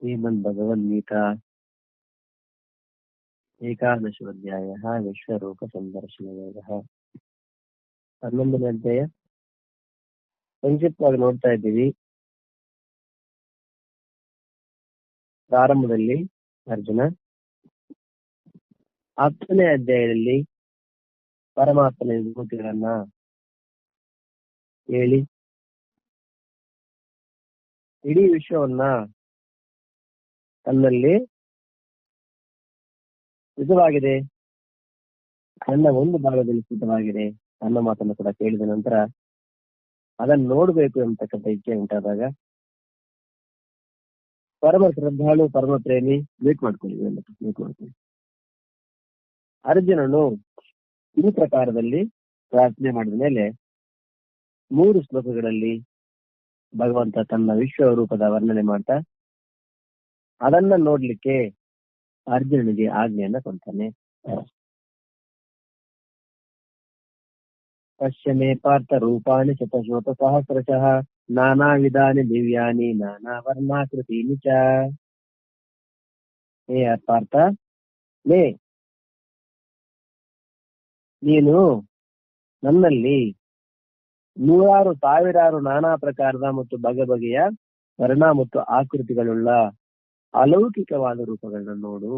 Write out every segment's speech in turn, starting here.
श्रीमद्भगवद्गीता एकादशोऽध्यायः विश्वरूपसंदर्शनयोगः। 11ನೇ ಅಧ್ಯಾಯ ಸಂಕ್ಷಿಪ್ತವಾಗಿ ನೋಡ್ತಾ ಇದ್ದೀವಿ. ಪ್ರಾರಂಭದಲ್ಲಿ ಅರ್ಜುನ 10ನೇ ಅಧ್ಯಾಯದಲ್ಲಿ ಪರಮಾತ್ಮನ ವಿಭೂತಿಗಳನ್ನ ಹೇಳಿ ಇಡೀ ವಿಶ್ವವನ್ನ ತನ್ನಲ್ಲಿ ಸ್ಥಿತವಾಗಿದೆ, ನನ್ನ ಒಂದು ಭಾಗದಲ್ಲಿ ಸ್ಥಿತವಾಗಿದೆ ಅನ್ನೋ ಮಾತನ್ನು ಕೂಡ ಕೇಳಿದ ನಂತರ ಅದನ್ನು ನೋಡ್ಬೇಕು ಎಂಬತಕ್ಕಂಥ ಇಚ್ಛೆ ಉಂಟಾದಾಗ ಪರಮ ಶ್ರದ್ಧಾಳು ಪರಮ ಪ್ರೇಮಿ ಮೀಟ್ ಮಾಡ್ಕೊಳ್ಳಿ. ಅರ್ಜುನನು ಈ ಪ್ರಕಾರದಲ್ಲಿ ಪ್ರಾರ್ಥನೆ ಮಾಡಿದ ಮೇಲೆ 3 ಶ್ಲೋಕಗಳಲ್ಲಿ ಭಗವಂತ ತನ್ನ ವಿಶ್ವ ರೂಪದ ವರ್ಣನೆ ಮಾಡ್ತಾ ಅದನ್ನ ನೋಡ್ಲಿಕ್ಕೆ ಅರ್ಜುನನಿಗೆ ಆಜ್ಞೆಯನ್ನ ಕೊಡ್ತಾನೆ. ಪಶ್ಯಮೇ ಪಾರ್ಥ ರೂಪಾಣಿ ಶತಶೋತ ಸಹಸ್ರಶಃ ನಾನಾ ವಿಧಾನಿ ದಿವ್ಯಾನಿ ನಾನಾ ವರ್ಣಾಕೃತೀನಿ ಚ. ಹೇ ಪಾರ್ಥ, ನೀನು ನನ್ನಲ್ಲಿ 100 ಸಾವಿರಾರು ನಾನಾ ಪ್ರಕಾರದ ಮತ್ತು ಬಗೆಯ ವರ್ಣ ಮತ್ತು ಆಕೃತಿಗಳುಳ್ಳ ಅಲೌಕಿಕವಾದ ರೂಪಗಳನ್ನ ನೋಡು.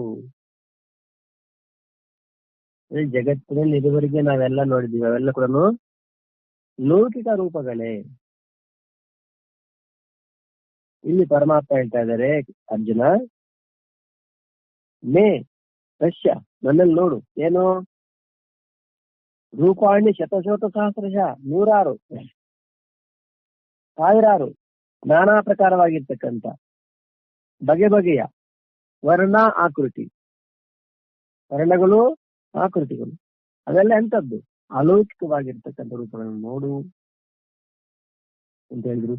ಜಗತ್ತಿನಲ್ಲಿ ಇದುವರೆಗೆ ನಾವೆಲ್ಲ ನೋಡಿದೀವಿ, ಅವೆಲ್ಲ ಕೂಡ ಲೌಕಿಕ ರೂಪಗಳೇ. ಇಲ್ಲಿ ಪರಮಾತ್ಮ ಹೇಳ್ತಾ ಇದ್ದಾರೆ, ಅರ್ಜುನ ಪಶ್ಯ, ನನ್ನಲ್ಲಿ ನೋಡು. ಏನು? ರೂಪಾಣಿ ಶತಶೋತ ಸಹಸ್ರಶಃ, 100 ಸಾವಿರಾರು ನಾನಾ ಪ್ರಕಾರವಾಗಿರ್ತಕ್ಕಂಥ ಬಗೆಯ ವರ್ಣ ಆಕೃತಿ, ವರ್ಣಗಳು ಆಕೃತಿಗಳು, ಅದೆಲ್ಲ ಎಂತದ್ದು? ಅಲೌಕಿಕವಾಗಿರ್ತಕ್ಕಂಥ ರೂಪಗಳನ್ನು ನೋಡು ಅಂತ ಹೇಳಿದ್ರು.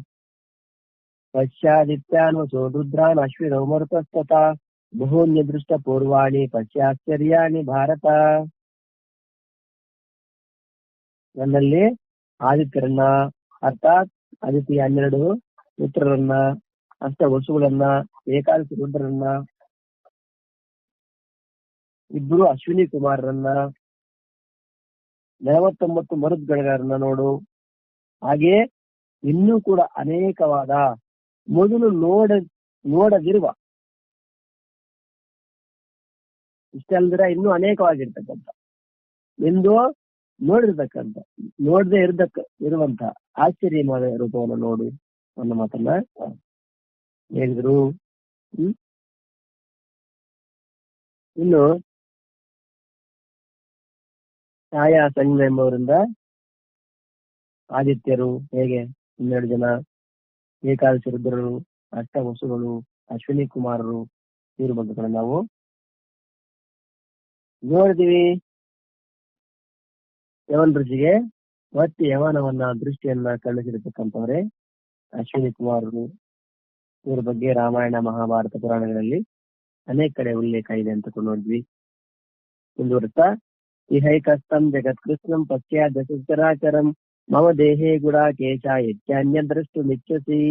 ಪಶ್ಚಾದಿತ್ಯಾನ್ವಸೋ ರುದ್ರಾನ್ ಅಶ್ವಿನೋ ಮರುತಸ್ತತ ಬಹೂನ್ಯ ದೃಷ್ಟ ಪೂರ್ವಾಣಿ ಪಶ್ಚಾಶ್ಚರ್ಯಾಣಿ ಭಾರತ. ನನ್ನಲ್ಲಿ ಆದಿತ್ಯರನ್ನ, ಅರ್ಥಾತ್ ಆದಿತ್ಯ 12 ಪುತ್ರರನ್ನ, ಅಷ್ಟ ವಸುಗಳನ್ನ, ಏಕಾದಶಿ ರುದ್ರರನ್ನ, 2 ಅಶ್ವಿನಿ ಕುಮಾರರನ್ನ, 49 ಮರುದ್ಗಣರನ್ನ ನೋಡು. ಹಾಗೆ ಇನ್ನೂ ಕೂಡ ಅನೇಕವಾದ ಮೊದಲು ನೋಡದಿರುವ, ಇಷ್ಟಲ್ದಿರ ಇನ್ನೂ ಅನೇಕವಾಗಿರ್ತಕ್ಕಂಥ, ಎಂದು ನೋಡಿರ್ತಕ್ಕಂಥ, ನೋಡದೆ ಇರುವಂತ ಆಶ್ಚರ್ಯವಾದ ರೂಪವನ್ನು ನೋಡು ಅನ್ನೋ ಮಾತನ್ನ ಹೇಳಿದ್ರು. ಇನ್ನು ಛಾಯಾ ಸಂಜ್ಞ ಎಂಬವರಿಂದ ಆದಿತ್ಯರು ಹೇಗೆ 12 ಜನ, ಏಕಾದಶಿ ರುದ್ರರು, ಅಷ್ಟ ವಸುಗಳು, ಅಶ್ವಿನಿ ಕುಮಾರರು, ಇವ್ರ ಬಗ್ಗೆ ನಾವು ನೋಡಿದೀವಿ. ಯವನ್ ಋಷಿಗೆ ಮತ್ತೆ ಯವನವನ್ನ ದೃಷ್ಟಿಯನ್ನ ಕಳಿಸಿರ್ತಕ್ಕಂಥವ್ರೆ ಅಶ್ವಿನಿ ಕುಮಾರರು. ಇವ್ರ ಬಗ್ಗೆ ರಾಮಾಯಣ ಮಹಾಭಾರತ ಪುರಾಣಗಳಲ್ಲಿ ಅನೇಕ ಕಡೆ ಉಲ್ಲೇಖ ಇದೆ ಅಂತ ನೋಡಿದ್ವಿ. ಮುಂದುವರುತ್ತಾ, ಇಹೈಕಸ್ತಂ ಜಗತ್ಕೃಷ್ಣಂ ಪಶ್ಚಾದಶರಾಚರಂ ಮಮ ದೇಹೇ ಗುಡಾಕೇಶ ಯತ್ಯಾನ್ಯ ದ್ರಷ್ಟು ಮಿಚ್ಚಸಿ.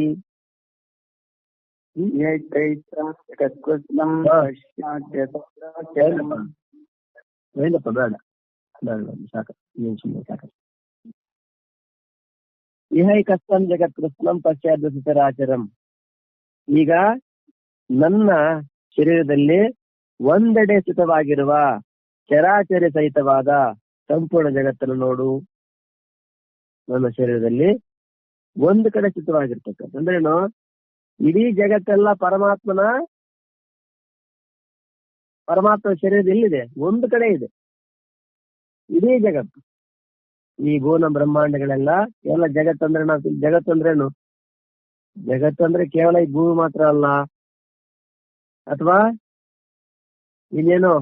ಇಹೈಕಸ್ತಂ ಜಗತ್ಕೃಷ್ಣಂ ಪಶ್ಚಾದಶರಾಚರಂ. ಈಗ ನನ್ನ ಶರೀರದಲ್ಲಿ ಒಂದೆಡೆ ಸ್ಥಿತವಾಗಿರುವ ಚರಾಚರ ಸಹಿತವಾದ ಸಂಪೂರ್ಣ ಜಗತ್ತನ್ನು ನೋಡು. ನನ್ನ ಶರೀರದಲ್ಲಿ ಒಂದು ಕಡೆ ಸ್ಥಿತವಾಗಿರ್ತಕ್ಕಂಥ ಅಂದ್ರೇನು? ಇಡೀ ಜಗತ್ತೆಲ್ಲ ಪರಮಾತ್ಮನ ಶರೀರದ ಎಲ್ಲಿದೆ? ಒಂದು ಕಡೆ ಇದೆ ಇಡೀ ಜಗತ್ತು. ಈ ಭುವನ ಬ್ರಹ್ಮಾಂಡಗಳೆಲ್ಲ ಎಲ್ಲ ಜಗತ್ತಂದ್ರೆ, ಜಗತ್ತಂದ್ರೇನು? ಜಗತ್ತಂದ್ರೆ ಕೇವಲ ಈ ಭೂಮಿ ಮಾತ್ರ ಅಲ್ಲ, ಅಥವಾ ಇನ್ನೇನೋ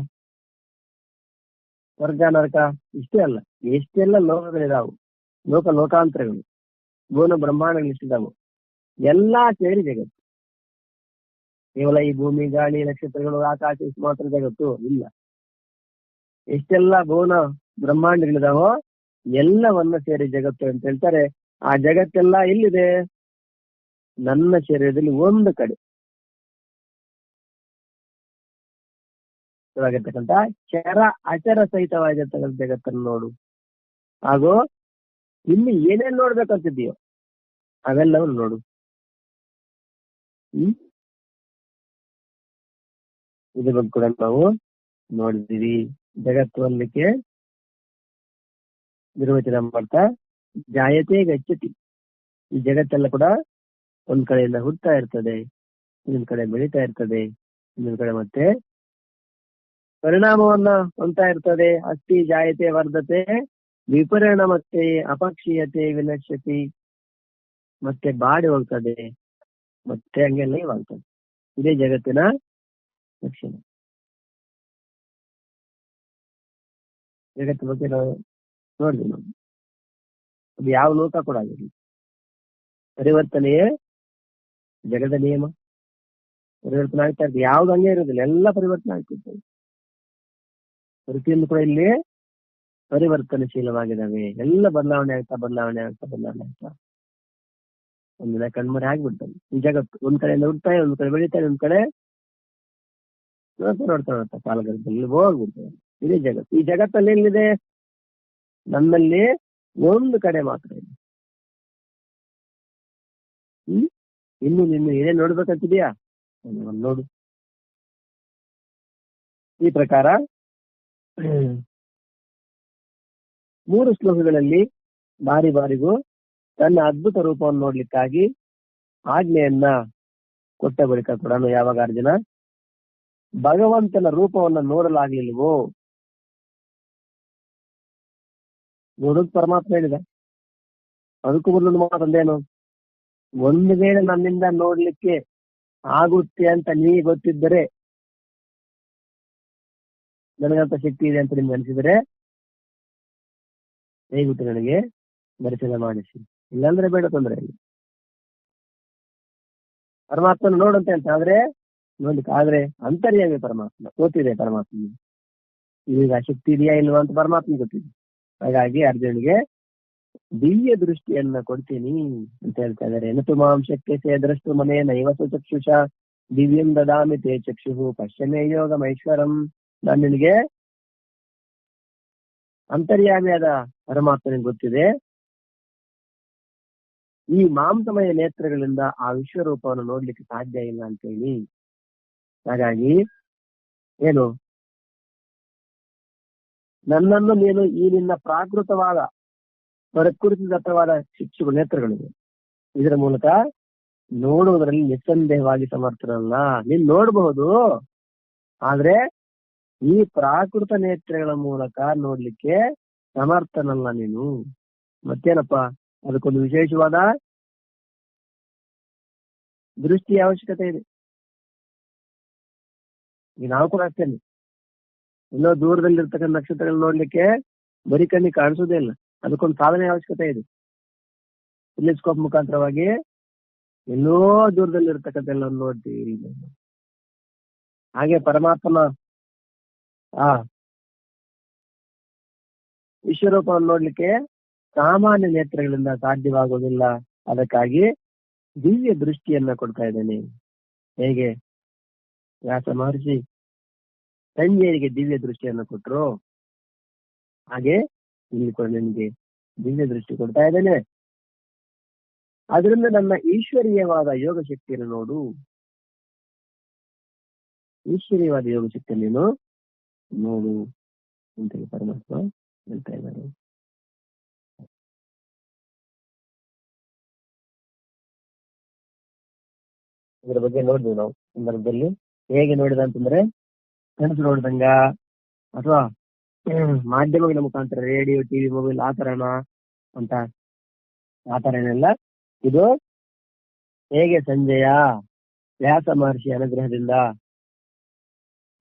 ಸ್ವರ್ಗ ನರಕ ಇಷ್ಟೇ ಅಲ್ಲ, ಎಷ್ಟೆಲ್ಲ ಲೋಕಗಳಿದಾವು, ಲೋಕಾಂತರಗಳು, ಭುವನ ಬ್ರಹ್ಮಾಂಡಗಳು ಇಷ್ಟಿದಾವು, ಎಲ್ಲಾ ಸೇರಿ ಜಗತ್ತು. ಕೇವಲ ಈ ಭೂಮಿ, ಗಾಳಿ, ನಕ್ಷತ್ರಗಳು, ಆಕಾಶ ಇಷ್ಟು ಮಾತ್ರ ಜಗತ್ತು ಇಲ್ಲ. ಎಷ್ಟೆಲ್ಲ ಭುವನ ಬ್ರಹ್ಮಾಂಡಗಳಿದಾವೋ ಎಲ್ಲವನ್ನ ಸೇರಿ ಜಗತ್ತು ಅಂತ ಹೇಳ್ತಾರೆ. ಆ ಜಗತ್ತೆಲ್ಲ ಎಲ್ಲಿದೆ? ನನ್ನ ಶರೀರದಲ್ಲಿ ಒಂದು ಕಡೆ. ಆಗಿರ್ತಕ್ಕಂಥ ಚರ ಅಚರ ಸಹಿತವಾಗಿರ್ತಕ್ಕಂಥ ಜಗತ್ತನ್ನು ನೋಡು. ಹಾಗೂ ಇಲ್ಲಿ ಏನೇನ್ ನೋಡ್ಬೇಕಂತಿದೆಯೋ ಅವೆಲ್ಲವನ್ನು ನೋಡು. ಇದ್ರ ಬಗ್ಗೆ ಕೂಡ ನಾವು ನೋಡಿದೀವಿ. ಜಗತ್ತು ಅನ್ಲಿಕ್ಕೆ ನಿರ್ವಚನ ಮಾಡ್ತಾ ಜಾಯತೆ ಗಚ್ಚತಿ. ಈ ಜಗತ್ತೆಲ್ಲ ಕೂಡ ಒಂದ್ ಕಡೆಯಿಂದ ಹುಟ್ಟತಾ ಇರ್ತದೆ, ಇನ್ನೊಂದ್ ಕಡೆ ಬೆಳೀತಾ ಇರ್ತದೆ, ಇನ್ನೊಂದ್ ಕಡೆ ಮತ್ತೆ ಪರಿಣಾಮವನ್ನ ಹೊಂದ್ತಾ ಇರ್ತದೆ. ಅಸ್ಥಿ ಜಾಯತೆ ವರ್ಧತೆ ವಿಪರಿಣಾಮತೆ ಅಪಕ್ಷೀಯತೆ ವಿನಶ್ಯತಿ. ಮತ್ತೆ ಬಾಡಿ ಹೋಗ್ತದೆ, ಮತ್ತೆ ಹಂಗೆಲ್ಲ ಇವಾಗ್ತದೆ. ಇದೇ ಜಗತ್ತಿನ ಲಕ್ಷಣ. ಜಗತ್ತಿನ ಬಗ್ಗೆ ನಾವು ನೋಡಿದ್ವಿ. ನಾವು ಅದು ಯಾವ ಲೋಕ ಕೂಡ ಆಗಿರಲಿ, ಪರಿವರ್ತನೆಯೇ ಜಗದ ನಿಯಮ. ಪರಿವರ್ತನೆ ಆಗ್ತಾ ಇರ್ತದೆ, ಯಾವ್ದು ಹಂಗೆ ಇರೋದಿಲ್ಲ, ಎಲ್ಲ ಪರಿವರ್ತನೆ ಆಗ್ತಿರ್ತದೆ. ಪ್ರತಿಯೊಂದು ಕೂಡ ಇಲ್ಲಿ ಪರಿವರ್ತನಶೀಲವಾಗಿದ್ದಾವೆ. ಎಲ್ಲ ಬದಲಾವಣೆ ಆಗ್ತಾ ಒಂದಿನ ಕಣ್ಮರೆ ಆಗ್ಬಿಡ್ತದೆ ಈ ಜಗತ್ತು. ಒಂದ್ ಕಡೆಯಿಂದ ಹುಡ್ತಾನೆ, ಒಂದ್ ಕಡೆ ಬೆಳೀತಾನೆ, ಒಂದ್ ಕಡೆ ನೋಡ್ತಾ ಕಾಲಗರ್ಭದಲ್ಲಿ ಹೋಗ್ಬಿಡ್ತದೆ. ಇದೇ ಜಗತ್ತು. ಈ ಜಗತ್ತಲ್ಲಿ ಎಲ್ಲಿದೆ? ನನ್ನಲ್ಲಿ ಒಂದು ಕಡೆ ಮಾತ್ರ ಇದೆ. ಇನ್ನು ನಿನ್ನ ಏನೇನ್ ನೋಡ್ಬೇಕಂತಿದ್ಯಾ ನೋಡು. ಈ ಪ್ರಕಾರ 3 ಶ್ಲೋಕಗಳಲ್ಲಿ ಬಾರಿ ಬಾರಿಗೂ ತನ್ನ ಅದ್ಭುತ ರೂಪವನ್ನು ನೋಡ್ಲಿಕ್ಕಾಗಿ ಆಜ್ಞೆಯನ್ನ ಕೊಟ್ಟ ಬಳಿಕ ಕೂಡ ಯಾವಾಗ ಅರ್ಜುನ ಭಗವಂತನ ರೂಪವನ್ನ ನೋಡಲಾಗ್ಲಿಲ್ವೋ, ನೋಡೋದು ಪರಮಾತ್ಮ ಹೇಳಿದ. ಅದಕ್ಕೂ ಮೊದಲು ಮಾತಂದೇನು, ಒಂದು ವೇಳೆ ನನ್ನಿಂದ ನೋಡ್ಲಿಕ್ಕೆ ಆಗುತ್ತೆ ಅಂತ ನೀ ಗೊತ್ತಿದ್ದರೆ, ನನಗಂತ ಶಕ್ತಿ ಇದೆ ಅಂತ ನಿಮ್ಗೆ ಅನಿಸಿದರೆ ಹೇಗುಂಟು ನನಗೆ ದರ್ಶನ ಮಾಡಿಸಿ, ಇಲ್ಲಾಂದ್ರೆ ಬೇಡ, ತೊಂದರೆ ಇಲ್ಲ. ಪರಮಾತ್ಮನ ನೋಡಂತೆ ಅಂತ ಆದ್ರೆ ನೋಡ್ಲಿಕ್ಕೆ ಆದ್ರೆ ಅಂತರ್ಯಾಮಿ ಪರಮಾತ್ಮ ಗೊತ್ತಿದೆ. ಪರಮಾತ್ಮ ಈಗ ಶಕ್ತಿ ಇದೆಯಾ ಇಲ್ವಾ ಅಂತ ಪರಮಾತ್ಮ ಗೊತ್ತಿದೆ. ಹಾಗಾಗಿ ಅರ್ಜುನಿಗೆ ದಿವ್ಯ ದೃಷ್ಟಿಯನ್ನ ಕೊಡ್ತೀನಿ ಅಂತ ಹೇಳ್ತಾ ಇದ್ದಾರೆ. ನತು ಮಾಂ ಶಕ್ಯತೆ ದ್ರಷ್ಟು ಮನೆ ನೈವಸು ಚಕ್ಷುಷ ದಿವ್ಯಂ ದದಾಮಿ ತೇ ಚಕ್ಷು ಪಶ್ಯಮೇ ಯೋಗ ಮೈಶ್ವರಂ. ನಾನು ನಿನಗೆ ಅಂತರ್ಯಾಮಿಯಾದ ಪರಮಾತ್ಮನಿಗೆ ಗೊತ್ತಿದೆ, ಈ ಮಾಂಸಮಯ ನೇತ್ರಗಳಿಂದ ಆ ವಿಶ್ವರೂಪವನ್ನು ನೋಡ್ಲಿಕ್ಕೆ ಸಾಧ್ಯ ಇಲ್ಲ ಅಂತೇಳಿ. ಹಾಗಾಗಿ ಏನು, ನನ್ನನ್ನು ನೀನು ಈ ನಿನ್ನ ಪ್ರಾಕೃತವಾದ ಪ್ರಕೃತಿದತ್ತವಾದ ಶಿಕ್ಷೆಗಳು ನೇತ್ರಗಳಿವೆ, ಇದರ ಮೂಲಕ ನೋಡುವುದರಲ್ಲಿ ನಿಸ್ಸಂದೇಹವಾಗಿ ಸಮರ್ಥನಲ್ಲ. ನೀನ್ ನೋಡಬಹುದು, ಆದ್ರೆ ಈ ಪ್ರಾಕೃತ ನೇತ್ರಗಳ ಮೂಲಕ ನೋಡ್ಲಿಕ್ಕೆ ಸಮರ್ಥನಲ್ಲ ನೀನು. ಮತ್ತೇನಪ್ಪ, ಅದಕ್ಕೊಂದು ವಿಶೇಷವಾದ ದೃಷ್ಟಿಯ ಅವಶ್ಯಕತೆ ಇದೆ. ಈಗ ನಾವು ಕೂಡ ಅಷ್ಟೇನೆ, ಎಲ್ಲೋ ದೂರದಲ್ಲಿರ್ತಕ್ಕಂಥ ನಕ್ಷತ್ರಗಳನ್ನ ನೋಡ್ಲಿಕ್ಕೆ ಬರೀ ಕಣ್ಣಿಗೆ ಕಾಣಿಸೋದೇ ಇಲ್ಲ, ಅದಕ್ಕೊಂದು ಸಾಧನೆ ಅವಶ್ಯಕತೆ ಇದೆ. ಟೆಲಿಸ್ಕೋಪ್ ಮುಖಾಂತರವಾಗಿ ಎಲ್ಲೋ ದೂರದಲ್ಲಿರ್ತಕ್ಕಂಥ ಎಲ್ಲ ನೋಡ್ತೀವಿ. ಹಾಗೆ ಪರಮಾತ್ಮನ ವಿಶ್ವರೂಪವನ್ನು ನೋಡ್ಲಿಕ್ಕೆ ಸಾಮಾನ್ಯ ನೇತ್ರಗಳಿಂದ ಸಾಧ್ಯವಾಗುವುದಿಲ್ಲ. ಅದಕ್ಕಾಗಿ ದಿವ್ಯ ದೃಷ್ಟಿಯನ್ನ ಕೊಡ್ತಾ ಇದ್ದೇನೆ. ಹೇಗೆ ವ್ಯಾಸ ಮಹರ್ಷಿ ಸಂಜಯನಿಗೆ ದಿವ್ಯ ದೃಷ್ಟಿಯನ್ನು ಕೊಟ್ಟರು, ಹಾಗೆ ಇಲ್ಲಿ ಕೂಡ ನಿಮಗೆ ದಿವ್ಯ ದೃಷ್ಟಿ ಕೊಡ್ತಾ ಇದ್ದೇನೆ. ಅದರಿಂದ ನನ್ನ ಈಶ್ವರೀಯವಾದ ಯೋಗ ಶಕ್ತಿಯನ್ನು ನೋಡು. ಈಶ್ವರೀಯವಾದ ಯೋಗ ಶಕ್ತಿಯನ್ನು ನೀನು ನೋಡು ಅಂತ ಪರಮಾತ್ಮ ಹೇಳ್ತಾ ಇದ್ದಾರೆ. ಇದರ ಬಗ್ಗೆ ನೋಡಿದ್ವಿ ನಾವು ಸಂದರ್ಭದಲ್ಲಿ. ಹೇಗೆ ನೋಡಿದ ಅಂತಂದ್ರೆ, ಕನಸು ನೋಡಿದಂಗ ಅಥವಾ ಮಾಧ್ಯಮಗಳ ಮುಖಾಂತರ ರೇಡಿಯೋ, ಟಿವಿ, ಮೊಬೈಲ್ ಆ ತರನ ಅಂತ, ಆ ತರ ಏನೆಲ್ಲ. ಇದು ಹೇಗೆ ಸಂಜಯ ವ್ಯಾಸ ಮಹರ್ಷಿ ಅನುಗ್ರಹದಿಂದ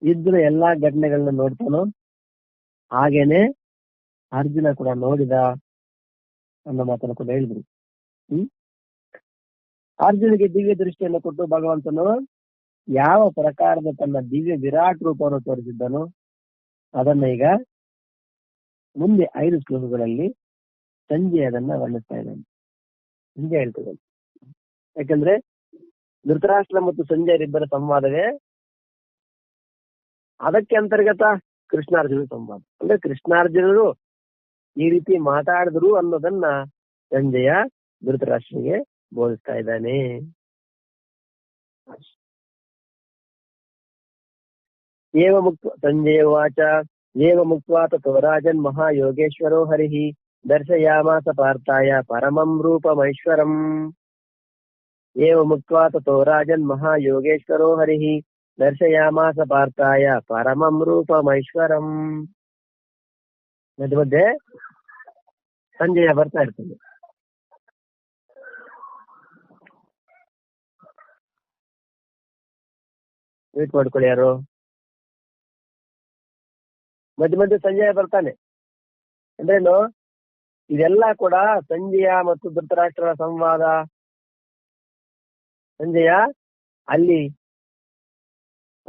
ಇದ್ರ ಎಲ್ಲಾ ಘಟನೆಗಳನ್ನ ನೋಡ್ತಾನೋ ಹಾಗೇನೆ ಅರ್ಜುನ ಕೂಡ ನೋಡಿದ ಅನ್ನೋ ಮಾತನ್ನು ಕೂಡ ಹೇಳಿದ್ರು. ಅರ್ಜುನಿಗೆ ದಿವ್ಯ ದೃಷ್ಟಿಯನ್ನು ಕೊಟ್ಟು ಭಗವಂತನು ಯಾವ ಪ್ರಕಾರದ ತನ್ನ ದಿವ್ಯ ವಿರಾಟ್ ರೂಪವನ್ನು ತೋರಿಸಿದ್ದನೋ ಅದನ್ನ ಈಗ ಮುಂದೆ 5 ಶ್ಲೋಕಗಳಲ್ಲಿ ಸಂಜೆ ಅದನ್ನ ವರ್ಣಿಸ್ತಾ ಇದ್ದಾನೆ. ಹಿಂಗೆ ಹೇಳ್ತಿದ್ದಾನೆ. ಯಾಕಂದ್ರೆ ಧೃತರಾಷ್ಟ್ರ ಮತ್ತು ಸಂಜಯರಿಬ್ಬರ ಸಂವಾದವೇ ಅದಕ್ಕೆ ಅಂತರ್ಗತ ಕೃಷ್ಣಾರ್ಜುನ ಸಂವಾದ. ಅಂದ್ರೆ ಕೃಷ್ಣಾರ್ಜುನರು ಈ ರೀತಿ ಮಾತಾಡಿದ್ರು ಅನ್ನೋದನ್ನ ಸಂಜಯ ಧೃತರಾಷ್ಟ್ರನಿಗೆ ಬೋಧಿಸ್ತಾ ಇದ್ದಾನೆ. ಸಂಜಯ ವಾಚ ಏವ ಮುಕ್ತ್ವಾ ತಥೋ ರಾಜನ್ ಮಹಾಯೋಗೇಶ್ವರೋ ಹರಿಃ ದರ್ಶಯಾಮಾಸ ಪಾರ್ಥಾಯ ಪರಮಂ ರೂಪಮೈಶ್ವರಂ. ಏವ ಮುಕ್ತ್ವಾ ತಥೋ ರಾಜನ್ ಮಹಾಯೋಗೇಶ್ವರೋ ಹರಿಃ ದರ್ಶಯಾಮಾಸ ಪಾರ್ಥಾಯ ಪರಮಂ ರೂಪಮೈಶ್ವರಂ. ಮಧ್ಯ ಮಧ್ಯೆ ಸಂಜಯ ಬರ್ತಾ ಇರ್ತದೆ. ವೇಟ್ ಮಾಡ್ಕೊಳ್ಳಿ ಯಾರು. ಮಧ್ಯ ಮಧ್ಯೆ ಸಂಜಯ ಬರ್ತಾನೆ ಅಂದ್ರೇನು? ಇದೆಲ್ಲ ಕೂಡ ಸಂಜಯ ಮತ್ತು ಧೃತರಾಷ್ಟ್ರರ ಸಂವಾದ. ಸಂಜಯ ಅಲ್ಲಿ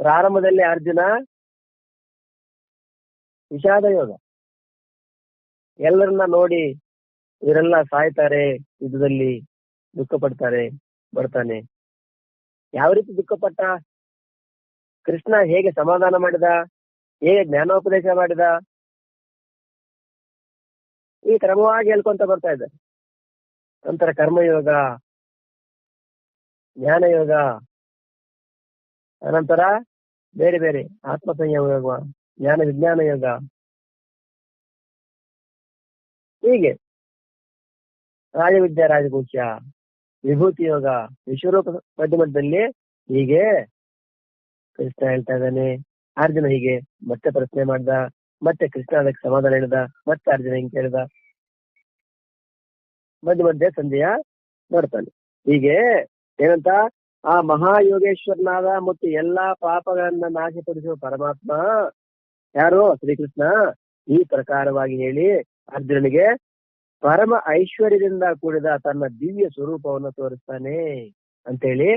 ಪ್ರಾರಂಭದಲ್ಲಿ ಅರ್ಜುನ ವಿಷಾದ ಯೋಗ, ಎಲ್ಲರನ್ನ ನೋಡಿ ಇವರೆಲ್ಲ ಸಾಯ್ತಾರೆ, ಯುದ್ಧದಲ್ಲಿ ದುಃಖ ಪಡ್ತಾರೆ, ಬರ್ತಾನೆ. ಯಾವ ರೀತಿ ದುಃಖ ಪಟ್ಟ? ಕೃಷ್ಣ ಹೇಗೆ ಸಮಾಧಾನ ಮಾಡಿದ, ಹೇಗೆ ಜ್ಞಾನೋಪದೇಶ ಮಾಡಿದ, ಈ ಕ್ರಮವಾಗಿ ಹೇಳ್ಕೊಂತ ಬರ್ತಾ ಇದ್ದಾರೆ. ನಂತರ ಕರ್ಮಯೋಗ, ಜ್ಞಾನಯೋಗ, ಅನಂತರ ಬೇರೆ ಬೇರೆ ಆತ್ಮ ಸಂಯಮ ಯೋಗ, ಜ್ಞಾನ ವಿಜ್ಞಾನ ಯೋಗ, ಹೀಗೆ ರಾಜವಿದ್ಯಾ ರಾಜಭೂಷ, ವಿಭೂತಿ ಯೋಗ, ವಿಶ್ವರೂಪ ಮಧ್ಯಮದಲ್ಲಿ ಹೀಗೆ ಕೃಷ್ಣ ಹೇಳ್ತಾ ಇದ್ದಾನೆ. ಅರ್ಜುನ ಹೀಗೆ ಮತ್ತೆ ಪ್ರಶ್ನೆ ಮಾಡ್ದ, ಮತ್ತೆ ಕೃಷ್ಣ ಅದಕ್ಕೆ ಸಮಾಧಾನ ಹೇಳಿದ, ಮತ್ತೆ ಅರ್ಜುನ ಹಿಂಗೆ ಕೇಳಿದ. ಮಧ್ಯ ಮಧ್ಯೆ ಸಂಜಯ ಬರ್ತಾನೆ. ಹೀಗೆ ಏನಂತ, ಆ ಮಹಾಯೋಗೇಶ್ವರನಾದ ಮತ್ತು ಎಲ್ಲಾ ಪಾಪಗಳನ್ನ ನಾಶಪಡಿಸುವ ಪರಮಾತ್ಮ ಯಾರು? ಶ್ರೀಕೃಷ್ಣ. ಈ ಪ್ರಕಾರವಾಗಿ ಹೇಳಿ ಅರ್ಜುನನಿಗೆ ಪರಮ ಐಶ್ವರ್ಯದಿಂದ ಕೂಡಿದ ತನ್ನ ದಿವ್ಯ ಸ್ವರೂಪವನ್ನು ತೋರಿಸ್ತಾನೆ ಅಂತೇಳಿ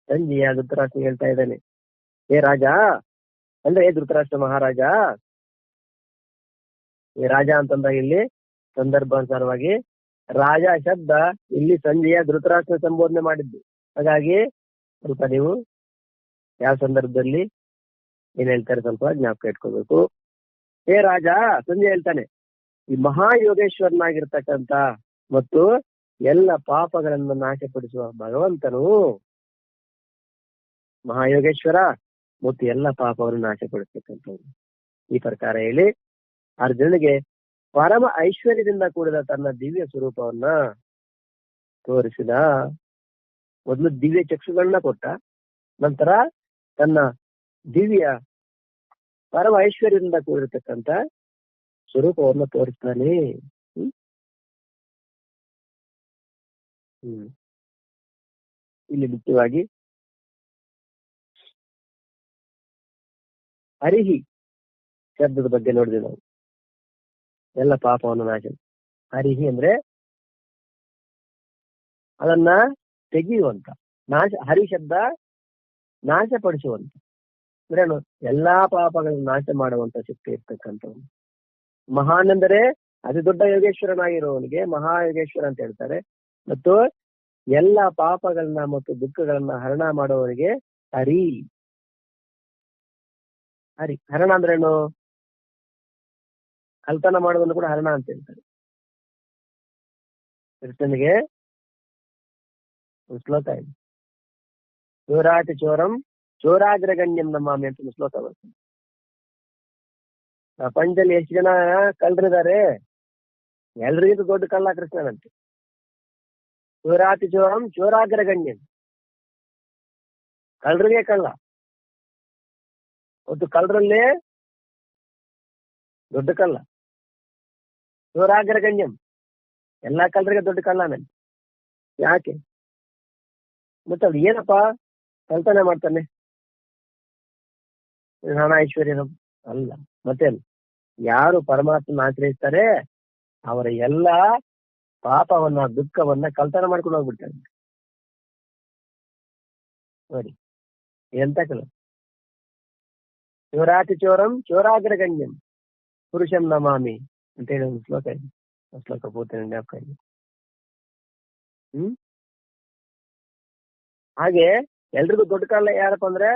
ಸಂಜಯ ಧೃತರಾಷ್ಟ್ರ ಹೇಳ್ತಾ ಇದ್ದಾನೆ. ಏ ರಾಜ ಅಂದ್ರೆ ಧೃತರಾಷ್ಟ್ರ ಮಹಾರಾಜ. ಈ ರಾಜ ಅಂತಂದಾಗ ಇಲ್ಲಿ ಸಂದರ್ಭಾನುಸಾರವಾಗಿ ರಾಜ ಶಬ್ದ ಇಲ್ಲಿ ಸಂಜಯ ಧೃತರಾಷ್ಟ್ರ ಸಂಬೋಧನೆ ಮಾಡಿದ್ದು. ಹಾಗಾಗಿ ಸ್ವಲ್ಪ ನೀವು ಯಾವ ಸಂದರ್ಭದಲ್ಲಿ ಏನ್ ಹೇಳ್ತಾರೆ ಸ್ವಲ್ಪ ಜ್ಞಾಪಕ ಇಟ್ಕೋಬೇಕು. ಏ ರಾಜ, ಸಂಜಯ ಹೇಳ್ತಾನೆ, ಈ ಮಹಾಯೋಗೇಶ್ವರನಾಗಿರ್ತಕ್ಕಂಥ ಮತ್ತು ಎಲ್ಲ ಪಾಪಗಳನ್ನು ನಾಶಪಡಿಸುವ ಭಗವಂತನು ಮಹಾಯೋಗೇಶ್ವರ ಮತ್ತು ಎಲ್ಲ ಪಾಪವನ್ನು ನಾಶಪಡಿಸ್ತಕ್ಕಂಥವ್ರು. ಈ ಪ್ರಕಾರ ಹೇಳಿ ಅರ್ಜುನಿಗೆ ಪರಮ ಐಶ್ವರ್ಯದಿಂದ ಕೂಡಿದ ತನ್ನ ದಿವ್ಯ ಸ್ವರೂಪವನ್ನ ತೋರಿಸಿದ. ಮೊದಲು ದಿವ್ಯ ಚಕ್ಷುಗಳನ್ನ ಕೊಟ್ಟ, ನಂತರ ತನ್ನ ದಿವ್ಯ ಪರಮ ಐಶ್ವರ್ಯದಿಂದ ಕೂಡಿರತಕ್ಕಂಥ ಸ್ವರೂಪವನ್ನು ತೋರಿಸ್ತಾನೆ. ಇಲ್ಲಿ ಮುಖ್ಯವಾಗಿ ಹರಿಹಿ ಶಬ್ದದ ಬಗ್ಗೆ ನೋಡಿದ್ವಿ ನಾವು. ಎಲ್ಲ ಪಾಪವನ್ನು ನಾಶ. ಹರಿಹಿ ಅಂದ್ರೆ ಅದನ್ನ ತೆಗೆಯುವಂತ, ನಾಶ. ಹರಿ ಶಬ್ದ ನಾಶಪಡಿಸುವಂತ ಅಂದ್ರೇನು? ಎಲ್ಲಾ ಪಾಪಗಳನ್ನು ನಾಶ ಮಾಡುವಂತ ಶಕ್ತಿ ಇರ್ತಕ್ಕಂಥವ್ನು. ಮಹಾನ್ ಅಂದರೆ ಅತಿ ದೊಡ್ಡ ಯೋಗೇಶ್ವರನಾಗಿರುವವನಿಗೆ ಮಹಾಯೋಗೇಶ್ವರ ಅಂತ ಹೇಳ್ತಾರೆ. ಮತ್ತು ಎಲ್ಲ ಪಾಪಗಳನ್ನ ಮತ್ತು ದುಃಖಗಳನ್ನ ಹರಣ ಮಾಡುವವನಿಗೆ ಹರಿ. ಹರಿ ಹರಣ ಅಂದ್ರೇನು? ಕಲ್ತನ ಮಾಡುವುದನ್ನು ಕೂಡ ಹರಣ ಅಂತ ಹೇಳ್ತಾರೆ. ಕೃಷ್ಣನಿಗೆ ಒಂದು ಶ್ಲೋಕ ಇದೆ, ಚೋರಾಟಿ ಚೋರಂ ಚೋರಾಗ್ರಗಣ್ಯಂ ನಮಾಮಿ ಅಂತ ಒಂದು ಶ್ಲೋಕ ಬರ್ತದೆ. ಪ್ರಪಂಚದಲ್ಲಿ ಎಷ್ಟು ಜನ ಕಳ್ಳರಿದ್ದಾರೆ? ಎಲ್ರಿಗಿಂತ ದೊಡ್ಡ ಕಳ್ಳ ಕೃಷ್ಣನಂತೆ. ಚೋರಾತಿ ಚೋರಂ ಚೋರಾಗ್ರಗಣ್ಯಂ, ಕಳ್ಳರಿಗೆ ಕಳ್ಳ. ಒಂದು ಕಳ್ಳರಲ್ಲೇ ದೊಡ್ಡ ಕಳ್ಳ. ಚೋರಾಗ್ರಗಣ್ಯಂ, ಎಲ್ಲಾ ಕಳ್ಳರಿಗೆ ದೊಡ್ಡ ಕಳ್ಳನಂತೆ. ಯಾಕೆ? ಮತ್ತೆ ಅವ್ರು ಏನಪ್ಪ ಕಳ್ತನ ಮಾಡ್ತಾನೆ? ಹಣ ಐಶ್ವರ್ಯ ಅಲ್ಲ. ಮತ್ತೇನು? ಯಾರು ಪರಮಾತ್ಮನ ಆಶ್ರಯಿಸ್ತಾರೆ ಅವರ ಎಲ್ಲ ಪಾಪವನ್ನ ದುಃಖವನ್ನ ಕಳ್ತನ ಮಾಡ್ಕೊಂಡು ಹೋಗ್ಬಿಡ್ತಾರೆ. ನೋಡಿ ಎಂತ ಕಲ. ಚೋರಾತಿ ಚೋರಂ ಚೋರಾಗ್ರಗಣ್ಯಂ ಪುರುಷಂ ನಮಾಮಿ ಅಂತ ಹೇಳಿ ಒಂದು ಶ್ಲೋಕ ಇದೆ. ಶ್ಲೋಕ ಪೂರ್ತಿ ಜ್ಞಾಪಕ ಇದೆ. ಹಾಗೆ ಎಲ್ರಿಗೂ ದೊಡ್ಡ ಕಳ್ಳ ಯಾರಪ್ಪ ಅಂದ್ರೆ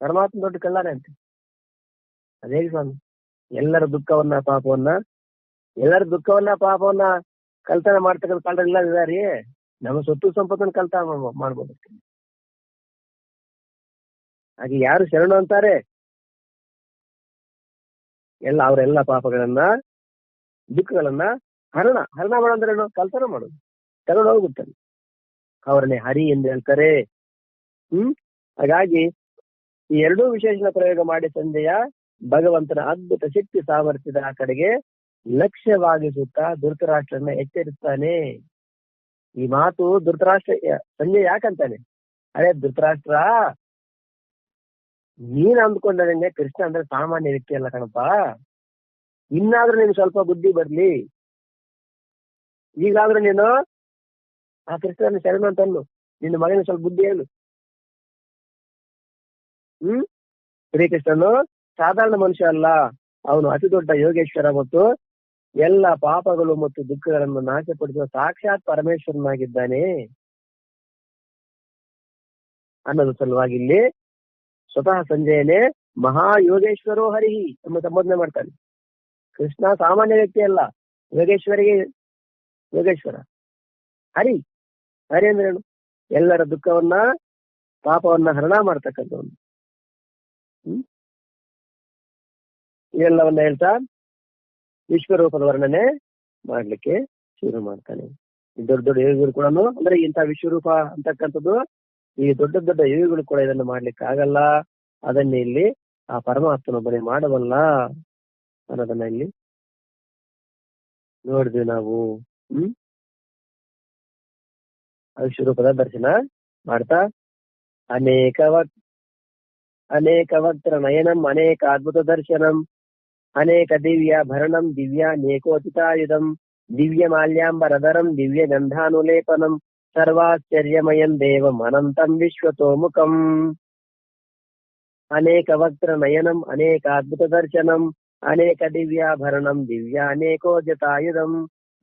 ಪರಮಾತ್ಮ ದೊಡ್ಡ ಕಳ್ಳಾನೆ ಅಂತೆ. ಅದೇ ಸ್ವಾಮಿ, ಎಲ್ಲರ ದುಃಖವನ್ನ ಪಾಪವನ್ನ ಕಳ್ತನ ಮಾಡ್ತಕ್ಕಂಥ ಕಳ್ಳರು ಇಲ್ಲ ಇದಾರಿ. ನಮ್ಮ ಸೊತ್ತು ಸಂಪತ್ತನ್ನು ಕಳ್ತನ ಮಾಡ್ಬೋದು. ಹಾಗೆ ಯಾರು ಶರಣು ಅಂತಾರೆ ಅವರೆಲ್ಲ ಪಾಪಗಳನ್ನ ದುಃಖಗಳನ್ನ ಹರಣ ಮಾಡೋಂದ್ರೇನು? ಕಳ್ತನ ಮಾಡೋದು, ತಗೊಂಡು ಹೋಗ್ಬಿಡ್ತಾನೆ. ಅವರನ್ನೇ ಹರಿ ಎಂದು ಹೇಳ್ತಾರೆ. ಹಾಗಾಗಿ ಈ ಎರಡೂ ವಿಶೇಷಣ ಪ್ರಯೋಗ ಮಾಡಿ ಸಂಜಯ ಭಗವಂತನ ಅದ್ಭುತ ಶಕ್ತಿ ಸಾಮರ್ಥ್ಯದ ಆ ಕಡೆಗೆ ಲಕ್ಷ್ಯವಾಗಿಸುತ್ತಾ ಧೃತರಾಷ್ಟ್ರನ್ನ ಎಚ್ಚರಿಸ್ತಾನೆ. ಈ ಮಾತು ಧೃತರಾಷ್ಟ್ರ ಸಂಜಯ್ ಯಾಕಂತಾನೆ, ಅರೆ ಧೃತರಾಷ್ಟ್ರ, ನೀನ್ ಅಂದ್ಕೊಂಡಂಗೆ ಕೃಷ್ಣ ಅಂದ್ರೆ ಸಾಮಾನ್ಯ ವ್ಯಕ್ತಿ ಅಲ್ಲ ಕಣಪ್ಪ. ಇನ್ನಾದ್ರೂ ನೀನು ಸ್ವಲ್ಪ ಬುದ್ಧಿ ಬರ್ಲಿ. ಈಗಾದ್ರೂ ನೀನು ಆ ಕೃಷ್ಣನ ಶರಣ ಅಂತ ಅನ್ನು, ನಿನ್ನ ಮಗನಿಗೆ ಸ್ವಲ್ಪ ಬುದ್ಧಿ ಹೇಳು. ಶ್ರೀಕೃಷ್ಣನು ಸಾಧಾರಣ ಮನುಷ್ಯ ಅಲ್ಲ, ಅವನು ಅತಿ ದೊಡ್ಡ ಯೋಗೇಶ್ವರ ಮತ್ತು ಎಲ್ಲ ಪಾಪಗಳು ಮತ್ತು ದುಃಖಗಳನ್ನು ನಾಶಪಡಿಸುವ ಸಾಕ್ಷಾತ್ ಪರಮೇಶ್ವರನಾಗಿದ್ದಾನೆ ಅನ್ನೋದು ಸಲುವಾಗಿ ಇಲ್ಲಿ ಸ್ವತಃ ಸಂಜಯನೇ ಮಹಾಯೋಗೇಶ್ವರೋ ಹರಿಹಿ ಎಂಬ ಸಂಬೋಧನೆ ಮಾಡ್ತಾನೆ. ಕೃಷ್ಣ ಸಾಮಾನ್ಯ ವ್ಯಕ್ತಿ ಅಲ್ಲ, ಯೋಗೇಶ್ವರ ಹರಿ. ಹರಿ ಅಂದ್ರೆ ಏನು? ಎಲ್ಲರ ದುಃಖವನ್ನ ಪಾಪವನ್ನ ಹರಣ ಮಾಡ್ತಕ್ಕಂಥವನು. ಇವೆಲ್ಲವನ್ನ ಹೇಳ್ತಾ ವಿಶ್ವರೂಪದ ವರ್ಣನೆ ಮಾಡ್ಲಿಕ್ಕೆ ಶುರು ಮಾಡ್ತಾನೆ. ದೊಡ್ಡ ದೊಡ್ಡ ಯೋಗಿಗಳು ಕೂಡ, ಅಂದ್ರೆ ಇಂಥ ವಿಶ್ವರೂಪ ಅಂತಕ್ಕಂಥದ್ದು ಈ ದೊಡ್ಡ ದೊಡ್ಡ ಯೋಗಿಗಳು ಕೂಡ ಇದನ್ನು ಮಾಡ್ಲಿಕ್ಕೆ ಆಗಲ್ಲ. ಅದನ್ನೇ ಇಲ್ಲಿ ಆ ಪರಮಾತ್ಮನೊಬ್ಬನೇ ಮಾಡಬಲ್ಲ ಅನ್ನೋದನ್ನ ಇಲ್ಲಿ ನೋಡಿದ್ವಿ ನಾವು. ವಿಶ್ವರೂಪದ ದರ್ಶನ ಮಾಡ್ತಾ ಅನೇಕ ವಕ್ತ್ರ ನಯನಂ ಅನೇಕ ಅದ್ಭುತ ದರ್ಶನಂ ಅನೇಕ ದಿವ್ಯ ಭರಣಂ ದಿವ್ಯಾನೇಕೋಚಿತಾಯುಧಂ ದಿವ್ಯ ಮಾಲ್ಯಾಂಬರಧರಂ ದಿವ್ಯ ಗಂಧಾನುಲೇಪನಂ ಸರ್ವಾಶ್ಚರ್ಯಮಯಂ ದೇವಂ ಅನಂತಂ ವಿಶ್ವತೋಮುಖಂ. ಅನೇಕ ವಕ್ತ್ರ ನಯನಂ ಅನೇಕ ಅದ್ಭುತ ದರ್ಶನಂ ಅನೇಕ ದಿವ್ಯಾಭರಣಂ ದಿವ್ಯಾನೇಕೋಚಿತಾಯುಧಂ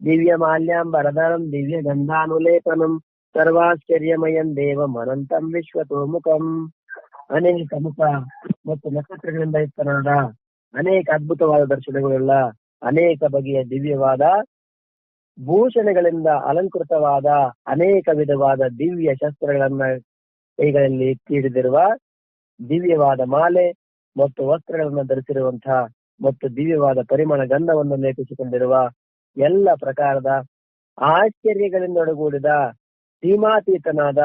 ದಿವ್ಯ ಮಾಲ್ಯಾಂಬರಧರಂ ದಿವ್ಯ ಗಂಧಾನುಲೇಪನಂ ಸರ್ವಾಶ್ಚರ್ಯಮಯಂ ದೇವಂ ಅನಂತಂ ವಿಶ್ವತೋಮುಖಂ. ಅನೇಕ ಮುಖ ಮತ್ತು ನಕ್ಷತ್ರಗಳಿಂದ ಇರ್ತನಾದ ಅನೇಕ ಅದ್ಭುತವಾದ ದರ್ಶನಗಳುಳ್ಳ ಅನೇಕ ಬಗೆಯ ದಿವ್ಯವಾದ ಭೂಷಣಗಳಿಂದ ಅಲಂಕೃತವಾದ ಅನೇಕ ವಿಧವಾದ ದಿವ್ಯ ಶಸ್ತ್ರಗಳನ್ನ ಕೈಗಳಲ್ಲಿ ಎತ್ತಿ ಹಿಡಿದಿರುವ ದಿವ್ಯವಾದ ಮಾಲೆ ಮತ್ತು ವಸ್ತ್ರಗಳನ್ನು ಧರಿಸಿರುವಂತಹ ಮತ್ತು ದಿವ್ಯವಾದ ಪರಿಮಳ ಗಂಧವನ್ನು ಲೇಪಿಸಿಕೊಂಡಿರುವ ಎಲ್ಲ ಪ್ರಕಾರದ ಆಶ್ಚರ್ಯಗಳಿಂದ ಒಡಗೂಡಿದ ಸೀಮಾತೀತನಾದ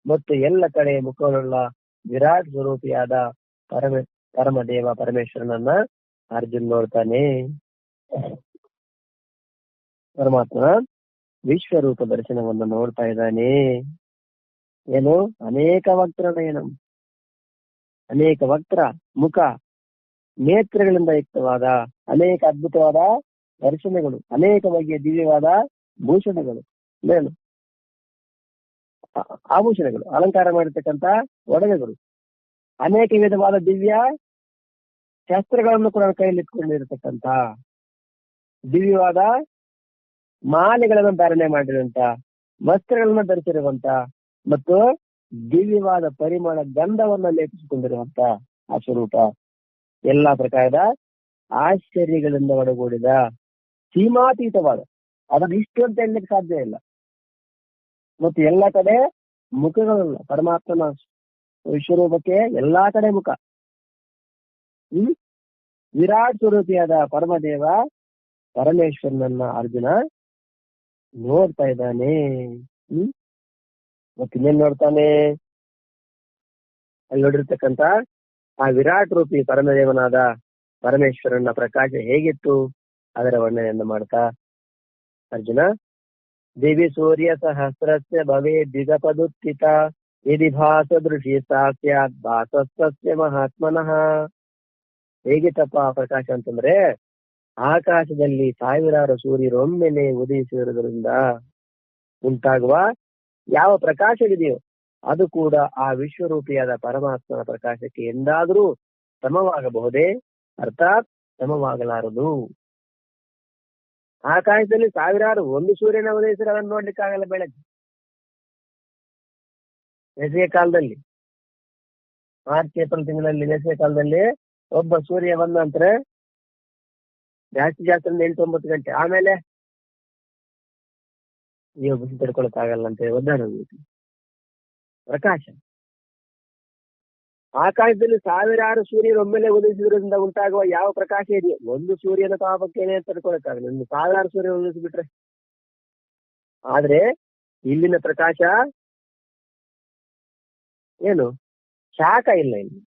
ಮತ್ತು ಎಲ್ಲ ಕಡೆ ಮುಖಗಳುಳ್ಳ ವಿರಾಟ್ ಸ್ವರೂಪಿಯಾದ ಪರಮದೇವ ಪರಮೇಶ್ವರನನ್ನ ಅರ್ಜುನ್ ನೋಡ್ತಾನೆ. ಪರಮಾತ್ಮನ ವಿಶ್ವರೂಪ ದರ್ಶನವನ್ನು ನೋಡ್ತಾ ಇದ್ದಾನೆ. ಏನು? ಅನೇಕ ವಕ್ತ್ರ ನಯನಂ, ಅನೇಕ ವಕ್ತ್ರ ಮುಖ ನೇತ್ರಗಳಿಂದ ಯುಕ್ತವಾದ ಅನೇಕ ಅದ್ಭುತವಾದ ದರ್ಶನಗಳು, ಅನೇಕ ಬಗೆಯ ದಿವ್ಯವಾದ ಭೂಷಣಗಳು, ಏನು ಆಭೂಷಣಗಳು, ಅಲಂಕಾರ ಮಾಡಿರ್ತಕ್ಕಂಥ ಒಡವೆಗಳು, ಅನೇಕ ವಿಧವಾದ ದಿವ್ಯ ಶಸ್ತ್ರಗಳನ್ನು ಕೂಡ ಕೈಯಲ್ಲಿ ಇಟ್ಕೊಂಡಿರತಕ್ಕಂಥ ದಿವ್ಯವಾದ ಮಾಲೆಗಳನ್ನು ಧಾರಣೆ ಮಾಡಿರುವಂತ, ವಸ್ತ್ರಗಳನ್ನು ಧರಿಸಿರುವಂತ ಮತ್ತು ದಿವ್ಯವಾದ ಪರಿಮಳ ಗಂಧವನ್ನ ಲೇಪಿಸಿಕೊಂಡಿರುವಂತ ಆ ಸ್ವರೂಪ ಎಲ್ಲಾ ಪ್ರಕಾರದ ಆಶ್ಚರ್ಯಗಳಿಂದ ಒಡಗೂಡಿದ ಸೀಮಾತೀತವಾದ, ಅದನ್ನು ಇಷ್ಟು ಅಂತ ಹೇಳಲಿಕ್ಕೆ ಸಾಧ್ಯ ಇಲ್ಲ. ಮತ್ತು ಎಲ್ಲಾ ಕಡೆ ಮುಖಗಳಲ್ಲ. ಪರಮಾತ್ಮನ ವಿಶ್ವರೂಪಕ್ಕೆ ಎಲ್ಲಾ ಕಡೆ ಮುಖ. ವಿರಾಟ್ ಸ್ವರೂಪಿಯಾದ ಪರಮದೇವ ಪರಮೇಶ್ವರನನ್ನ ಅರ್ಜುನ ನೋಡ್ತಾ ಇದ್ದಾನೆ. ಮತ್ತಿನ್ನೇನ್ ನೋಡ್ತಾನೆ? ಅಲ್ಲಿ ನೋಡಿರ್ತಕ್ಕಂತ ಆ ವಿರಾಟ್ ರೂಪಿ ಪರಮದೇವನಾದ ಪರಮೇಶ್ವರನ ಪ್ರಕಾಶ ಹೇಗಿತ್ತು ಅದರ ವರ್ಣನೆಯನ್ನು ಮಾಡ್ತಾ ಅರ್ಜುನ, ದೇವಿ ಸೂರ್ಯ ಸಹಸ್ರಸ್ಯ ಭವೇ ದ್ವಿಗಪದುತ್ಥಿತ ಯದಿ ಭಾಸದೃಶಿ ಸಾಸ್ಯಾತ್ ಭಾಸಸ್ತಸ್ಯ ಮಹಾತ್ಮನಃ. ಹೇಗಿತ್ತಪ್ಪ ಆ ಪ್ರಕಾಶ ಅಂತಂದ್ರೆ, ಆಕಾಶದಲ್ಲಿ ಸಾವಿರಾರು ಸೂರ್ಯರೊಮ್ಮೆಲೆ ಉದಯಿಸಿರುವುದರಿಂದ ಉಂಟಾಗುವ ಯಾವ ಪ್ರಕಾಶವಿದೆಯೋ ಅದು ಕೂಡ ಆ ವಿಶ್ವರೂಪಿಯಾದ ಪರಮಾತ್ಮನ ಪ್ರಕಾಶಕ್ಕೆ ಎಂದಾದರೂ ಸಮವಾಗಬಹುದೇ? ಅರ್ಥಾತ್ ಸಮವಾಗಲಾರದು. ಆಕಾಶದಲ್ಲಿ ಸಾವಿರಾರು ಒಂದು ಸೂರ್ಯನ ಉದಯಿಸಿದ್ರೆ ಅದನ್ನು ನೋಡ್ಲಿಕ್ಕಾಗಲ್ಲ ಬೆಳಗ್ಗೆ ಬೇಸಿಗೆ ಕಾಲದಲ್ಲಿ. ಮಾರ್ಚ್ ಏಪ್ರಿಲ್ ತಿಂಗಳಲ್ಲಿ ಬೇಸಿಗೆ ಕಾಲದಲ್ಲಿ ಒಬ್ಬ ಸೂರ್ಯ ಬಂದ ನಂತರ ಜಾಸ್ತಿ ಅಂದ್ರೆ 8-9 ಗಂಟೆ ಆಮೇಲೆ ನೀವು ಬಿಸಿ ತಡ್ಕೊಳಕ್ಕಾಗಲ್ಲ ಅಂತ ಹೇಳಿ ಒದ್ದಾಡೋದು. ಪ್ರಕಾಶ ಆಕಾಶದಲ್ಲಿ ಸಾವಿರಾರು ಸೂರ್ಯರು ಒಮ್ಮೆಲೆ ಉದಯಿಸುವುದರಿಂದ ಉಂಟಾಗುವ ಯಾವ ಪ್ರಕಾಶ ಇದೆಯೋ ಒಂದು ಸೂರ್ಯನ ತಾಪಕ್ಕೇನೆ ತಡ್ಕೊಳಕ್ಕಾಗಲ್ಲ, ಒಂದು ಸಾವಿರಾರು ಸೂರ್ಯ ಉದಯಿಸಿಬಿಟ್ರೆ. ಆದ್ರೆ ಇಲ್ಲಿನ ಪ್ರಕಾಶ ಏನು ಶಾಖ ಇಲ್ಲ, ಇಲ್ಲಿ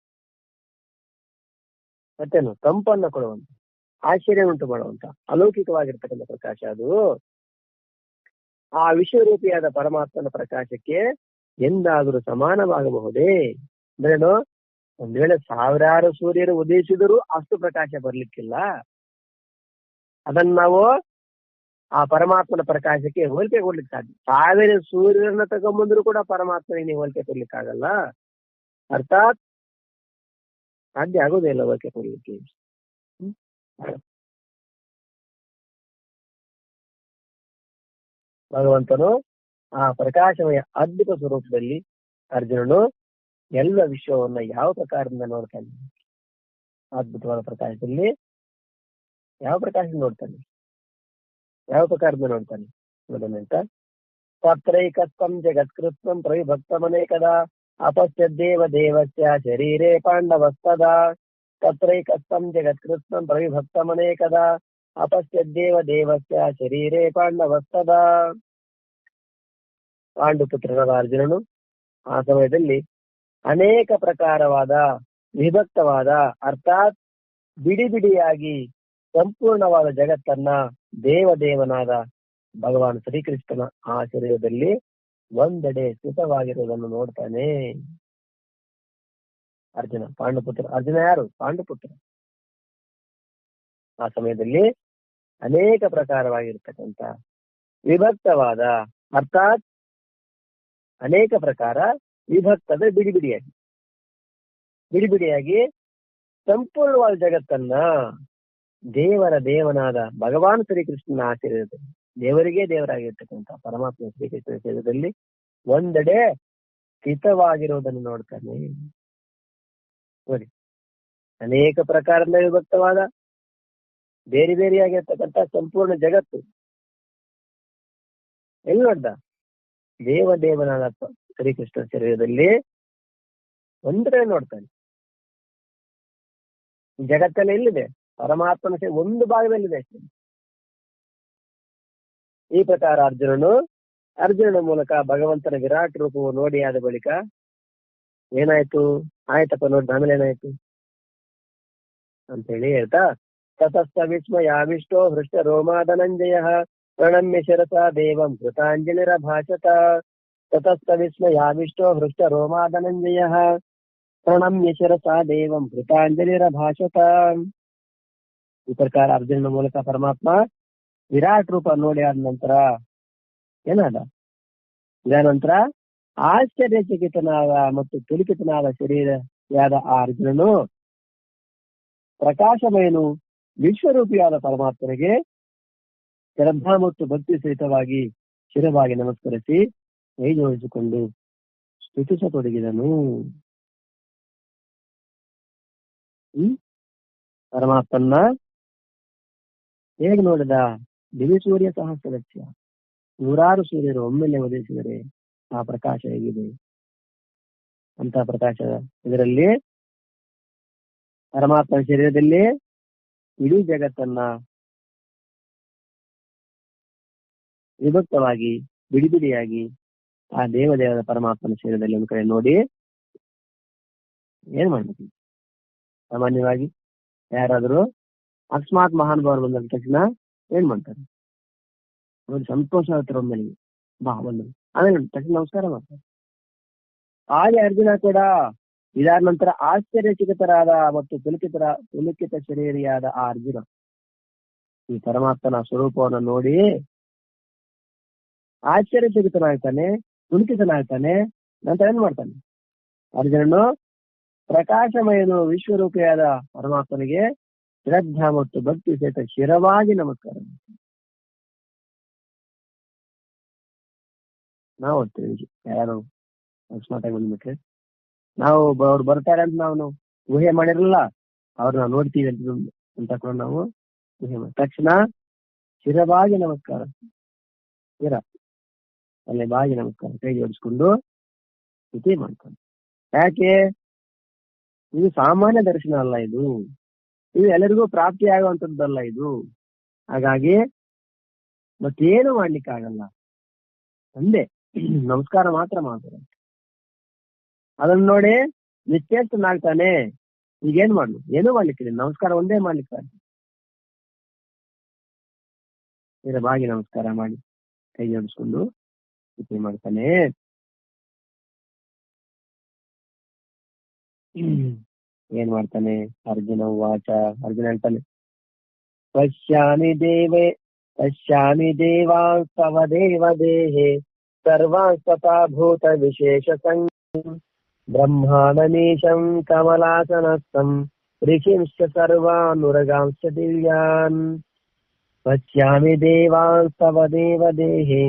ಮತ್ತೇನು ತಂಪನ್ನು ಕೊಡುವಂತ, ಆಶ್ಚರ್ಯ ಉಂಟು ಮಾಡುವಂತ ಅಲೌಕಿಕವಾಗಿರ್ತಕ್ಕಂಥ ಪ್ರಕಾಶ ಅದು. ಆ ವಿಶ್ವರೂಪಿಯಾದ ಪರಮಾತ್ಮನ ಪ್ರಕಾಶಕ್ಕೆ ಎಂದಾದರೂ ಸಮಾನವಾಗಬಹುದೇ? ಅಂದ್ರೇನು, ಒಂದ್ ವೇಳೆ ಸಾವಿರಾರು ಸೂರ್ಯರು ಉದಯಿಸಿದರೂ ಅಷ್ಟು ಪ್ರಕಾಶ ಬರ್ಲಿಕ್ಕಿಲ್ಲ. ಅದನ್ನ ನಾವು ಆ ಪರಮಾತ್ಮನ ಪ್ರಕಾಶಕ್ಕೆ ಹೋಲಿಕೆ ಕೊಡ್ಲಿಕ್ಕೆ ಸಾಧ್ಯ. 1000 ಸೂರ್ಯರನ್ನ ತಗೊಂಬಂದ್ರು ಕೂಡ ಪರಮಾತ್ಮನಿಗೆ ನೀವು ಹೋಲಿಕೆ ಕೊಡ್ಲಿಕ್ಕಾಗಲ್ಲ. ಅರ್ಥಾತ್ ಸಾಧ್ಯ ಆಗೋದಿಲ್ಲ ಹೋಲಿಕೆ ಕೊಡ್ಲಿಕ್ಕೆ. ಭಗವಂತನು ಆ ಪ್ರಕಾಶಮಯ ಅದ್ಭುತ ಸ್ವರೂಪದಲ್ಲಿ ಅರ್ಜುನನು ಎಲ್ಲ ವಿಶ್ವವನ್ನ ಯಾವ ಪ್ರಕಾರದಿಂದ ನೋಡ್ತಾನೆ, ಅದ್ಭುತವಾದ ಪ್ರಕಾಶದಲ್ಲಿ ಯಾವ ಪ್ರಕಾಶದಿಂದ ನೋಡ್ತಾನೆ, ಯಾವ ಪ್ರಕಾರದಿಂದ ನೋಡ್ತಾನೆ ನೋಡೋಣಂತ. ತತ್ರೈಕಸ್ತಂ ಜಗತ್ಕೃತ್ವಂ ಪ್ರವಿಭಕ್ತಮನೇಕದಾ ಅಪಶ್ಯದ್ದೇವ ದೇವಸ್ಯ ಶರೀರೇ ಪಾಂಡವಸ್ತದಾ. ತತ್ರೈಕಸ್ತಂ ಜಗತ್ಕೃತ್ವಂ ಪ್ರವಿಭಕ್ತಮನೇಕದಾ ಅಪಶ್ಯದ್ದೇವ ದೇವಸ್ಯ ಶರೀರೇ ಪಾಂಡವಸ್ತದಾ. ಪಾಂಡುಪುತ್ರನಾದ ಅರ್ಜುನನು ಆ ಸಮಯದಲ್ಲಿ ಅನೇಕ ಪ್ರಕಾರವಾದ ವಿಭಕ್ತವಾದ ಅರ್ಥಾತ್ ಬಿಡಿ ಬಿಡಿಯಾಗಿ ಸಂಪೂರ್ಣವಾದ ಜಗತ್ತನ್ನ ದೇವದೇವನಾದ ಭಗವಾನ್ ಶ್ರೀಕೃಷ್ಣನ ಆ ಶರೀರದಲ್ಲಿ ಒಂದೆಡೆ ಸ್ಥಿತವಾಗಿರುವುದನ್ನು ನೋಡ್ತಾನೆ ಅರ್ಜುನ. ಪಾಂಡುಪುತ್ರ ಅರ್ಜುನ ಯಾರು? ಪಾಂಡುಪುತ್ರ. ಆ ಸಮಯದಲ್ಲಿ ಅನೇಕ ಪ್ರಕಾರವಾಗಿರ್ತಕ್ಕಂಥ ವಿಭಕ್ತವಾದ ಅರ್ಥಾತ್ ಅನೇಕ ಪ್ರಕಾರ ವಿಭಕ್ತದ ಬಿಡಿ ಬಿಡಿಯಾಗಿ ಸಂಪೂರ್ಣವಾದ ಜಗತ್ತನ್ನ ದೇವನಾದ ಭಗವಾನ್ ಶ್ರೀಕೃಷ್ಣನ ಆಶೀರ್ವಾದದಲ್ಲಿ ದೇವರಿಗೆ ದೇವರಾಗಿರ್ತಕ್ಕಂಥ ಪರಮಾತ್ಮ ಶ್ರೀಕೃಷ್ಣನ ಶರೀರದಲ್ಲಿ ಒಂದೆಡೆ ಸ್ಥಿತವಾಗಿರುವುದನ್ನು ನೋಡ್ತಾನೆ. ನೋಡಿ, ಅನೇಕ ಪ್ರಕಾರದ ವಿಭಕ್ತವಾದ ಬೇರೆ ಬೇರೆಯಾಗಿರ್ತಕ್ಕಂಥ ಸಂಪೂರ್ಣ ಜಗತ್ತು ಎಲ್ಲಿ ನೋಡ್ದ? ದೇವನಾದ ಶ್ರೀಕೃಷ್ಣ ಶರೀರದಲ್ಲಿ ಒಂದರ ನೋಡ್ತಾನೆ. ಜಗತ್ತಲ್ಲಿ ಎಲ್ಲಿದೆ? ಪರಮಾತ್ಮನ ಒಂದು ಭಾಗದಲ್ಲಿದೆ ಅಷ್ಟೇ. ಈ ಪ್ರಕಾರ ಅರ್ಜುನನ ಮೂಲಕ ಭಗವಂತನ ವಿರಾಟ್ ರೂಪವು ನೋಡಿ ಆದ ಬಳಿಕ ಏನಾಯ್ತು? ಆಯ್ತಪ್ಪ ನೋಡಿ, ಆಮೇಲೆ ಏನಾಯ್ತು ಅಂತ ಹೇಳಿ ಹೇಳ್ತಾ, ತತಸ್ಥ ವಿಸ್ಮಯಾವಿಷ್ಟೋ ಹೃಷ್ಟ ರೋಮಾ ಧನಂಜಯ ಪ್ರಣಮ್ಯ ಶಿರಸಾ ದೇವಂ ಕೃತಾಂಜಲಿರಭಾಷತ. ತತಸ್ಥ ವಿಸ್ಮಯಾವಿಷ್ಟೋ ಹೃಷ್ಟ ರೋಮಾ ಧನಂಜಯ ಪ್ರಣಮ್ಯ ಶಿರಸಾ ದೇವಂ ಕೃತಾಂಜಲಿರಭಾಷತ. ಈ ಪ್ರಕಾರ ಅರ್ಜುನನ ಮೂಲಕ ಪರಮಾತ್ಮ ವಿರಾಟ್ ರೂಪ ನೋಡಿ ಆದ ನಂತರ ಏನಾದ? ಇದಾನಂತರ ಆಶ್ಚರ್ಯಚಕಿತನಾದ ಮತ್ತು ಪುಲಿಕಿತನಾದ ಶರೀರವಾದ ಆ ಅರ್ಜುನನು ಪ್ರಕಾಶಮಯನು ವಿಶ್ವರೂಪಿಯಾದ ಪರಮಾತ್ಮನಿಗೆ ಶ್ರದ್ಧಾ ಮತ್ತು ಭಕ್ತಿ ಸಹಿತವಾಗಿ ಶಿರವಾಗಿ ನಮಸ್ಕರಿಸಿ ಕೈ ಜೋಡಿಸಿಕೊಂಡು ಸ್ತುತಿಸತೊಡಗಿದನು. ಪರಮಾತ್ಮನ್ನ ಹೇಗೆ ನೋಡಿದ? ದಿವಿ ಸೂರ್ಯ ಸಹಸ್ರಲಕ್ಷ್ಯ, 100 ಸೂರ್ಯರು ಒಮ್ಮೆಲೆ ಉದಯಿಸಿದರೆ ಆ ಪ್ರಕಾಶ ಹೇಗಿದೆ ಅಂತ ಪ್ರಕಾಶ ಇದರಲ್ಲಿ ಪರಮಾತ್ಮನ ಶರೀರದಲ್ಲಿ ಇಡೀ ಜಗತ್ತನ್ನ ವಿಭಕ್ತವಾಗಿ ಬಿಡಿಯಾಗಿ ಆ ದೇವದೇವದ ಪರಮಾತ್ಮನ ಶರೀರದಲ್ಲಿ ಒಂದು ಕಡೆ ನೋಡಿ ಏನ್ ಮಾಡ್ಬೇಕು? ಸಾಮಾನ್ಯವಾಗಿ ಯಾರಾದ್ರೂ ಅಕಸ್ಮಾತ್ ಮಹಾನುಭಾವರು ಬಂದ ತಕ್ಷಣ ಏನ್ ಮಾಡ್ತಾರೆ? ನೋಡಿ, ಸಂತೋಷ ಆಗ್ತಾರೆ ಒಮ್ಮೆಲೆ, ಬಾ ಬಂದು ಆಮೇಲೆ ತಕ್ಷಣ ನಮಸ್ಕಾರ ಮಾಡ್ತಾರೆ. ಹಾಗೆ ಅರ್ಜುನ ಕೂಡ ಇದಾದ ನಂತರ ಆಶ್ಚರ್ಯಚಕಿತರಾದ ಮತ್ತು ಪುಲಕಿತ ಶರೀರಿಯಾದ ಆ ಅರ್ಜುನ ಈ ಪರಮಾತ್ಮನ ಸ್ವರೂಪವನ್ನು ನೋಡಿ ಆಶ್ಚರ್ಯಚಕಿತನಾಗ್ತಾನೆ, ಪುಲಕಿತನಾಗ್ತಾನೆ. ನಂತರ ಏನ್ ಮಾಡ್ತಾನೆ? ಅರ್ಜುನನು ಪ್ರಕಾಶಮಯನು ವಿಶ್ವರೂಪಿಯಾದ ಪರಮಾತ್ಮನಿಗೆ ಶ್ರದ್ಧಾ ಮತ್ತು ಭಕ್ತಿ ಸಹಿತ ಶಿರವಾಗಿ ನಮಸ್ಕಾರ. ನಾವು ಓದ್ತೇವೆ, ಯಾರು ಅಕಸ್ಮಾತ್ ಬಂದ್ಬಿಟ್ರೆ ನಾವು ಅವ್ರು ಬರ್ತಾರೆ ಅಂತ ನಾವು ಊಹೆ ಮಾಡಿರಲ್ಲ, ಅವ್ರನ್ನ ನೋಡ್ತೀವಿ ಅಂತ ಕೂಡ ನಾವು ಊಹೆ ಮಾಡಿ ತಕ್ಷಣ ಶಿರಬಾಗಿ ನಮಸ್ಕಾರ, ಶಿರ ಅಲ್ಲೇ ಬಾಗಿ ನಮಸ್ಕಾರ, ಕೈ ಜೋಡಿಸ್ಕೊಂಡು ಸ್ಥಿತಿ ಮಾಡ್ಕೊಂಡು. ಯಾಕೆ? ಇದು ಸಾಮಾನ್ಯ ದರ್ಶನ ಅಲ್ಲ, ಇದು ಎಲ್ಲರಿಗೂ ಪ್ರಾಪ್ತಿ ಆಗುವಂತದ್ದಲ್ಲ ಇದು. ಹಾಗಾಗಿ ಮತ್ತೇನು ಮಾಡ್ಲಿಕ್ಕೆ ಆಗಲ್ಲ, ಒಂದೇ ನಮಸ್ಕಾರ ಮಾತ್ರ ಮಾಡ್ತಾರೆ. ಅದನ್ನ ನೋಡಿ ನಿಶ್ಚೇಷ್ಟನಾಗ್ತಾನೆ. ಈಗೇನ್ ಮಾಡ್ಲು? ಏನೂ ಮಾಡ್ಲಿಕ್ಕಿಲ್ಲ, ನಮಸ್ಕಾರ ಒಂದೇ ಮಾಡ್ಲಿಕ್ಕೆ. ಬಾಗಿ ನಮಸ್ಕಾರ ಮಾಡಿ ಕೈ ಜೋಡಿಸ್ಕೊಂಡು ಸ್ಥಿತಿ ಮಾಡ್ತಾನೆ. ಏನ್ ಮಾಡ್ತಾನೆ? ಅರ್ಜುನ ವಾಚ, ಅರ್ಜುನ ಹೇಳ್ತಾನೆ, ಪಶ್ಯಾಮಿ ದೇವಾಂಸ್ತವ ದೇವ ದೇಹೇ ಸರ್ವಾಂಸ್ತತಾ ಭೂತ ವಿಶೇಷ ಸಂಘ ಬ್ರಹ್ಮಾಣಮೀಶಂ ಕಮಲಾಸನಸ್ಥಂ ಋಷಿಂಶ್ಚ ಸರ್ವಾನುರಗಾಂಶ್ಚ ದಿವ್ಯಾನ್. ಪಶ್ಯಾಮಿ ದೇವಾಂಸ್ತವ ದೇವ ದೇಹೇ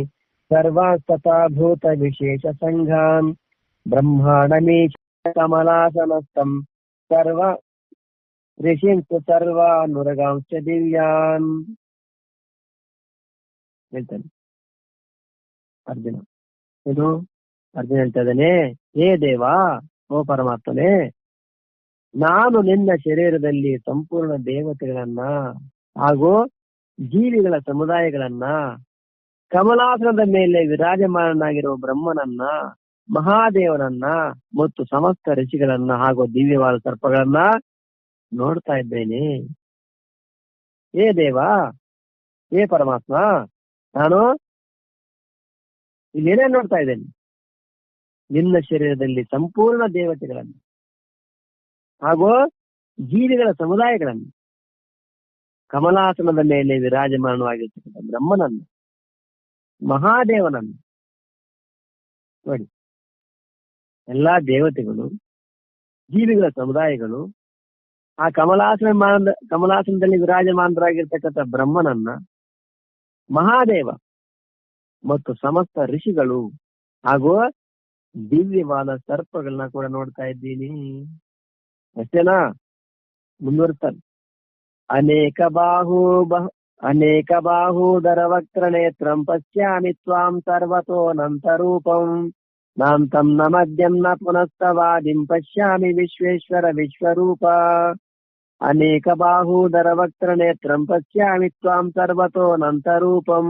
ಸರ್ವಾಂಸ್ತತಾ ಭೂತ ವಿಶೇಷ ಸಂಘಾನ್ ಬ್ರಹ್ಮಾಣಮೀಶಂ ಕಮಲಾಸನಸ್ಥಂ ಸರ್ವ ಋಷಿಂಶ್ಚ ಸರ್ವಾನುರಗಾಂಶ್ಚ ದಿವ್ಯಾನ್. ಹೇಳ್ತಾನೆ ಅರ್ಜುನ. ಇದು ಅರ್ಜುನ ಹೇಳ್ತಾ ಇದ್ದಾನೆ, ಹೇ ದೇವಾ, ಓ ಪರಮಾತ್ಮನೇ, ನಾನು ನಿನ್ನ ಶರೀರದಲ್ಲಿ ಸಂಪೂರ್ಣ ದೇವತೆಗಳನ್ನ ಹಾಗೂ ಜೀವಿಗಳ ಸಮುದಾಯಗಳನ್ನ, ಕಮಲಾಸನದ ಮೇಲೆ ವಿರಾಜಮಾನನಾಗಿರುವ ಬ್ರಹ್ಮನನ್ನ, ಮಹಾದೇವನನ್ನ ಮತ್ತು ಸಮಸ್ತ ಋಷಿಗಳನ್ನ ಹಾಗೂ ದಿವ್ಯವಾದ ಸರ್ಪಗಳನ್ನ ನೋಡ್ತಾ ಇದ್ದೇನೆ. ಹೇ ದೇವ, ಹೇ ಪರಮಾತ್ಮ, ನಾನು ಇಲ್ಲೇನೇ ನೋಡ್ತಾ ಇದ್ದೇನೆ? ನಿನ್ನ ಶರೀರದಲ್ಲಿ ಸಂಪೂರ್ಣ ದೇವತೆಗಳನ್ನು ಹಾಗೂ ಜೀವಿಗಳ ಸಮುದಾಯಗಳನ್ನು, ಕಮಲಾಸನದ ಮೇಲೆ ವಿರಾಜಮಾನವಾಗಿರ್ತಕ್ಕಂಥ ಬ್ರಹ್ಮನನ್ನು, ಮಹಾದೇವನನ್ನು ನೋಡಿ. ಎಲ್ಲಾ ದೇವತೆಗಳು, ಜೀವಿಗಳ ಸಮುದಾಯಗಳು, ಆ ಕಮಲಾಸನದಲ್ಲಿ ವಿರಾಜಮಾನರಾಗಿರ್ತಕ್ಕಂಥ ಬ್ರಹ್ಮನನ್ನ, ಮಹಾದೇವ ಮತ್ತು ಸಮಸ್ತ ಋಷಿಗಳು ಹಾಗೂ ದಿವ್ಯವಾದ ಸರ್ಪಗಳನ್ನ ಕೂಡ ನೋಡ್ತಾ ಇದ್ದೀನಿ. ಅಷ್ಟೇನಾ? ಮುಂದುವರಿಸ್ತಾರೆ. ಅನೇಕ ಬಾಹೂದರ ವಕ್ರ ನೇತ್ರಂ ಪಶ್ಯಾಮಿ ತ್ವಾಂ ಸರ್ವತೋನಂತರೂಪಂ ನಾಂತಂ ನ ಮಧ್ಯಂ ನ ಪುನಸ್ತವಾದಿಂ ಪಶ್ಯಾಮಿ ವಿಶ್ವೇಶ್ವರ ವಿಶ್ವರೂಪ. ಅನೇಕ ಬಾಹೂದರ ವಕ್ರ ನೇತ್ರಂ ಪಶ್ಯಾಮಿ ತ್ವಾಂ ಸರ್ವತೋನಂತರೂಪಂ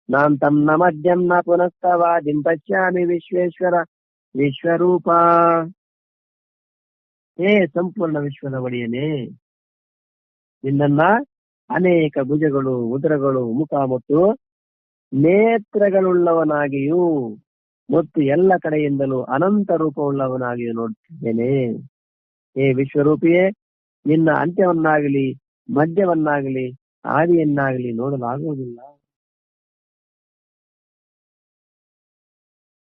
ನಾಂತಂ ನ ಮಧ್ಯಂ ನ ಪುನಸ್ತವಾದಿಂ ಪಶ್ಯಾಮಿ ವಿಶ್ವೇಶ್ವರ ವಿಶ್ವರೂಪ. ಹೇ ಸಂಪೂರ್ಣ ವಿಶ್ವದ ಒಡೆಯನೇ, ನಿನ್ನನ್ನ ಅನೇಕ ಭುಜಗಳು, ಉದರಗಳು, ಮುಖ ಮತ್ತು ನೇತ್ರಗಳುಳ್ಳವನಾಗಿಯೂ ಮತ್ತು ಎಲ್ಲ ಕಡೆಯಿಂದಲೂ ಅನಂತ ರೂಪವುಳ್ಳವನಾಗಿಯೂ ನೋಡುತ್ತಿದ್ದೇನೆ. ಹೇ ವಿಶ್ವರೂಪಿಯೇ, ನಿನ್ನ ಅಂತ್ಯವನ್ನಾಗಲಿ ಮಧ್ಯವನ್ನಾಗಲಿ ಆದಿಯನ್ನಾಗಲಿ ನೋಡಲಾಗುವುದಿಲ್ಲ.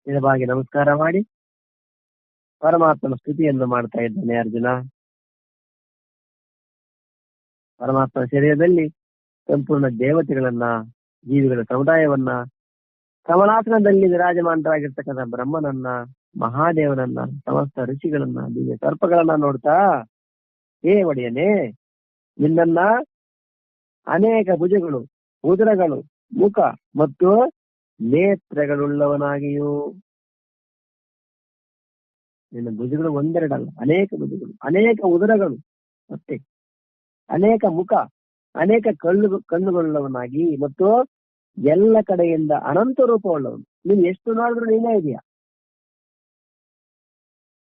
ಇದವಾಗಿ ನಮಸ್ಕಾರ ಮಾಡಿ ಪರಮಾತ್ಮನ ಸ್ತುತಿಯನ್ನು ಮಾಡ್ತಾ ಇದ್ದಾನೆ ಅರ್ಜುನ. ಪರಮಾತ್ಮನ ಶರೀರದಲ್ಲಿ ಸಂಪೂರ್ಣ ದೇವತೆಗಳನ್ನ, ಜೀವಿಗಳ ಸಮುದಾಯವನ್ನ, ಕಮಲಾಸನದಲ್ಲಿ ವಿರಾಜಮಾನರಾಗಿರ್ತಕ್ಕಂಥ ಬ್ರಹ್ಮನನ್ನ, ಮಹಾದೇವನನ್ನ, ಸಮಸ್ತ ಋಷಿಗಳನ್ನ, ದಿವ್ಯ ಸರ್ಪಗಳನ್ನ ನೋಡ್ತಾ, ಹೇ ಒಡೆಯನೇ, ನಿನ್ನನ್ನ ಅನೇಕ ಭುಜಗಳು, ಉದರಗಳು, ಮುಖ ಮತ್ತು ನೇತ್ರಗಳುಳ್ಳವನಾಗಿಯೂ. ನಿನ್ನ ಭುಜಗಳು ಒಂದೆರಡಲ್ಲ, ಅನೇಕ ಭುಜಗಳು, ಅನೇಕ ಉದರಗಳು, ಮತ್ತೆ ಅನೇಕ ಮುಖ, ಅನೇಕ ಕಣ್ಣುಗಳುಳ್ಳವನಾಗಿ ಮತ್ತು ಎಲ್ಲ ಕಡೆಯಿಂದ ಅನಂತ ರೂಪವುಳ್ಳವನು. ನೀನು ಎಷ್ಟು ನೋಡಿದ್ರು ನೀನೇ ಇದೆಯಾ?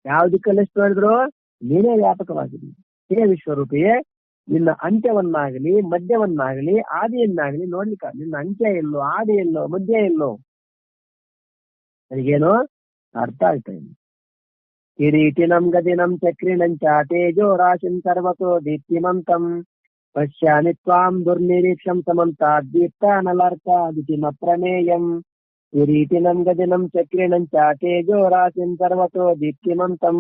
ಯಾವ ದಿಕ್ಕಲ್ಲಿ ಎಷ್ಟು ನೋಡಿದ್ರು ನೀನೇ ವ್ಯಾಪಕವಾಗಿದೆಯಾ. ಹೇ ವಿಶ್ವರೂಪಿಯೇ, ನಿನ್ನ ಅಂತ್ಯವನ್ನಾಗಲಿ ಮಧ್ಯವನ್ನಾಗಲಿ ಆದಿಯನ್ನಾಗಲಿ ನೋಡ್ಲಿಕ್ಕ, ನಿನ್ನ ಅಂತ್ಯ ಎಲ್ಲೋ, ಆದಿ ಎಲ್ಲೋ, ಮಧ್ಯ ಎಲ್ಲೋ, ನನಗೇನೋ ಅರ್ಥ ಆಗ್ತಾ ಇಲ್ಲ. ಕಿರೀಟಿನಂ ಗದಿನಂ ಚಕ್ರಿಣಂಚ ತೇಜೋ ರಾಶಿಂ ಸರ್ವತೋ ದೀಪ್ತಿಮಂತಂ ಪಶ್ಯಾಮಿ ತ್ವಾಂ ದುರ್ನಿರೀಕ್ಷಂ ಸಮಂತಾದ್ ದೀಪ್ತಾನಲಾರ್ಕಾದಿತಿಮ ಪ್ರಮೇಯಂ. ಕಿರೀಟಿನಂ ಗದಿನಂ ಚಕ್ರಿಣಂಚ ತೇಜೋ ರಾಶಿಂ ಸರ್ವತೋ ದೀಪ್ತಿಮಂತಂ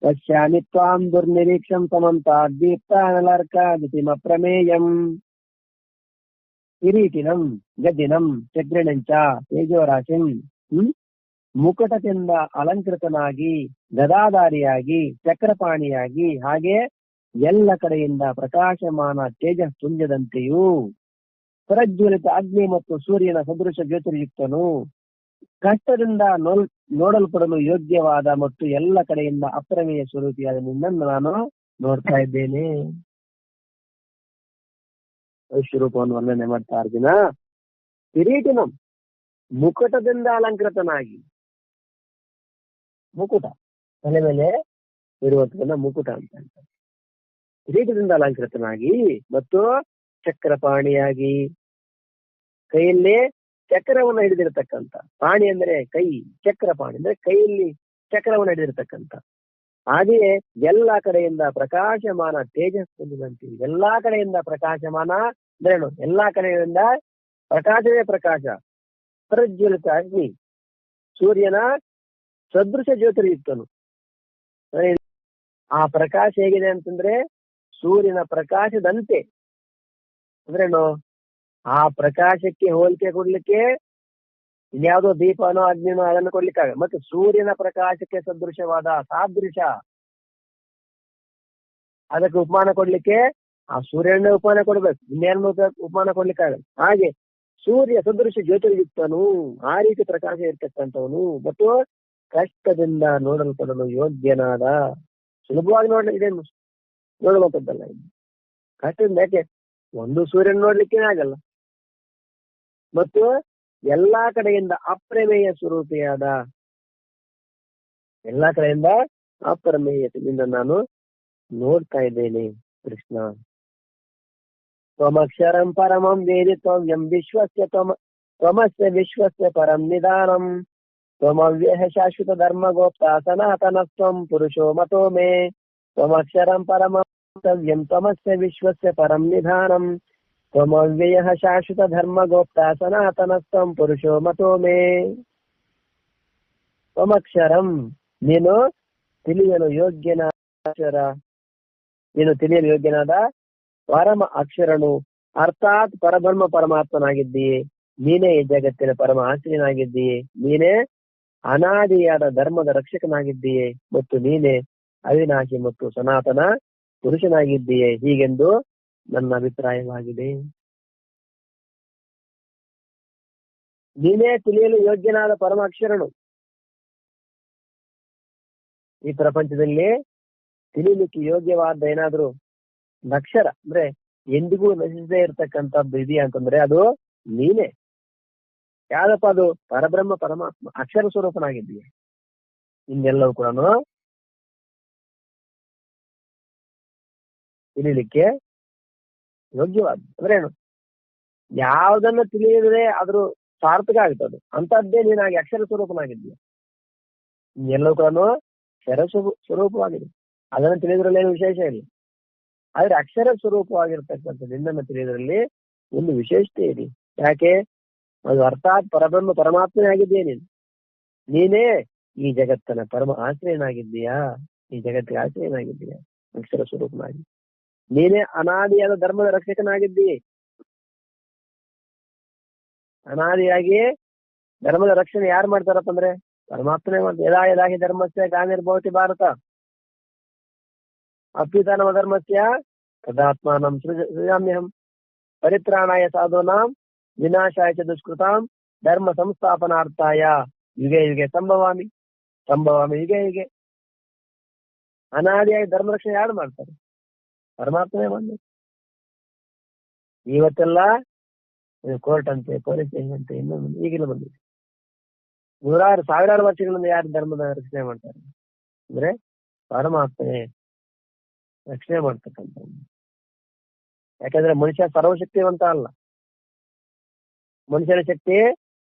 ಪಶ್ಯಾಮಿ ತ್ವಾಂ ದುರ್ನಿರೀಕ್ಷಂ ಸಮಂತಾದ್ ದೀಪ್ತಾನಲಾರ್ಕಾದಿತಿಮ ಪ್ರಮೇಯಂ. ಕಿರೀಟಿನಂ ಗದಿನಂ ಚಕ್ರಿಣಂಚ ತೇಜೋ ರಾಶಿಂ ಮುಕುಟದಿಂದ ಅಲಂಕೃತನಾಗಿ, ಗದಾಧಾರಿಯಾಗಿ, ಚಕ್ರಪಾಣಿಯಾಗಿ, ಹಾಗೆ ಎಲ್ಲ ಕಡೆಯಿಂದ ಪ್ರಕಾಶಮಾನ ತೇಜಃಪುಂಜದಂತೆಯೂ, ಪ್ರಜ್ವಲಿತ ಅಗ್ನಿ ಮತ್ತು ಸೂರ್ಯನ ಸದೃಶ ಜ್ಯೋತಿರ್ಯುಕ್ತನು, ಕಷ್ಟದಿಂದ ನೋಡಲ್ಪಡಲು ಯೋಗ್ಯವಾದ ಮತ್ತು ಎಲ್ಲ ಕಡೆಯಿಂದ ಅಪ್ರಮೇಯ ಸ್ವರೂಪಿಯಾದ ನಿನ್ನನ್ನು ನಾನು ನೋಡ್ತಾ ಇದ್ದೇನೆ. ವಿಶ್ವರೂಪವನ್ನು ವರ್ಣನೆ ಮಾಡ್ತಾ ಅರ್ಜುನ. ಕಿರೀಟಿನಂ, ಮುಕುಟದಿಂದ ಅಲಂಕೃತನಾಗಿ, ಮುಕುಟ ತಲೆ ಮೇಲೆ ಇರುವಂತದನ್ನ ಮುಕುಟ ಅಂತ ಹೇಳ್ತಾರೆ. ಕಿರೀಟದಿಂದ ಅಲಂಕೃತನಾಗಿ ಮತ್ತು ಚಕ್ರಪಾಣಿಯಾಗಿ, ಕೈಯಲ್ಲಿ ಚಕ್ರವನ್ನು ಹಿಡಿದಿರತಕ್ಕಂತ, ಪಾಣಿ ಅಂದ್ರೆ ಕೈ, ಚಕ್ರಪಾಣಿ ಅಂದ್ರೆ ಕೈಯಲ್ಲಿ ಚಕ್ರವನ್ನು ಹಿಡಿದಿರತಕ್ಕಂತ, ಹಾಗೆಯೇ ಎಲ್ಲಾ ಕಡೆಯಿಂದ ಪ್ರಕಾಶಮಾನ ತೇಜಸ್ಸಂತೆ, ಎಲ್ಲಾ ಕಡೆಯಿಂದ ಪ್ರಕಾಶಮಾನ ಅಂದ್ರೇನು? ಎಲ್ಲಾ ಕಡೆಯಿಂದ ಪ್ರಕಾಶವೇ ಪ್ರಕಾಶ. ಪ್ರಜ್ವಲಿತ ಅಗ್ನಿ, ಸೂರ್ಯನ ಸದೃಶ ಜ್ಯೋತಿರ್ಯುಕ್ತನು. ಆ ಪ್ರಕಾಶ ಹೇಗಿದೆ ಅಂತಂದ್ರೆ ಸೂರ್ಯನ ಪ್ರಕಾಶದಂತೆ. ಅಂದ್ರೇನು? ಆ ಪ್ರಕಾಶಕ್ಕೆ ಹೋಲಿಕೆ ಕೊಡ್ಲಿಕ್ಕೆ ಇನ್ಯಾವುದೋ ದೀಪನೋ ಅಗ್ನಿನೋ ಅದನ್ನು ಕೊಡ್ಲಿಕ್ಕಾಗ, ಮತ್ತೆ ಸೂರ್ಯನ ಪ್ರಕಾಶಕ್ಕೆ ಸದೃಶವಾದ ಸಾದೃಶ, ಅದಕ್ಕೆ ಉಪಮಾನ ಕೊಡ್ಲಿಕ್ಕೆ ಆ ಸೂರ್ಯನ ಉಪಮಾನ ಕೊಡ್ಬೇಕು, ಇನ್ನೇನು ಉಪಮಾನ ಕೊಡ್ಲಿಕ್ಕಾಗಲ್ಲ. ಹಾಗೆ ಸೂರ್ಯ ಸದೃಶ ಜ್ಯೋತಿರ್ಯುಕ್ತನು, ಆ ರೀತಿ ಪ್ರಕಾಶ ಇರ್ತಕ್ಕಂಥವನು, ಮತ್ತು ಕಷ್ಟದಿಂದ ನೋಡಲ್ಪಡಲು ಯೋಗ್ಯನಾದ, ಸುಲಭವಾಗಿ ಇದೇನು ನೋಡುವಂಥದ್ದಲ್ಲ ಇದು. ಕಷ್ಟದಿಂದ, ಯಾಕೆ? ಒಂದು ಸೂರ್ಯನ ನೋಡ್ಲಿಕ್ಕೆ ಆಗಲ್ಲ, ಮತ್ತು ಎಲ್ಲಾ ಕಡೆಯಿಂದ ಅಪ್ರಮೇಯ ಸ್ವರೂಪಿಯಾದ, ಎಲ್ಲಾ ಕಡೆಯಿಂದ ಅಪ್ರಮೇಯತೆಯಿಂದ ನಾನು ನೋಡ್ತಾ ಇದ್ದೇನೆ ಕೃಷ್ಣ. ತ್ವಮಕ್ಷರಂ ಪರಮಂ ವೇದಿ ತ್ವಂ ವಿಶ್ವಸ್ಯ ತ್ವಮಸ್ಯ ವಿಶ್ವಸ್ಯ ಪರಂ ನಿಧಾನಂ ತ್ವಮವ್ಯಯಃ ಶಾಶ್ವತ ಧರ್ಮಗೋಪ್ತ ಸನಾತನಸ್ತ್ವಂ ಪುರುಷೋ ಮತೋ ಮೇ. ತ್ವಮಕ್ಷರಂ ಪರಮಂ ಸವ್ಯಂ ತ್ವಮಸ್ಯ ವಿಶ್ವಸ್ಯ ಪರಂ ನಿಧಾನಂ ತ್ವಮವ್ಯಯಃ ಶಾಶ್ವತ ಧರ್ಮಗೋಪ್ತ ಸನಾತನಸ್ತ್ವಂ ಪುರುಷೋ ಮತೋ ಮೇ. ತ್ವಮಕ್ಷರಂ, ನೀನು ತಿಳಿಯಲು ಯೋಗ್ಯನಾದ, ನೀನು ತಿಳಿಯಲು ಯೋಗ್ಯನಾದ ಪರಮ ಅಕ್ಷರನು, ಅರ್ಥಾತ್ ಪರಬ್ರಹ್ಮ ಪರಮಾತ್ಮನಾಗಿದ್ದೀಯೆ. ನೀನೇ ಈ ಜಗತ್ತಿನ ಪರಮ ಆಶ್ರಯನಾಗಿದ್ದೀಯೆ. ನೀನೇ ಅನಾದಿಯಾದ ಧರ್ಮದ ರಕ್ಷಕನಾಗಿದ್ದೀಯೆ, ಮತ್ತು ನೀನೇ ಅವಿನಾಶಿ ಮತ್ತು ಸನಾತನ ಪುರುಷನಾಗಿದ್ದೀಯೆ. ಹೀಗೆಂದು ನನ್ನ ಅಭಿಪ್ರಾಯವಾಗಿದೆ. ನೀನೇ ತಿಳಿಯಲು ಯೋಗ್ಯನಾದ ಪರಮ ಅಕ್ಷರನು. ಈ ಪ್ರಪಂಚದಲ್ಲಿ ತಿಳಿಲಿಕ್ಕೆ ಯೋಗ್ಯವಾದ ಏನಾದ್ರು ಅಕ್ಷರ ಅಂದ್ರೆ ಎಂದಿಗೂ ನಶಿಸದೇ ಇರತಕ್ಕಂಥದ್ದು ಇದೆಯಾ ಅಂತಂದ್ರೆ ಅದು ನೀನೇ. ಯಾವ್ದಪ್ಪ ಅದು? ಪರಬ್ರಹ್ಮ ಪರಮಾತ್ಮ ಅಕ್ಷರ ಸ್ವರೂಪನಾಗಿದ್ದೀಯ. ಇನ್ನೆಲ್ಲವೂ ಕೂಡ ತಿಳಿಲಿಕ್ಕೆ ಯೋಗ್ಯವಾದ ಅಂದ್ರೆ ಏನು? ಯಾವುದನ್ನು ತಿಳಿಯಿದ್ರೆ ಆದ್ರೂ ಸಾರ್ಥಕ ಆಗ್ತದೆ ಅಂತದ್ದೇ ನೀನಾಗಿ ಅಕ್ಷರ ಸ್ವರೂಪನಾಗಿದ್ದೀಯ. ಇನ್ನೆಲ್ಲವೂ ಕೂಡ ಕ್ಷರ ಸ್ವರೂಪವಾಗಿದೆ. ಅದನ್ನು ತಿಳಿದ್ರಲ್ಲಿ ಏನು ವಿಶೇಷ ಇಲ್ಲ. ಆದ್ರೆ ಅಕ್ಷರ ಸ್ವರೂಪವಾಗಿರ್ತಕ್ಕಂಥ ನಿನ್ನನ್ನು ತಿಳಿಯೋದ್ರಲ್ಲಿ ಒಂದು ವಿಶೇಷತೆ ಇದೆ. ಯಾಕೆ? ಅದು ಅರ್ಥಾತ್ ಪರಬ್ರಹ್ಮ ಪರಮಾತ್ಮನೇ ಆಗಿದ್ದೀಯ ನೀನು. ನೀನೇ ಈ ಜಗತ್ತನ ಪರಮ ಆಶ್ರಯನಾಗಿದ್ದೀಯಾ, ಈ ಜಗತ್ತಿಗೆ ಆಶ್ರಯನಾಗಿದ್ದೀಯಾ, ಅಕ್ಷರ ಸ್ವರೂಪನಾಗಿ. ನೀನೇ ಅನಾದಿಯಾದ ಧರ್ಮದ ರಕ್ಷಕನಾಗಿದ್ದೀಯ. ಅನಾದಿಯಾಗಿ ಧರ್ಮದ ರಕ್ಷಣೆ ಯಾರು ಮಾಡ್ತಾರಪ್ಪ ಅಂದ್ರೆ ಪರಮಾತ್ಮನೇ ಮಾಡ್ತಾರೆ. ಯದಾ ಯದಾಹಿ ಧರ್ಮಸ್ಯ ಗ್ಲಾನಿರ್ಭವತಿ ಭಾರತ ಅಭ್ಯುತ್ಥಾನಮ ಧರ್ಮಸ್ಯ ತದಾತ್ಮಾನಂ ಸೃಜಾಮ್ಯಹಂ ಪರಿತ್ರಾಣಾಯ ಸಾಧೂನಾಂ ವಿನಾಶಾಯ ಚ ದುಷ್ಕೃತಾಂ ಧರ್ಮ ಸಂಸ್ಥಾಪನಾರ್ಥಾಯ ಯುಗೆ ಯುಗೆ ಸಂಭವಾಮಿ ಯುಗೆ ಯುಗೆ. ಅನಾದಿಯಾಗಿ ಧರ್ಮ ರಕ್ಷಣೆ ಯಾರು ಮಾಡ್ತಾರೆ? ಪರಮಾತ್ಮನೇ ಮಾಡ್ಬೇಕು. ಇವತ್ತೆಲ್ಲ ಕೋರ್ಟ್ ಅಂತೆ, ಪೊಲೀಸ್ ಸ್ಟೇಷನ್ ಅಂತೆ, ಇನ್ನೊಂದು ಈಗಿನ ಬಂದಿದೆ. ನೂರಾರು ಸಾವಿರಾರು ವರ್ಷಗಳಿಂದ ಯಾರು ಧರ್ಮದ ರಕ್ಷಣೆ ಮಾಡ್ತಾರೆ ಅಂದ್ರೆ ಪರಮಾತ್ಮನೇ ರಕ್ಷಣೆ ಮಾಡ್ತಕ್ಕಂಥ. ಯಾಕಂದ್ರೆ ಮನುಷ್ಯ ಸರ್ವಶಕ್ತಿವಂತ ಅಲ್ಲ. ಮನುಷ್ಯನ ಶಕ್ತಿ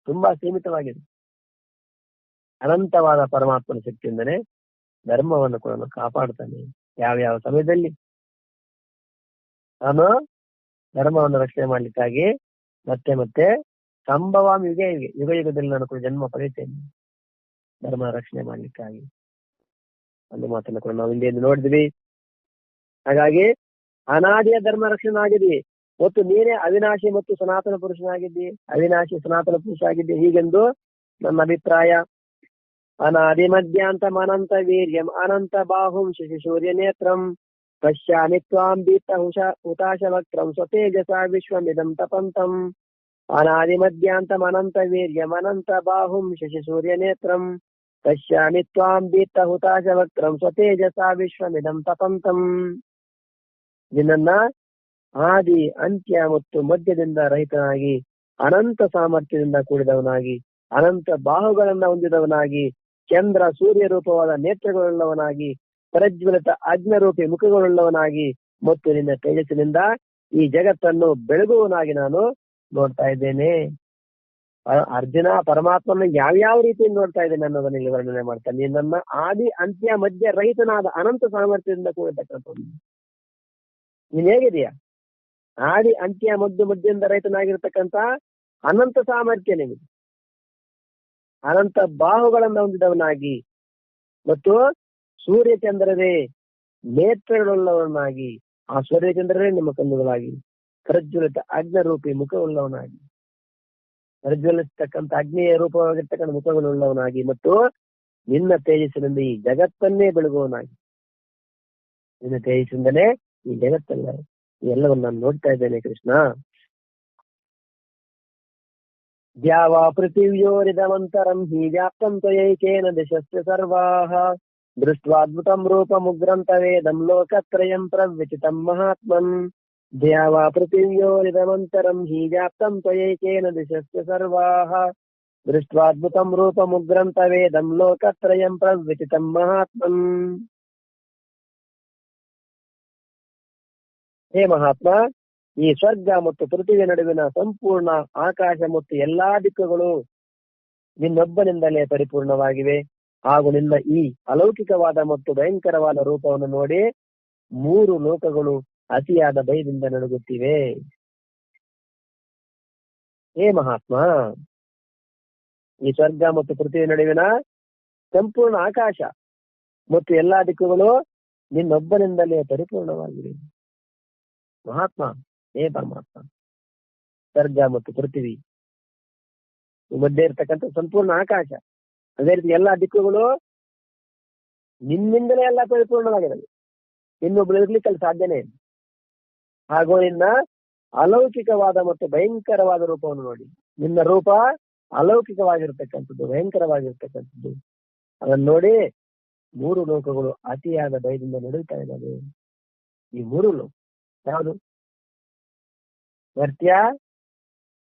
ತುಂಬಾ ಸೀಮಿತವಾಗಿದೆ. ಅನಂತವಾದ ಪರಮಾತ್ಮನ ಶಕ್ತಿಯಿಂದನೇ ಧರ್ಮವನ್ನು ಕೂಡ ಕಾಪಾಡ್ತಾನೆ. ಯಾವ್ಯಾವ ಸಮಯದಲ್ಲಿ ನಾನು ಧರ್ಮವನ್ನು ರಕ್ಷಣೆ ಮಾಡ್ಲಿಕ್ಕಾಗಿ ಮತ್ತೆ ಮತ್ತೆ ಸಂಭವಾಮಿ ಯುಗ ಯುಗ ಯುಗ ಯುಗದಲ್ಲಿ ನಾನು ಕೂಡ ಜನ್ಮ ಪಡೆಯುತ್ತೇನೆ ಧರ್ಮ ರಕ್ಷಣೆ ಮಾಡ್ಲಿಕ್ಕಾಗಿ. ಒಂದು ಮಾತನ್ನು ಕೂಡ ನಾವು ಹಿಂದೆ ನೋಡಿದ್ವಿ. ಹಾಗಾಗಿ ಅನಾದಿಯ ಧರ್ಮ ರಕ್ಷಣೆ ಆಗಿದೆಯೇ, ಮತ್ತು ನೀನೇ ಅವಿನಾಶಿ ಮತ್ತು ಸನಾತನ ಪುರುಷನಾಗಿದ್ದೀಯ. ಅವಿನಾಶಿ ಸನಾತನ ಪುರುಷ ಆಗಿದ್ದೀಯ ಹೀಗೆಂದು ನನ್ನ ಅಭಿಪ್ರಾಯ. ಅನಾದಿಮಧ್ಯಾಂತಮನಂತ ವೀರ್ಯಂ ಅನಂತ ಬಾಹುಂ ಶಶಿ ಸೂರ್ಯ ನೇತ್ರಂ ಪಶ್ಯಾಮಿ ತ್ವಾಂ ದೀಪ್ತ ಹುತಾಶವಕ್ತ್ರಂ ಸ್ವತೇಜಸಾ ವಿಶ್ವಮಿದಂ ತಪಂತಂ. ಅನಾದಿಮಧ್ಯಾಂತಮನಂತ ವೀರ್ಯಂ ಅನಂತ ಬಾಹುಂ ಶಶಿ ಸೂರ್ಯ ನೇತ್ರಂ ಪಶ್ಯಾಮಿ ತ್ವಾಂ ದೀಪ್ತ ಹುತಾಶವಕ್ತ್ರಂ ಸ್ವತೇಜಸಾ ವಿಶ್ವಮಿದಂ ತಪಂತಂ. ನಿನ್ನನ್ನ ಆದಿ ಅಂತ್ಯ ಮತ್ತು ಮಧ್ಯದಿಂದ ರಹಿತನಾಗಿ, ಅನಂತ ಸಾಮರ್ಥ್ಯದಿಂದ ಕೂಡಿದವನಾಗಿ, ಅನಂತ ಬಾಹುಗಳನ್ನ ಹೊಂದಿದವನಾಗಿ, ಚಂದ್ರ ಸೂರ್ಯ ರೂಪವಾದ ನೇತ್ರಗಳುಳ್ಳವನಾಗಿ, ಪ್ರಜ್ವಲಿತ ಅಗ್ನರೂಪಿ ಮುಖಗಳುಳ್ಳವನಾಗಿ ಮತ್ತು ನಿನ್ನ ತೇಜಸ್ಸಿನಿಂದ ಈ ಜಗತ್ತನ್ನು ಬೆಳಗುವವನಾಗಿ ನಾನು ನೋಡ್ತಾ ಇದ್ದೇನೆ. ಅರ್ಜುನ ಪರಮಾತ್ಮನ ಯಾವ್ಯಾವ ರೀತಿಯಲ್ಲಿ ನೋಡ್ತಾ ಇದ್ದೇನೆ ಅನ್ನೋದನ್ನ ಇಲ್ಲಿ ವರ್ಣನೆ ಮಾಡ್ತಾನೆ. ನಿನ್ನನ್ನ ಆದಿ ಅಂತ್ಯ ಮಧ್ಯ ರಹಿತನಾದ ಅನಂತ ಸಾಮರ್ಥ್ಯದಿಂದ ಕೂಡಿರ್ತಕ್ಕಂಥ ನೀನ್ ಹೇಗಿದೀಯಾ? ಆದಿ ಅಂತ್ಯ ಮಧ್ಯದಿಂದ ರಹಿತನಾಗಿರ್ತಕ್ಕಂಥ ಅನಂತ ಸಾಮರ್ಥ್ಯ ನಿಮಗೆ, ಅನಂತ ಬಾಹುಗಳನ್ನ ಹೊಂದಿದವನಾಗಿ ಮತ್ತು ಸೂರ್ಯಚಂದ್ರರೇ ನೇತ್ರಗಳುಳ್ಳವನಾಗಿ, ಆ ಸೂರ್ಯಚಂದ್ರರೇ ನಿಮ್ಮ ಕಣ್ಣುಗಳಾಗಿ, ಪ್ರಜ್ವಲಿತ ಅಗ್ನರೂಪಿ ಮುಖವುಳ್ಳವನಾಗಿ, ಪ್ರಜ್ವಲಿಸ್ತಕ್ಕಂಥ ಅಗ್ನಿಯ ರೂಪವಾಗಿರ್ತಕ್ಕಂಥ ಮುಖಗಳುಳ್ಳವನಾಗಿ ಮತ್ತು ನಿನ್ನ ತೇಜಸ್ಸಿನಿಂದ ಈ ಜಗತ್ತನ್ನೇ ಬೆಳಗುವವನಾಗಿ, ನಿನ್ನ ತೇಜಸ್ಸಿಂದಲೇ ಈ ಜಗತ್ತಲ್ಲ ಎಲ್ಲವನ್ನ ನಾನು ನೋಡ್ತಾ ಇದ್ದೇನೆ ಕೃಷ್ಣ. ದ್ಯಾವಾ ಪೃಥಿವ್ಯೋರಿದಮಂತರಂ ಹಿ ವ್ಯಾಪ್ತಂ ತ್ವಯೈಕೇನ ದಿಶಸ್ಯ ಸರ್ವಾಃ ದೃಷ್ಟ್ವಾದ್ಭುತಂ ರೂಪಮುಗ್ರಂ ತವೇದಂ ಲೋಕತ್ರಯಂ ಪ್ರವ್ಯಚಿತಂ ಮಹಾತ್ಮನ್. ದ್ಯಾವಾ ಪೃಥಿವ್ಯೋರಿದಮಂತರಂ ಹಿ ವ್ಯಾಪ್ತಂ ತ್ವಯೈಕೇನ ದಿಶಸ್ಯ ಸರ್ವಾಃ ದೃಷ್ಟ್ವಾದ್ಭುತಂ ರೂಪಮುಗ್ರಂ ತವೇದಂ ಲೋಕತ್ರಯಂ ಪ್ರವ್ಯಚಿತಂ ಮಹಾತ್ಮನ್. ಹೇ ಮಹಾತ್ಮ, ಈ ಸ್ವರ್ಗ ಮತ್ತು ಪೃಥ್ವಿಯ ನಡುವಿನ ಸಂಪೂರ್ಣ ಆಕಾಶ ಮತ್ತು ಎಲ್ಲಾ ದಿಕ್ಕುಗಳು ನಿನ್ನೊಬ್ಬನಿಂದಲೇ ಪರಿಪೂರ್ಣವಾಗಿವೆ. ಹಾಗೂ ನಿನ್ನ ಈ ಅಲೌಕಿಕವಾದ ಮತ್ತು ಭಯಂಕರವಾದ ರೂಪವನ್ನು ನೋಡಿ 3 ಲೋಕಗಳು ಅತಿಯಾದ ಭಯದಿಂದ ನಡುಗುತ್ತಿವೆ. ಹೇ ಮಹಾತ್ಮ, ಈ ಸ್ವರ್ಗ ಮತ್ತು ಪೃಥ್ವಿಯ ನಡುವಿನ ಸಂಪೂರ್ಣ ಆಕಾಶ ಮತ್ತು ಎಲ್ಲಾ ದಿಕ್ಕುಗಳು ನಿನ್ನೊಬ್ಬನಿಂದಲೇ ಪರಿಪೂರ್ಣವಾಗಿವೆ. ಮಹಾತ್ಮ, ಹೇ ಪರಮಾತ್ಮ, ಸ್ವರ್ಗ ಮತ್ತು ಪೃಥ್ವಿ ಮಧ್ಯೆ ಇರ್ತಕ್ಕಂಥ ಸಂಪೂರ್ಣ ಆಕಾಶ, ಅದೇ ರೀತಿ ಎಲ್ಲಾ ದಿಕ್ಕುಗಳು ನಿನ್ನಿಂದಲೇ ಎಲ್ಲ ಪರಿಪೂರ್ಣವಾಗಿರಲಿ, ಇನ್ನೊಬ್ರು ಇರ್ಲಿಕ್ಕೆ ಅಲ್ಲಿ ಸಾಧ್ಯನೇ ಇಲ್ಲ. ಹಾಗೂ ನಿನ್ನ ಅಲೌಕಿಕವಾದ ಮತ್ತು ಭಯಂಕರವಾದ ರೂಪವನ್ನು ನೋಡಿ. ನಿನ್ನ ರೂಪ ಅಲೌಕಿಕವಾಗಿರ್ತಕ್ಕಂಥದ್ದು, ಭಯಂಕರವಾಗಿರ್ತಕ್ಕಂಥದ್ದು. ಅದನ್ನು ನೋಡಿ 3 ಲೋಕಗಳು ಅತಿಯಾದ ಭಯದಿಂದ ನಡುತ್ತಾ ಇದ್ದಾವೆ. ಈ 3 ಲೋಕ ಯಾವುದು? ಮರ್ತ್ಯ,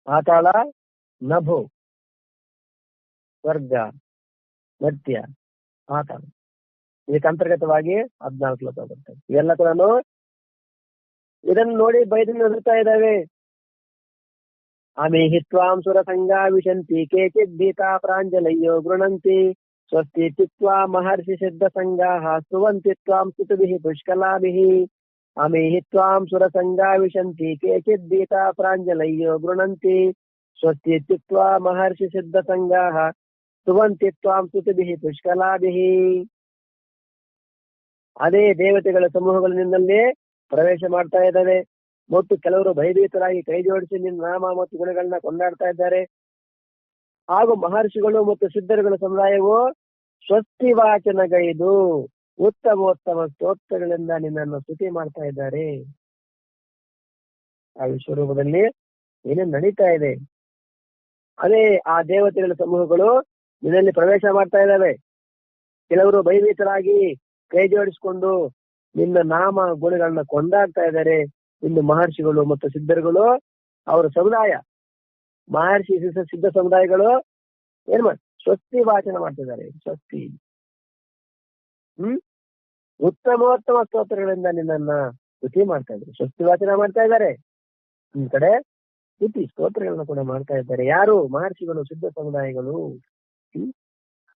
ಪಾತಾಳ, ನಭೋ. ಸ್ವರ್ಗ, ಮರ್ತ್ಯ, ಪಾತಾಳ, ಇದಕ್ಕೆ ಅಂತರ್ಗತವಾಗಿ 14 ಲೋಕ ಬರ್ತವೆ. ಇವೆಲ್ಲ ಕೂಡ ಇದನ್ನು ನೋಡಿ ಭಯದಿಂದ ನಡುತ್ತಾ ಇದ್ದಾವೆ. ಅಮೇಹಿ ತ್ವಾಂ ಸುರ ಸಂಗಾ ವಿಶಂತಿ ಕೇಚಿತ್ ಭೀತಾ ಪ್ರಾಂಜಲಯ್ಯೋ ಗೃಣಂತಿ ಸ್ವಸ್ತಿ ತ್ವಾ ಮಹರ್ಷಿ ಸಿದ್ಧ ಸಂಗಾಃ ಸ್ತುವಂತಿ ತ್ವಾಂ ಸ್ತುತಿಭಿಃ ಪುಷ್ಕಲಾಭಿಃ. ಅಮೇಹಿ ತ್ವಾಂ ಸುರ ಸಂಗಾ ವಿಶಂತಿ ಕೇಚಿತ್ ಭೀತಾ ಪ್ರಾಂಜಲಯ್ಯೋ ಗೃಣಂತಿ ಸ್ವಸ್ತಿ ತ್ವಾ ಮಹರ್ಷಿ ಸಿದ್ಧ ಸಂಗಾಃ ಸ್ತುವಂತಿ ತ್ವಾಂ ಸ್ತುತಿಭಿಃ ಪುಷ್ಕಲಾಭಿಃ. ಅದೇ ದೇವತೆಗಳ ಸಮೂಹಗಳು ನಿನ್ನಲ್ಲೇ ಪ್ರವೇಶ ಮಾಡ್ತಾ ಇದ್ದಾವೆ ಮತ್ತು ಕೆಲವರು ಭಯಭೀತರಾಗಿ ಕೈ ಜೋಡಿಸಿ ನಿನ್ನ ನಾಮ ಮತ್ತು ಗುಣಗಳನ್ನ ಕೊಂಡಾಡ್ತಾ ಇದ್ದಾರೆ. ಹಾಗೂ ಮಹರ್ಷಿಗಳು ಮತ್ತು ಸಿದ್ಧರುಗಳ ಸಮುದಾಯವು ಸ್ವಸ್ತಿ ವಾಚನಗೈದು ಉತ್ತಮೋತ್ತಮ ಸ್ತೋತ್ರಗಳಿಂದ ನಿನ್ನನ್ನು ಸ್ತುತಿ ಮಾಡ್ತಾ ಇದ್ದಾರೆ. ಆ ವಿಶ್ವರೂಪದಲ್ಲಿ ಏನೇನು ನಡೀತಾ ಇದೆ, ಅದೇ ಆ ದೇವತೆಗಳ ಸಮೂಹಗಳು ನಿನ್ನಲ್ಲಿ ಪ್ರವೇಶ ಮಾಡ್ತಾ ಇದ್ದಾವೆ. ಕೆಲವರು ಭಯಭೀತರಾಗಿ ಕೈ ಜೋಡಿಸಿಕೊಂಡು ನಿನ್ನ ನಾಮ ಗುಣಗಳನ್ನ ಕೊಂಡಾಡ್ತಾ ಇದ್ದಾರೆ. ಇನ್ನು ಮಹರ್ಷಿಗಳು ಮತ್ತು ಸಿದ್ಧರುಗಳು, ಅವರ ಸಮುದಾಯ, ಮಹರ್ಷಿ ಸಿದ್ಧ ಸಮುದಾಯಗಳು ಏನ್ ಸ್ವಸ್ತಿ ವಾಚನ ಮಾಡ್ತಿದ್ದಾರೆ. ಸ್ವಸ್ತಿ, ಉತ್ತಮೋತ್ತಮ ಸ್ತೋತ್ರಗಳಿಂದ ನಿನ್ನನ್ನ ಸ್ತುತಿ ಮಾಡ್ತಾ ಇದ್ದಾರೆ. ಸ್ವಸ್ತಿ ವಾಚನ ಮಾಡ್ತಾ ಇದ್ದಾರೆ. ಈ ಕಡೆ ಸ್ತುತಿ ಸ್ತೋತ್ರಗಳನ್ನ ಕೂಡ ಮಾಡ್ತಾ ಇದ್ದಾರೆ. ಯಾರು? ಮಹರ್ಷಿಗಳು, ಸಿದ್ಧ ಸಮುದಾಯಗಳು.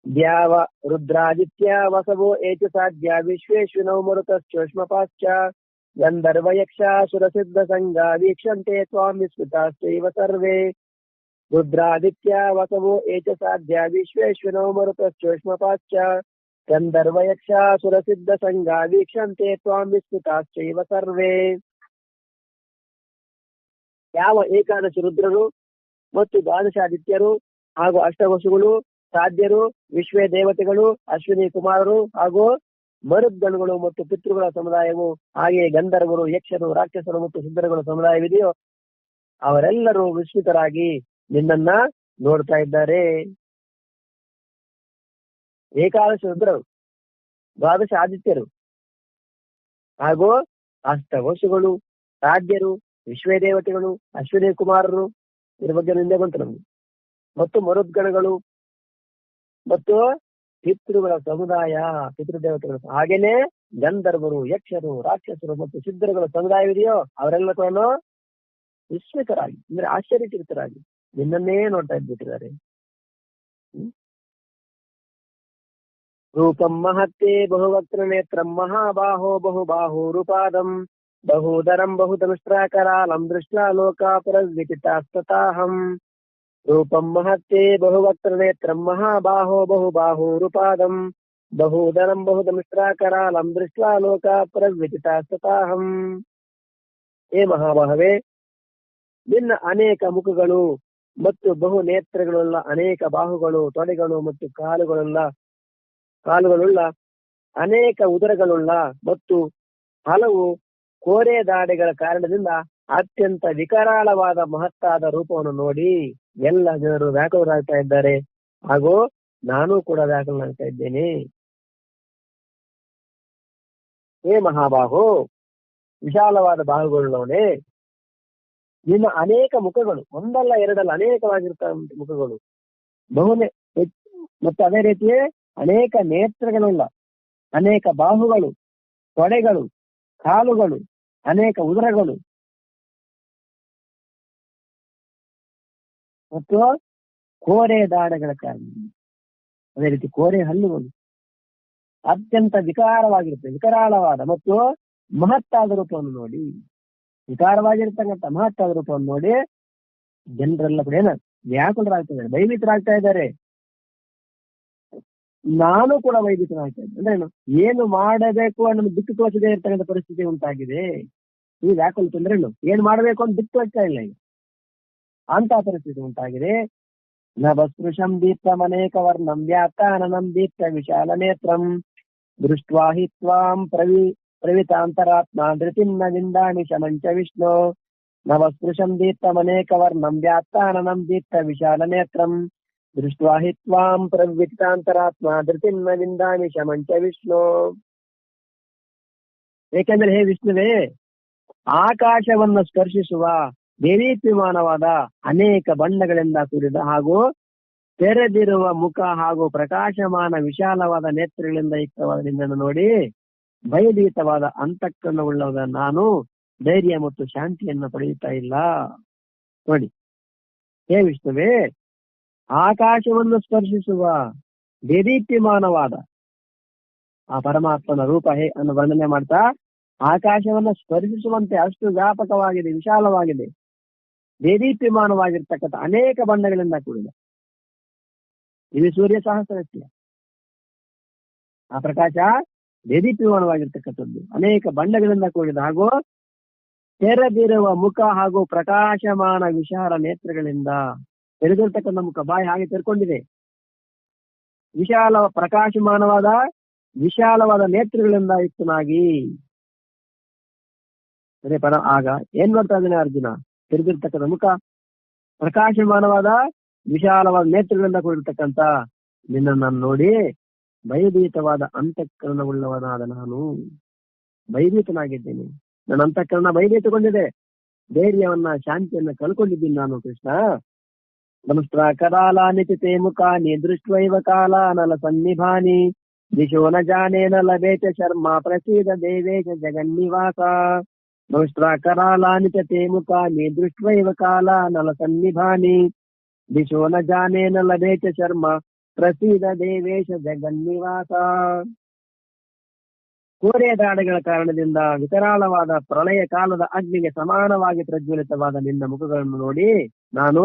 ದ್ಯಾವ ರುದ್ರಾದಿತ್ಯ ವಸವೋ ಏಚ ಸಾಧ್ಯ ವಿಶ್ವೇಶ್ವಿನೌ ಮರುತಶ್ಚೋಷ್ಮಪಾಶ್ಚ ಗಂಧರ್ವ ಯಕ್ಷ ಸುರಸಿದ್ಧ ಸಂಘ ವೀಕ್ಷಂತೆ ತ್ವಾಂ ವಿಸ್ಮೃತಾಶ್ಚೈವ ಸರ್ವೇ. ರುದ್ರಾದಿತ್ಯ ವಸವೋ ಏಚ ಸಾಧ್ಯ ವಿಶ್ವೇಶ್ವಿನೌ ಮರುತಶ್ಚೋಷ್ಮಪಾಶ್ಚ ಗಂಧರ್ವ ಯಕ್ಷ ಸುರಸಿದ್ಧ ಸಂಘ ವೀಕ್ಷಂತೆ ತ್ವಾಂ ವಿಸ್ಮೃತಾಶ್ಚೈವ ಸರ್ವೇ. ಯಾವ ಏಕಾದಶಿ ರುದ್ರರು ಮತ್ತು ದ್ವಾದಶಾದಿತ್ಯರು ಹಾಗೂ ಅಷ್ಟವಸುಗಳು ಸಾಧ್ಯರು, ವಿಶ್ವೇ ದೇವತೆಗಳು, ಅಶ್ವಿನಿ ಕುಮಾರರು ಹಾಗೂ ಮರುದ್ಗಣಗಳು ಮತ್ತು ಪಿತೃಗಳ ಸಮುದಾಯವು, ಹಾಗೆಯೇ ಗಂಧರ್ವರು, ಯಕ್ಷರು, ರಾಕ್ಷಸರು ಮತ್ತು ಸಿದ್ಧರುಗಳ ಸಮುದಾಯವಿದೆಯೋ ಅವರೆಲ್ಲರೂ ವಿಸ್ಮಿತರಾಗಿ ನಿನ್ನನ್ನ ನೋಡ್ತಾ ಇದ್ದಾರೆ. ಏಕಾದಶ ರುದ್ರರು, ದ್ವಾದಶ ಆದಿತ್ಯರು ಹಾಗೂ ಅಷ್ಟವಸುಗಳು, ಸಾಧ್ಯರು, ವಿಶ್ವೇ ದೇವತೆಗಳು, ಅಶ್ವಿನಿ ಕುಮಾರರು, ಇದ್ರ ಬಗ್ಗೆ ನಿಂದೆ ಬಂತು ನಮ್ಗೆ, ಮತ್ತು ಮರುದ್ಗಣಗಳು ಮತ್ತು ಪಿತೃಗಳ ಸಮುದಾಯ, ಪಿತೃದೇವತೆಗಳು, ಹಾಗೇನೆ ಗಂಧರ್ವರು, ಯಕ್ಷರು, ರಾಕ್ಷಸರು ಮತ್ತು ಸಿದ್ಧರುಗಳ ಸಮುದಾಯವಿದೆಯೋ ಅವರೆಲ್ಲ ಕೂಡ ವಿಸ್ಮಿತರಾಗಿ ಅಂದ್ರೆ ಆಶ್ಚರ್ಯಚಕಿತರಾಗಿ ನಿನ್ನನ್ನೇ ನೋಡ್ತಾ ಇದ್ಬಿಟ್ಟಿದ್ದಾರೆ. ರೂಪಂ ಮಹತ್ತೇ ಬಹುವಕ್ತ್ರ ನೇತ್ರಂ ಮಹಾಬಾಹೋ ಬಹುಬಾಹೂರುಪಾದಂ ಬಹುದರಂ ಬಹುಧನುಷ್ಟ್ರಾಕರಾಲಂ ದೃಷ್ಟ್ವಾ ಲೋಕಾಪುರವಿಚಿತಾಸ್ತತಾಹಂ. ರೂಪಂ ಮಹತ್ತೇ ಬಹುವಕ್ತ್ರ ನೇತ್ರಂ ಮಹಾಬಾಹೋ ಬಹುಬಾಹೂರುಪಾದಂ ಬಹುದರಂ ಬಹುಧನುಷ್ಟ್ರಾಕರಾಲಂ ದೃಷ್ಟ್ವಾ ಲೋಕಾಪುರವಿಚಿತಾಸ್ತತಾಹಂ. ಏ ಮಹಾಬಾಹವೇ, ನಿನ್ನ ಅನೇಕ ಮುಖಗಳು ಮತ್ತು ಬಹು ನೇತ್ರಗಳುಳ್ಳ ಅನೇಕ ಬಾಹುಗಳು, ತೊಡೆಗಳು ಮತ್ತು ಕಾಲುಗಳುಳ್ಳ ಅನೇಕ ಉದರಗಳುಳ್ಳ ಮತ್ತು ಹಲವು ಕೋರೆ ದಾಡೆಗಳ ಕಾರಣದಿಂದ ಅತ್ಯಂತ ವಿಕರಾಳವಾದ ಮಹತ್ತಾದ ರೂಪವನ್ನು ನೋಡಿ ಎಲ್ಲ ಜನರು ವ್ಯಾಕುಲರಾಗ್ತಾ ಇದ್ದಾರೆ, ಹಾಗೂ ನಾನು ಕೂಡ ವ್ಯಾಕುಲನಾಗ್ತಾ ಇದ್ದೇನೆ. ಹೇ ಮಹಾಬಾಹು, ವಿಶಾಲವಾದ ಬಾಹುಗಳುಳ್ಳವನೇ, ನಿನ್ನ ಅನೇಕ ಮುಖಗಳು, ಒಂದಲ್ಲ ಎರಡಲ್ಲ ಅನೇಕವಾಗಿರ್ತ ಮುಖಗಳು, ಮತ್ತು ಅದೇ ರೀತಿಯೇ ಅನೇಕ ನೇತ್ರಗಳುಳ್ಳ ಅನೇಕ ಬಾಹುಗಳು, ತೊಡೆಗಳು, ಕಾಲುಗಳು, ಅನೇಕ ಉದರಗಳು ಮತ್ತು ಕೋರೆ ದಾಡೆಗಳ ಕಾರಣ, ಅದೇ ರೀತಿ ಕೋರೆ ಹಲ್ಲುಗಳು, ಅತ್ಯಂತ ವಿಕಾರವಾಗಿರುತ್ತೆ, ವಿಕರಾಳವಾದ ಮತ್ತು ಮಹತ್ತಾದ ರೂಪವನ್ನು ನೋಡಿ, ವಿಕಾರವಾಗಿರ್ತಕ್ಕಂಥ ಮಹತ್ತಾದ ರೂಪವನ್ನು ನೋಡಿ ಜನರೆಲ್ಲ ಕೂಡ ಏನ ವ್ಯಾಕುಲರಾಗ್ತಾ ಇದ್ದಾರೆ, ಭಯಭೀತರಾಗ್ತಾ ಇದ್ದಾರೆ. ನಾನು ಕೂಡ ಭಯಭೀತರಾಗ್ತಾ ಇದ್ದೆ. ಅಂದ್ರೆ ಏನು ಮಾಡಬೇಕು ಅನ್ನೋ ದಿಕ್ಕು ತೋಚದೇ ಇರ್ತಕ್ಕಂಥ ಪರಿಸ್ಥಿತಿ ಉಂಟಾಗಿದೆ. ಈ ವ್ಯಾಕುಲತೆ ಅಂದ್ರೆ ಏನ್ ಮಾಡಬೇಕು ಅಂತ ದಿಕ್ಕು ತೋಚ್ತಾ ಇಲ್ಲ, ಈಗ ಅಂತ ಪರಿಸ್ಥಿತಿ ಉಂಟಾಗಿದೆ. ನಭಸ್ಪೃಶಂ ದೀಪ್ತಮನೇಕ ವರ್ಣಂ ವ್ಯಾತಾನನಂ ದೀಪ್ತ ವಿಶಾಲ ನೇತ್ರಂ ದೃಷ್ಟ್ವಾ ಹಿ ತ್ವಾಂ ಪ್ರವಿತಾಂತರಾತ್ಮ ಧೃತಿನ್ನ ವಿಂದಾಣಿ ಶಮಂಚ ವಿಷ್ಣು. ನವಸ್ಪೃಶಂ ದೀಪ್ತಮನೇಕ ವರ್ಣಂ ವ್ಯಾತಾನನಂ ದೀಪ್ತ ವಿಶಾಲ ನೇತ್ರಂ ದೃಷ್ಟ್ವಾ ಹಿ ತ್ವಾಂ ಪ್ರವಿತಾಂತರಾತ್ಮ ಧೃತಿನ್ನ ವಿಂದಾಣಿ ಶಮಂಚ ವಿಷ್ಣು. ಏಕೆಂದ್ರೆ ಹೇ ವಿಷ್ಣುವೇ, ಆಕಾಶವನ್ನು ಸ್ಪರ್ಶಿಸುವ ದೇದೀಪ್ಯಮಾನವಾದ ಅನೇಕ ಬಣ್ಣಗಳಿಂದ ಕೂಡಿದ ಹಾಗೂ ತೆರೆದಿರುವ ಮುಖ ಹಾಗೂ ಪ್ರಕಾಶಮಾನ ವಿಶಾಲವಾದ ನೇತ್ರಗಳಿಂದ ಯುಕ್ತವಾದ ನಿನ್ನನ್ನು ನೋಡಿ ಭಯಭೀತವಾದ ಅಂತಃಕರಣವುಳ್ಳವಾದ ನಾನು ಧೈರ್ಯ ಮತ್ತು ಶಾಂತಿಯನ್ನು ಪಡೆಯುತ್ತಾ ಇಲ್ಲ. ನೋಡಿ, ಹೇ ವಿಷ್ಣುವೇ, ಆಕಾಶವನ್ನು ಸ್ಪರ್ಶಿಸುವ ದೇದೀಪ್ಯಮಾನವಾದ ಆ ಪರಮಾತ್ಮನ ರೂಪ ಅನ್ನು ವರ್ಣನೆ ಮಾಡ್ತಾ, ಆಕಾಶವನ್ನು ಸ್ಪರ್ಶಿಸುವಂತೆ ಅಷ್ಟು ವ್ಯಾಪಕವಾಗಿದೆ, ವಿಶಾಲವಾಗಿದೆ, ದೇದೀಪ್ಯಮಾನವಾಗಿರ್ತಕ್ಕಂಥ ಅನೇಕ ಬಣ್ಣಗಳಿಂದ ಕೂಡಿದ. ಇದು ಸೂರ್ಯ ಸಹಸ್ರಕ್ಕೆ ಆ ಪ್ರಕಾಶ ದೇದೀಪ್ಯಮಾನವಾಗಿರ್ತಕ್ಕಂಥದ್ದು, ಅನೇಕ ಬಣ್ಣಗಳಿಂದ ಕೂಡಿದ ಹಾಗೂ ತೆರೆದಿರುವ ಮುಖ ಹಾಗೂ ಪ್ರಕಾಶಮಾನ ವಿಶಾಲ ನೇತ್ರಗಳಿಂದ. ತೆರೆದಿರ್ತಕ್ಕಂಥ ಮುಖ, ಬಾಯಿ ಹಾಗೆ ತೆರ್ಕೊಂಡಿದೆ, ಪ್ರಕಾಶಮಾನವಾದ ವಿಶಾಲವಾದ ನೇತ್ರಗಳಿಂದ ಯುಕ್ತನಾಗಿ. ಆಗ ಏನ್ ಮಾಡ್ತಾ ಇದ್ದಾನೆ ಅರ್ಜುನ? ತೆರೆದಿರ್ತಕ್ಕಂಥ ಮುಖ, ಪ್ರಕಾಶಮಾನವಾದ ವಿಶಾಲವಾದ ನೇತ್ರಗಳಿಂದ ಕೂಡಿರ್ತಕ್ಕಂಥ ನಿನ್ನನ್ನು ನೋಡಿ ಭಯಭೀತವಾದ ಅಂತಃಕರಣವುಳ್ಳವನಾದ ನಾನು ಭಯಭೀತನಾಗಿದ್ದೇನೆ. ನನ್ನ ಅಂತಃಕರಣ ಭಯಭೀತಗೊಂಡಿದೆ, ಧೈರ್ಯವನ್ನ ಶಾಂತಿಯನ್ನ ಕಳ್ಕೊಂಡಿದ್ದೀನಿ ನಾನು ಕೃಷ್ಣ. ನಮಸ್ಕಾರ ಕರಾಲಾನಿ ತೇ ಮುಖಾನಿ ದೃಷ್ಟ್ವೈವ ಕಾಲಾನಲ ಸನ್ನಿಭಾನಿ ದಿಶೋ ನ ಜಾನೇನ ಲಭೇಚ ಶರ್ಮ ಪ್ರಸೀದ ದೇವೇಶ ಜಗನ್ನಿವಾಸ. ನಮಸ್ಕಾರ ಕರಾಲಾನಿ ತೇ ಮುಖಾನಿ ದೃಷ್ಟ್ವೈವ ಕಾಲಾನಲ ಸನ್ನಿಭಾನಿ ದಿಶೋ ನ ಜಾನೇನ ಲಭೇಚ ಶರ್ಮ ಪ್ರಸೀದ ದೇವೇಶ ಜಗನ್ನಿವಾಸ. ಕೋರೆ ದಾಡೆಗಳ ಕಾರಣದಿಂದ ವಿಕರಾಳವಾದ ಪ್ರಳಯ ಕಾಲದ ಅಗ್ನಿಗೆ ಸಮಾನವಾಗಿ ಪ್ರಜ್ವಲಿತವಾದ ನಿನ್ನ ಮುಖಗಳನ್ನು ನೋಡಿ ನಾನು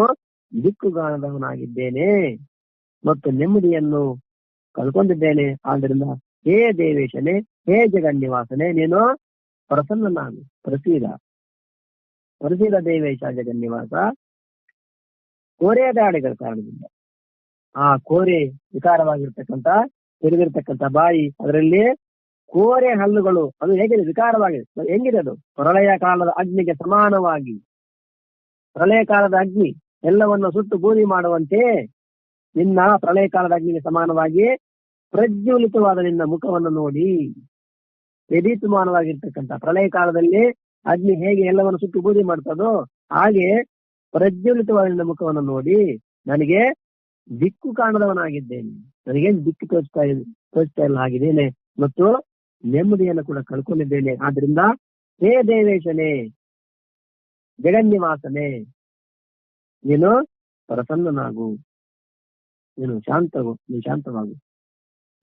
ದಿಕ್ಕುಗಾಣದವನಾಗಿದ್ದೇನೆ ಮತ್ತು ನೆಮ್ಮದಿಯನ್ನು ಕಳ್ಕೊಂಡಿದ್ದೇನೆ. ಆದ್ದರಿಂದ ಹೇ ದೇವೇಶನೇ, ಹೇ ಜಗನ್ನಿವಾಸನೆ, ನೀನು ಪ್ರಸನ್ನನಾಗು, ಪ್ರಸೀದ ದೇವೇಶ ಜಗನ್ನಿವಾಸ. ಕೋರೆ ದಾಡೆಗಳ ಕಾರಣದಿಂದ ಆ ಕೋರೆ ವಿಕಾರವಾಗಿರ್ತಕ್ಕಂಥ ತೆರೆದಿರ್ತಕ್ಕಂಥ ಬಾಯಿ, ಅದರಲ್ಲಿ ಕೋರೆ ಹಲ್ಲುಗಳು, ಅದು ಹೇಗಿದೆ ವಿಕಾರವಾಗಿದೆ. ಹೆಂಗಿದೆ ಅದು? ಪ್ರಳಯ ಕಾಲದ ಅಗ್ನಿಗೆ ಸಮಾನವಾಗಿ, ಪ್ರಳಯ ಕಾಲದ ಅಗ್ನಿ ಎಲ್ಲವನ್ನು ಸುಟ್ಟು ಬೂದಿ ಮಾಡುವಂತೆ ನಿನ್ನ ಪ್ರಳಯ ಕಾಲದ ಅಗ್ನಿಗೆ ಸಮಾನವಾಗಿ ಪ್ರಜ್ವಲಿತವಾದ ನಿನ್ನ ಮುಖವನ್ನು ನೋಡಿ, ಪ್ರದೀಪಮಾನವಾಗಿರ್ತಕ್ಕಂಥ ಪ್ರಳಯ ಕಾಲದಲ್ಲಿ ಅಗ್ನಿ ಹೇಗೆ ಎಲ್ಲವನ್ನು ಸುಟ್ಟು ಬೂದಿ ಮಾಡ್ತದೋ ಹಾಗೆ ಪ್ರಜ್ವಲಿತವಾದ ನಿನ್ನ ಮುಖವನ್ನು ನೋಡಿ ನನಗೆ ದಿಕ್ಕು ಕಾಣದವನಾಗಿದ್ದೇನೆ, ನನಗೇನು ದಿಕ್ಕು ತೋರಿಸ್ತಾ ಇಲ್ಲ ಆಗಿದ್ದೇನೆ ಮತ್ತು ನೆಮ್ಮದಿಯನ್ನು ಕೂಡ ಕಳ್ಕೊಂಡಿದ್ದೇನೆ. ಆದ್ರಿಂದ ಹೇ ದೇವೇಶನೇ, ಜಗನ್ನಿವಾಸನೆ, ನೀನು ಪ್ರಸನ್ನನಾಗು, ನೀನು ಶಾಂತವಾಗು.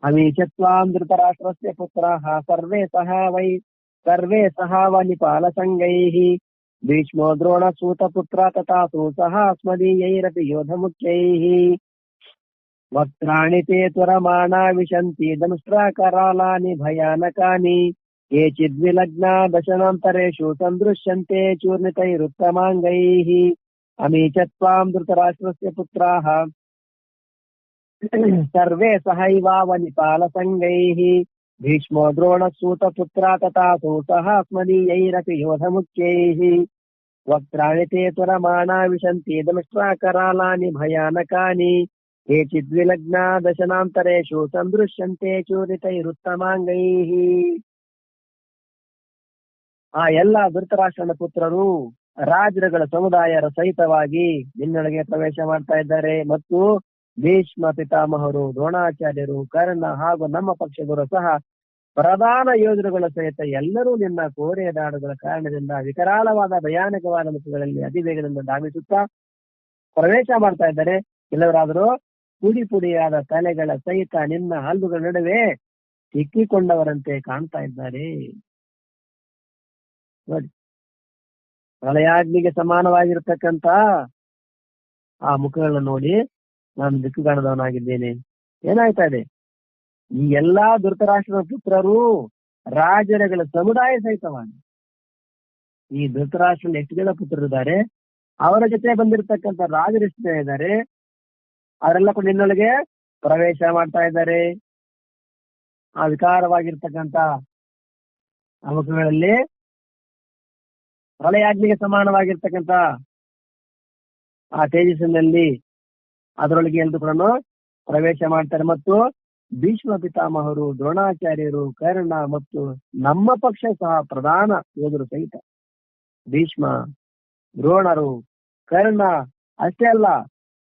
ಅಮೀಚತ್ವಾಂ ಧೃತರಾಷ್ಟ್ರಸ್ಯ ಪುತ್ರಾಃ ಸರ್ವೇ ಸಹ ವನಿಪಾಲ ಸಂಗೈಃ ಭೀಷ್ಮೋ ದ್ರೋಣ ಸೂತ ಪುತ್ರ ತಥಾ ಸಹ ಸ್ಮದೀಯೈರಪಿ ಯೋಧ ಮುಖ್ಯೈಃ ವಕ್ತ್ರಾಣಿ ತೇ ತ್ವರಮಾಣಾ ವಿಶಂತಿ ದಂಷ್ಟ್ರಾಕರಾಲಾನಿ ಭಯಾನಕಾನಿ ಕೇಚಿದ್ವಿಲಗ್ನಾ ದಶನಾಂತರೇಷು ಸಂದೃಶ್ಯಂತೆ ಚೂರ್ಣಿತೈರುತ್ತಮಾಂಗೈಃ ಅಮೀಚತ್ವಾಂ ಧೃತರಾಷ್ಟ್ರಸ್ಯ ಪುತ್ರಾಃ ಸರ್ವೇ ಸಹೈವಾವನಿಪಾಲ ಸಂಗೈಃ ಭೀಷ್ಮೋ ದ್ರೋಣ ಸೂತ ಪುತ್ರ ತಥಾ ಸಹ ಸ್ಮದೀಯೈರಪಿ ಯೋಧ ಮುಖ್ಯೈಃ ವಕ್ತ್ರಾಣಿ ತೇ ತ್ವರಮಾಣಾ ವಿಶಂತಿ ದಂಷ್ಟ್ರಾಕರಾಲಾನಿ ಭಯಾನಕಾನಿ ಕೇಚಿದ್ವಿಲಗ್ನಾ ದಶನಾಂತರೇಷು ಸಂದೃಶ್ಯಂತೆ ಚೂರಿತೈರುತ್ತಮಾಂಗೈಃ. ಆ ಎಲ್ಲ ಧೃತರಾಷ್ಟ್ರನ ಪುತ್ರರು ರಾಜರುಗಳ ಸಮುದಾಯರ ಸಹಿತವಾಗಿ ನಿನ್ನೊಳಗೆ ಪ್ರವೇಶ ಮಾಡ್ತಾ ಇದ್ದಾರೆ ಮತ್ತು ಭೀಷ್ಮ ಪಿತಾಮಹರು, ದ್ರೋಣಾಚಾರ್ಯರು, ಕರ್ಣ ಹಾಗೂ ನಮ್ಮ ಪಕ್ಷದವರು ಸಹ ಪ್ರಧಾನ ಯೋಧರುಗಳ ಸಹಿತ ಎಲ್ಲರೂ ನಿನ್ನ ಕೋರೆಯ ದಾಡುಗಳ ಕಾರಣದಿಂದ ವಿಕರಾಲವಾದ ಭಯಾನಕವಾದ ಮುಖಗಳಲ್ಲಿ ಅತಿವೇಗದಿಂದ ಧಾವಿಸುತ್ತಾ ಪ್ರವೇಶ ಮಾಡ್ತಾ ಇದ್ದಾರೆ. ಕೆಲವರಾದರೂ ಪುಡಿ ಪುಡಿಯಾದ ತಲೆಗಳ ಸಹಿತ ನಿನ್ನ ಹಲ್ಲುಗಳ ನಡುವೆ ಸಿಕ್ಕಿಕೊಂಡವರಂತೆ ಕಾಣ್ತಾ ಇದ್ದಾರೆ. ನೋಡಿ, ಪ್ರಳಯಾಗ್ನಿಗೆ ಸಮಾನವಾಗಿರ್ತಕ್ಕಂಥ ಆ ಮುಖಗಳನ್ನು ನೋಡಿ ನಾನು ದಿಕ್ಕು ಕಾಣದವನಾಗಿದ್ದೇನೆ. ಏನಾಯ್ತಾ ಇದೆ? ಈ ಎಲ್ಲಾ ಧೃತರಾಷ್ಟ್ರನ ಪುತ್ರರು ರಾಜರುಗಳ ಸಮುದಾಯ ಸಹಿತವಾಗಿ, ಈ ಧೃತರಾಷ್ಟ್ರನ ಎಷ್ಟು ಜನ ಪುತ್ರರಿದ್ದಾರೆ, ಅವರ ಜೊತೆ ಬಂದಿರತಕ್ಕಂಥ ರಾಜರು ಎಷ್ಟು ಜನ ಇದ್ದಾರೆ, ಅವರೆಲ್ಲ ಕೂಡ ನಿನ್ನೊಳಗೆ ಪ್ರವೇಶ ಮಾಡ್ತಾ ಇದ್ದಾರೆ. ಆ ವಿಕಾರವಾಗಿರ್ತಕ್ಕಂಥ ಆ ಮುಖಗಳಲ್ಲಿ ಪ್ರಳಯಾಗ್ನಿಗೆ ಸಮಾನವಾಗಿರ್ತಕ್ಕಂಥ ಆ ತೇಜಸ್ಸಿನಲ್ಲಿ ಅದರೊಳಗೆ ಎಲ್ರು ಕೂಡ ಪ್ರವೇಶ ಮಾಡ್ತಾರೆ. ಮತ್ತು ಭೀಷ್ಮ ಪಿತಾಮಹರು, ದ್ರೋಣಾಚಾರ್ಯರು, ಕರ್ಣ ಮತ್ತು ನಮ್ಮ ಪಕ್ಷ ಸಹ ಪ್ರಧಾನ ಯೋಧರು ಸಹಿತ ಭೀಷ್ಮ, ದ್ರೋಣರು, ಕರ್ಣ ಅಷ್ಟೇ ಅಲ್ಲ,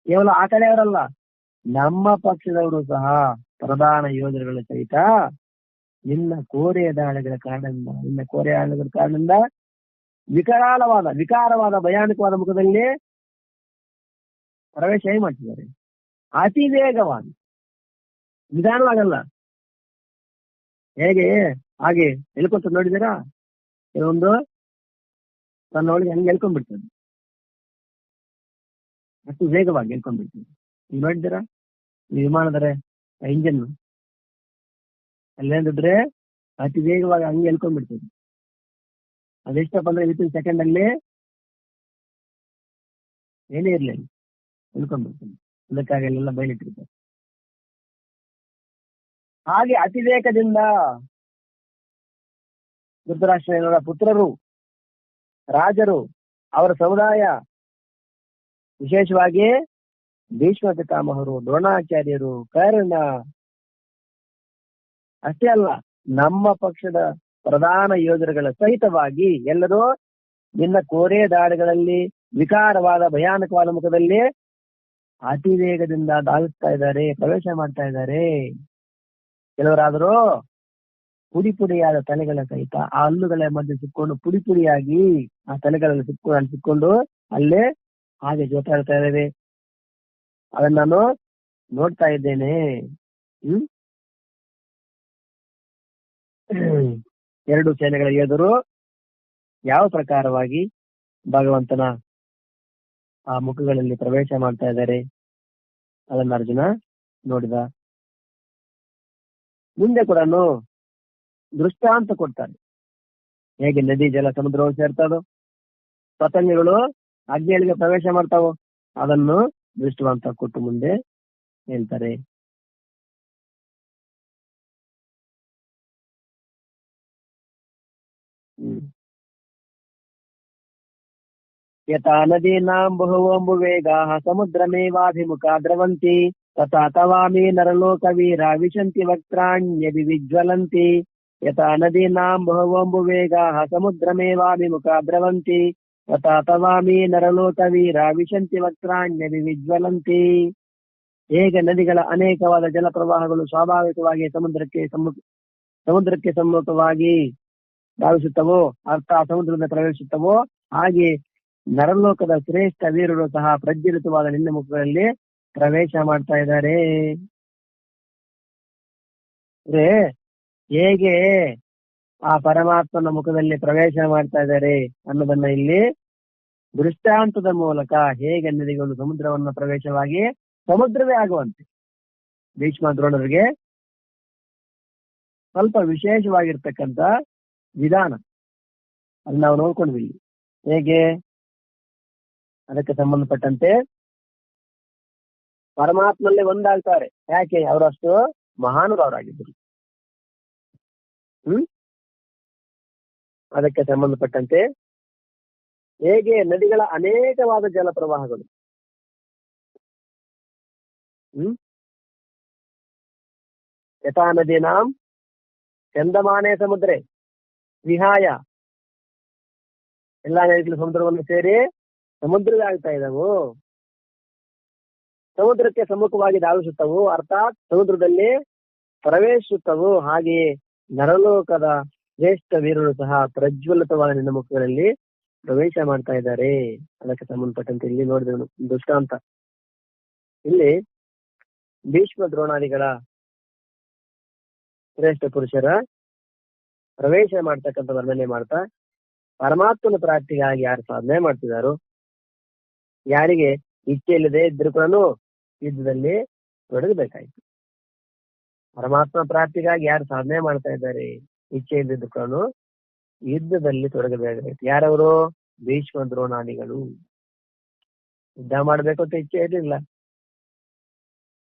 ಕೇವಲ ಆ ಕಡೆಯವರಲ್ಲ, ನಮ್ಮ ಪಕ್ಷದವರು ಸಹ ಪ್ರಧಾನ ಯೋಧರುಗಳ ಸಹಿತ ನಿನ್ನ ಕೋರೆಯ ದಾಳಿಗಳ ಕಾರಣದಿಂದ ವಿಕಾರವಾದ ಭಯಾನಕವಾದ ಮುಖದಲ್ಲಿ ಪ್ರವೇಶ ಮಾಡ್ತಿದ್ದಾರೆ. ಅತಿ ವೇಗವಾಗಿ, ನಿಧಾನವಾಗಲ್ಲ. ಹಾಗೆ ಎಳ್ಕೊಂತ ನೋಡಿದಿರಾ? ಕೆಲವೊಂದು ತನ್ನ ಒಳಗೆ ಹಂಗೆ ಎಳ್ಕೊಂಡ್ಬಿಡ್ತದೆ, ಅಷ್ಟು ವೇಗವಾಗಿ ಎಳ್ಕೊಂಡ್ಬಿಡ್ತದೆ. ನೀವು ನೋಡಿದ್ದೀರಾ ಈ ವಿಮಾನದರೆ ಇಂಜನ್ ಅಲ್ಲೇನಿದ್ರೆ ಅತಿ ವೇಗವಾಗಿ ಹಂಗೆ ಎಳ್ಕೊಂಡ್ಬಿಡ್ತದೆ. ಅದೆಷ್ಟಪ್ಪ ಅಂದ್ರೆ ವಿತಿನ್ ಸೆಕೆಂಡ್ ಅಲ್ಲಿ ಏನೇ ಇರ್ಲಿ ಎಳ್ಕೊಂಡ್ಬಿಡ್ತದೆ. ಅದಕ್ಕಾಗಿ ಅಲ್ಲೆಲ್ಲ ಬಯಲಿಟ್ಟಿರ್ತಾರೆ. ಹಾಗೆ ಅತಿವೇಗದಿಂದ ಧೃತರಾಷ್ಟ್ರನ ಪುತ್ರರು, ರಾಜರು, ಅವರ ಸಮುದಾಯ, ವಿಶೇಷವಾಗಿ ಭೀಷ್ಮ ಪಿತಾಮಹರು, ದ್ರೋಣಾಚಾರ್ಯರು, ಕರ್ಣ ಅಷ್ಟೇ ಅಲ್ಲ, ನಮ್ಮ ಪಕ್ಷದ ಪ್ರಧಾನ ಯೋಧರುಗಳ ಸಹಿತವಾಗಿ ಎಲ್ಲರೂ ನಿನ್ನ ಕೋರೆ ದಾಳಿಗಳಲ್ಲಿ ವಿಕಾರವಾದ ಭಯಾನಕವಾದ ಮುಖದಲ್ಲಿ ಅತಿ ವೇಗದಿಂದ ಧಾವಿಸ್ತಾ ಇದ್ದಾರೆ, ಪ್ರವೇಶ ಮಾಡ್ತಾ ಇದ್ದಾರೆ. ಕೆಲವರಾದರೂ ಪುಡಿ ಪುಡಿಯಾದ ತಲೆಗಳ ಸಹಿತ ಆ ಹಲ್ಲುಗಳ ಮಧ್ಯೆ ಸಿಕ್ಕೊಂಡು ಪುಡಿ ಪುಡಿಯಾಗಿ ಆ ತಲೆಗಳಲ್ಲಿ ಸಿಕ್ಕೊಂಡು ಅಲ್ಲೇ ಹಾಗೆ ಜೋತಾಡ್ತಾ ಇದ್ದೇವೆ. ಅದನ್ನ ನಾನು ನೋಡ್ತಾ ಇದ್ದೇನೆ. ಎರಡು ಸೇನೆಗಳ ಯೋಧರು ಯಾವ ಪ್ರಕಾರವಾಗಿ ಭಗವಂತನ ಆ ಮುಖಗಳಲ್ಲಿ ಪ್ರವೇಶ ಮಾಡ್ತಾ ಇದ್ದಾರೆ ಅದನ್ನ ಅರ್ಜುನ ನೋಡಿದ. ಮುಂದೆ ಕೂಡ ದೃಷ್ಟಾಂತ ಕೊಡ್ತಾರೆ, ಹೇಗೆ ನದಿ ಜಲ ಸಮುದ್ರವು ಸೇರ್ತದೋ, ಪತಂಗಗಳು ಅಗ್ನಿಯೊಳಗೆ ಪ್ರವೇಶ ಮಾಡ್ತಾವೋ, ಅದನ್ನು ದೃಷ್ಟಾಂತ ಕೊಟ್ಟು ಮುಂದೆ ಹೇಳ್ತಾರೆ. ಯಥಾ ನದೀನಾಂ ಬಹವೋಂಬುವೇಗಾಃ ಸಮುದ್ರಮೇವಾಭಿಮುಖಾ ದ್ರವಂತಿ ತಥಾ ತವಾಮಿ ನರಲೋಕವೀರಾ ವಿಶಂತಿ ವಕ್ತ್ರಾಣ್ಯಭಿವಿಜ್ವಲಂತಿ. ಯಥಾ ನದೀನಾಂ ಬಹವೋಂಬುವೇಗಾಃ ಸಮುದ್ರಮೇವಾಭಿಮುಖಾ ದ್ರವಂತಿ ತಥಾ ತವಾಮಿ ನರಲೋಕವೀರಾ ವಿಶಂತಿ ವಕ್ತ್ರಾಣ್ಯಭಿವಿಜ್ವಲಂತಿ. ಹೇಗೆ ನದಿಗಳ ಅನೇಕವಾದ ಜಲಪ್ರವಾಹಗಳು ಸ್ವಾಭಾವಿಕವಾಗಿ ಸಮುದ್ರಕ್ಕೆ ಸಮ್ಮುಖವಾಗಿ ಧಾವಿಸುತ್ತವೋ, ಅರ್ಥಾತ್ ಸಮುದ್ರದಿಂದ ಪ್ರವೇಶಿಸುತ್ತವೋ, ಹಾಗೆ ನರಲೋಕದ ಶ್ರೇಷ್ಠ ವೀರರು ಸಹ ಪ್ರಜ್ವಲಿತವಾದ ನಿನ್ನ ಮುಖಗಳಲ್ಲಿ ಪ್ರವೇಶ ಮಾಡ್ತಾ ಇದ್ದಾರೆ. ಹೇಗೆ ಆ ಪರಮಾತ್ಮನ ಮುಖದಲ್ಲಿ ಪ್ರವೇಶ ಮಾಡ್ತಾ ಇದ್ದಾರೆ ಅನ್ನೋದನ್ನ ಇಲ್ಲಿ ದೃಷ್ಟಾಂತದ ಮೂಲಕ, ಹೇಗೆ ನದಿಗಳು ಸಮುದ್ರವನ್ನ ಪ್ರವೇಶವಾಗಿ ಸಮುದ್ರವೇ ಆಗುವಂತೆ ಭೀಷ್ಮ ದ್ರೋಣರಿಗೆ ಸ್ವಲ್ಪ ವಿಶೇಷವಾಗಿರ್ತಕ್ಕಂಥ ವಿಧಾನ ಅಲ್ಲಿ ನಾವು ನೋಡ್ಕೊಂಡ್ವಿ. ಹೇಗೆ ಅದಕ್ಕೆ ಸಂಬಂಧಪಟ್ಟಂತೆ ಪರಮಾತ್ಮಲ್ಲೇ ಒಂದಾಗ್ತಾರೆ. ಯಾಕೆ? ಅವರಷ್ಟು ಮಹಾನುಭಾವರಾಗಿದ್ದರು. ಅದಕ್ಕೆ ಸಂಬಂಧಪಟ್ಟಂತೆ ಹೇಗೆ ನದಿಗಳ ಅನೇಕವಾದ ಜಲಪ್ರವಾಹಗಳು ಯಥಾ ನದೀನಾಂ ಚಂದಮಾನೆ ಸಮುದ್ರೆ ವಿಹಾಯ, ಎಲ್ಲಾ ನದಿಗಳು ಸಮುದ್ರವನ್ನು ಸೇರಿ ಸಮುದ್ರವೇ ಆಗ್ತಾ ಇದ್ದವು, ಸಮುದ್ರಕ್ಕೆ ಸಮ್ಮುಖವಾಗಿ ಧಾವಿಸುತ್ತವು, ಅರ್ಥಾತ್ ಸಮುದ್ರದಲ್ಲಿ ಪ್ರವೇಶಿಸುತ್ತವು. ಹಾಗೆಯೇ ನರಲೋಕದ ಶ್ರೇಷ್ಠ ವೀರರು ಸಹ ಪ್ರಜ್ವಲಿತವಾದ ನಿನ್ನ ಮುಖಗಳಲ್ಲಿ ಪ್ರವೇಶ ಮಾಡ್ತಾ ಇದ್ದಾರೆ. ಅದಕ್ಕೆ ಸಂಬಂಧಪಟ್ಟಂತೆ ಇಲ್ಲಿ ನೋಡಿದ ದೃಷ್ಟಾಂತ, ಇಲ್ಲಿ ಭೀಷ್ಮ ದ್ರೋಣಾದಿಗಳ ಶ್ರೇಷ್ಠ ಪುರುಷರ ಪ್ರವೇಶ ಮಾಡ್ತಕ್ಕಂಥ ವರ್ಣನೆ ಮಾಡ್ತಾ, ಪರಮಾತ್ಮನ ಪ್ರಾಪ್ತಿಗಾಗಿ ಯಾರು ಸಾಧನೆ ಮಾಡ್ತಿದಾರೋ, ಯಾರಿಗೆ ಇಚ್ಛೆ ಇಲ್ಲದೆ ಇದ್ರೂ ಕೂಡ ಯುದ್ಧದಲ್ಲಿ ತೊಡಗಬೇಕಾಯ್ತು. ಪರಮಾತ್ಮ ಪ್ರಾಪ್ತಿಗಾಗಿ ಯಾರು ಸಾಧನೆ ಮಾಡ್ತಾ ಇದ್ದಾರೆ, ಇಚ್ಛೆ ಇಲ್ಲದಿದ್ದು ಕೂಡ ಯುದ್ಧದಲ್ಲಿ ತೊಡಗಬೇಕಾಯ್ತು. ಯಾರವರು? ಭೀಷ್ಮ ದ್ರೋಣಾದಿಗಳು. ಯುದ್ಧ ಮಾಡ್ಬೇಕು ಅಂತ ಇಚ್ಛೆ ಇರಲಿಲ್ಲ,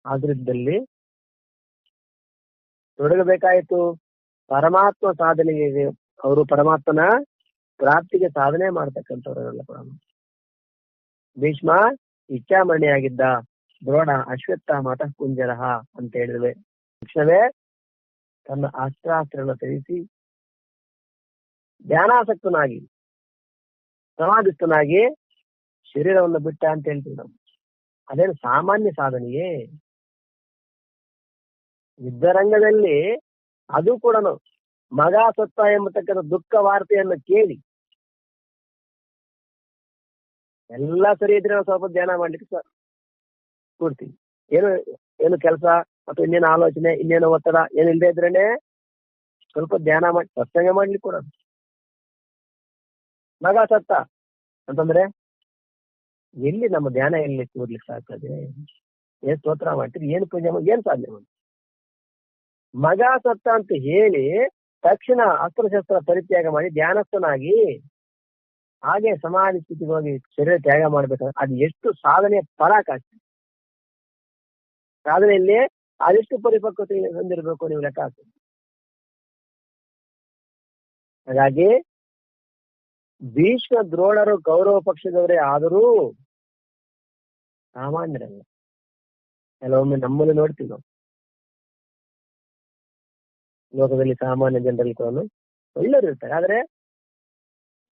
ಆದ್ರದಲ್ಲಿ ತೊಡಗಬೇಕಾಯಿತು. ಪರಮಾತ್ಮ ಸಾಧನೆಗೆ ಅವರು ಪರಮಾತ್ಮನ ಪ್ರಾಪ್ತಿಗೆ ಸಾಧನೆ ಮಾಡ್ತಕ್ಕಂಥವ್ರಲ್ಲ. ಭೀಷ್ಮ ಇಚ್ಛಾಮರಣಿಯಾಗಿದ್ದ, ದ್ರೋಣ ಅಶ್ವತ್ಥಾಮ ಕುಂಜರಹ ಅಂತ ಹೇಳಿದ್ವಿ. ತಕ್ಷಣವೇ ತನ್ನ ಅಸ್ತ್ರಾಸ್ತ್ರಗಳನ್ನು ತ್ಯಜಿಸಿ ಧ್ಯಾನಾಸಕ್ತನಾಗಿ ಸಮಾಧಿಸ್ಥನಾಗಿ ಶರೀರವನ್ನು ಬಿಟ್ಟ ಅಂತ ಹೇಳ್ತೀವಿ ನಾವು. ಅದೇನು ಸಾಮಾನ್ಯ ಸಾಧನೆಯೇ? ಯುದ್ಧರಂಗದಲ್ಲಿ ಅದು ಕೂಡ ಮಗ ಸತ್ತ ಎಂಬತಕ್ಕಂಥ ದುಃಖ ವಾರ್ತೆಯನ್ನು ಕೇಳಿ ಎಲ್ಲ ಸರಿ ಇದ್ರೆ ನಾವು ಸ್ವಲ್ಪ ಧ್ಯಾನ ಮಾಡ್ಲಿಕ್ಕೆ ಕೂಡ್ತೀವಿ. ಏನು ಕೆಲಸ ಅಥವಾ ಇನ್ನೇನು ಆಲೋಚನೆ, ಇನ್ನೇನು ಒತ್ತಡ ಏನಿಲ್ಲದೆ ಇದ್ರೇನೆ ಸ್ವಲ್ಪ ಧ್ಯಾನ ಮಾಡಿ ಸತ್ಸಂಗ ಮಾಡ್ಲಿಕ್ಕೆ ಕೂಡ. ಮಗ ಸತ್ತ ಅಂತಂದ್ರೆ ಎಲ್ಲಿ ನಮ್ಮ ಧ್ಯಾನ ಎಲ್ಲಿ ಕೂರ್ಲಿಕ್ಕೆ ಸಾಕ್ತದೆ? ಏನ್ ಸ್ತೋತ್ರ ಮಾಡ್ತೀರಿ, ಏನು ಪೂಜೆ ಮಾಡಿ, ಏನ್ ಸಾಧನೆ ಮಾಡಿ? ಮಗ ಸತ್ತ ಅಂತ ಹೇಳಿ ತಕ್ಷಣ ಅಸ್ತ್ರಶಸ್ತ್ರ ಪರಿತ್ಯಾಗ ಮಾಡಿ ಧ್ಯಾನಸ್ಥನಾಗಿ ಹಾಗೆ ಸಮಾಧಿ ಸ್ಥಿತಿಗೆ ಹೋಗಿ ಶರೀರ ತ್ಯಾಗ ಮಾಡ್ಬೇಕಾದ್ರೆ ಅದು ಎಷ್ಟು ಸಾಧನೆಯ ಪರಾಕಾಷ್ಠೆ. ಸಾಧನೆಯಲ್ಲಿ ಅದೆಷ್ಟು ಪರಿಪಕ್ವತೆ ಹೊಂದಿರಬೇಕು ನೀವು ಲೆಕ್ಕ ಹಾಕಿ. ಹಾಗಾಗಿ ಭೀಷ್ಮ ದ್ರೋಣರು ಕೌರವ ಪಕ್ಷದವರೇ ಆದರೂ ಸಾಮಾನ್ಯರಲ್ಲ. ಕೆಲವೊಮ್ಮೆ ನಮ್ಮಲ್ಲಿ ನೋಡ್ತೀವಿ ನಾವು, ಲೋಕದಲ್ಲಿ ಸಾಮಾನ್ಯ ಜನರಲ್ಲಿ ಕೂಡ ಒಳ್ಳೆಯವರು ಇರ್ತಾರೆ, ಆದ್ರೆ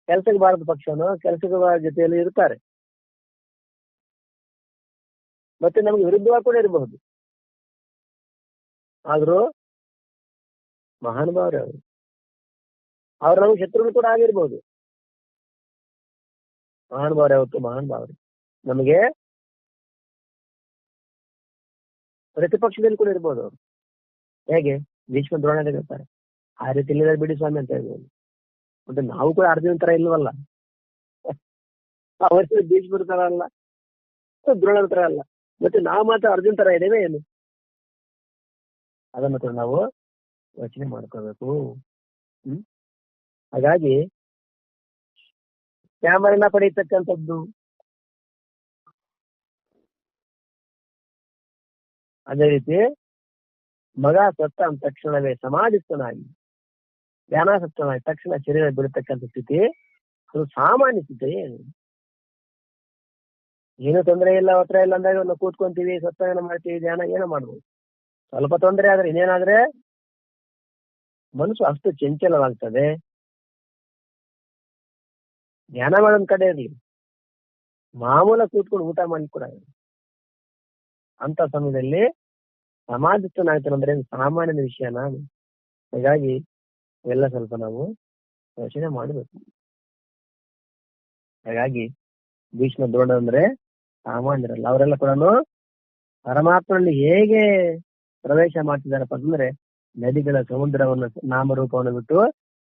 ಕೆಲಸಕ್ಕೆ ಬಾರದ ಪಕ್ಷನೋ ಕೆಲಸದ ಜೊತೆಯಲ್ಲಿ ಇರ್ತಾರೆ. ಮತ್ತೆ ನಮ್ಗೆ ವಿರುದ್ಧವಾಗಿ ಕೂಡ ಇರಬಹುದು, ಆದ್ರೂ ಮಹಾನುಭಾವರು ಅವ್ರು ನಮ್ಗೆ ಶತ್ರುಗಳು ಕೂಡ ಆಗಿರ್ಬಹುದು. ಮಹಾನುಭಾವರು ಯಾವತ್ತು ಮಹಾನುಭಾವರು ನಮಗೆ ಪ್ರತಿಪಕ್ಷದಲ್ಲಿ ಕೂಡ ಇರ್ಬೋದು ಅವರು. ಹೇಗೆ ಭೀಷ್ಮ ದ್ರೋಣಾದಿಗಳು ಇರ್ತಾರೆ, ಆ ರೀತಿ ಇಲ್ಲಿದೆ ಬಿಡಿ ಸ್ವಾಮಿ ಅಂತ ಹೇಳ್ಬೋದು. ಮತ್ತೆ ನಾವು ಕೂಡ ಅರ್ಜುನ ತರ ಇಲ್ವಲ್ಲ, ಅವಶ್ಯ ಭೀಷ್ಮರ ತರ ಅಲ್ಲ, ದ್ರೋಣರ ತರ ಅಲ್ಲ, ಮತ್ತೆ ನಾವು ಮಾತ್ರ ಅರ್ಜುನ ತರ ಇದ್ದೇವೆ ಏನು? ಅದನ್ನು ಕೂಡ ನಾವು ಯೋಚನೆ ಮಾಡ್ಕೋಬೇಕು. ಹಾಗಾಗಿ ಕ್ಯಾಮರನ್ನ ಪಡೆಯತಕ್ಕಂಥದ್ದು ಅದೇ ರೀತಿ ಮಗ ಸತ್ತ ಅಂದ ತಕ್ಷಣವೇ ಸಮಾಧಿಸ್ಥನಾಗಿ ಧ್ಯಾನಾಸಕ್ತನಾಗಿ ತಕ್ಷಣ ಶರೀರ ಬಿಡತಕ್ಕಂಥ ಸ್ಥಿತಿ ಅದು ಸಾಮಾನ್ಯ ಸ್ಥಿತಿ. ಏನು ತೊಂದರೆ ಇಲ್ಲ, ಒತ್ತಡ ಇಲ್ಲ ಅಂದಾಗ ನಾವು ಕೂತ್ಕೊಂತೀವಿ, ಸತ್ಸಂಗ ಮಾಡ್ತೀವಿ, ಧ್ಯಾನ ಏನೋ ಮಾಡ್ಬೋದು. ಸ್ವಲ್ಪ ತೊಂದರೆ ಆದ್ರೆ ಇನ್ನೇನಾದ್ರೆ ಮನಸ್ಸು ಅಷ್ಟು ಚಂಚಲವಾಗ್ತದೆ. ಧ್ಯಾನ ಮಾಡೋದ್ ಕಡೆ ಇರಲಿ, ಮಾಮೂಲ ಕೂತ್ಕೊಂಡು ಊಟ ಮಾಡಿ ಕೂಡ ಅಂತ ಸಮಯದಲ್ಲಿ ಸಮಾಧಿಸ್ಥನಾಗ್ತಾನಂದ್ರೆ ಸಾಮಾನ್ಯದ ವಿಷಯನ. ಹಾಗಾಗಿ ಇವೆಲ್ಲ ಸ್ವಲ್ಪ ನಾವು ಯೋಚನೆ ಮಾಡಬೇಕು. ಹಾಗಾಗಿ ಭೀಷ್ಮ ದ್ರೋಣ ಅಂದ್ರೆ ಸಾಮಾನ್ಯರಲ್ಲ, ಅವರೆಲ್ಲ ಕೂಡ ಪರಮಾತ್ಮನಲ್ಲಿ ಹೇಗೆ ಪ್ರವೇಶ ಮಾಡ್ತಿದಾರಪ್ಪ ಅಂತಂದ್ರೆ ನದಿಗಳ ಸಮುದ್ರವನ್ನು ನಾಮರೂಪವನ್ನು ಬಿಟ್ಟು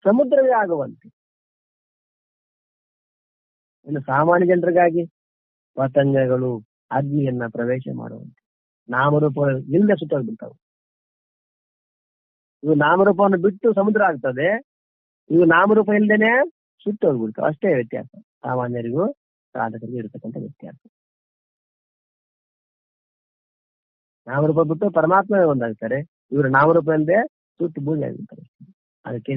ಸಮುದ್ರವೇ ಆಗುವಂತೆ. ಇನ್ನು ಸಾಮಾನ್ಯ ಜನರಿಗಾಗಿ ಪತಂಗಗಳು ಅಗ್ನಿಯನ್ನ ಪ್ರವೇಶ ಮಾಡುವಂತೆ ನಾಮರೂಪ ಇಲ್ಲದೆ ಸುತ್ತೋಗ್ಬಿಡ್ತಾವೆ. ಇವು ನಾಮರೂಪವನ್ನು ಬಿಟ್ಟು ಸಮುದ್ರ ಆಗ್ತದೆ, ಇವು ನಾಮರೂಪ ಇಲ್ಲದೇನೆ ಸುತ್ತೋಗ್ಬಿಡ್ತಾವೆ. ಅಷ್ಟೇ ವ್ಯತ್ಯಾಸ ಸಾಮಾನ್ಯರಿಗೂ ಸಾಧಕರಿಗೂ ಇರತಕ್ಕಂಥ ವ್ಯತ್ಯಾಸ. ನಾಮರೂಪ ಬಿಟ್ಟು ಪರಮಾತ್ಮವೇ ಒಂದಾಗ್ತಾರೆ, ಇವರು ನಾಮರೂಪ ಇಲ್ಲದೆ ಸುತ್ತು ಬೂದಿ ಆಗಿರ್ತಾರೆ. ಅದಕ್ಕೆ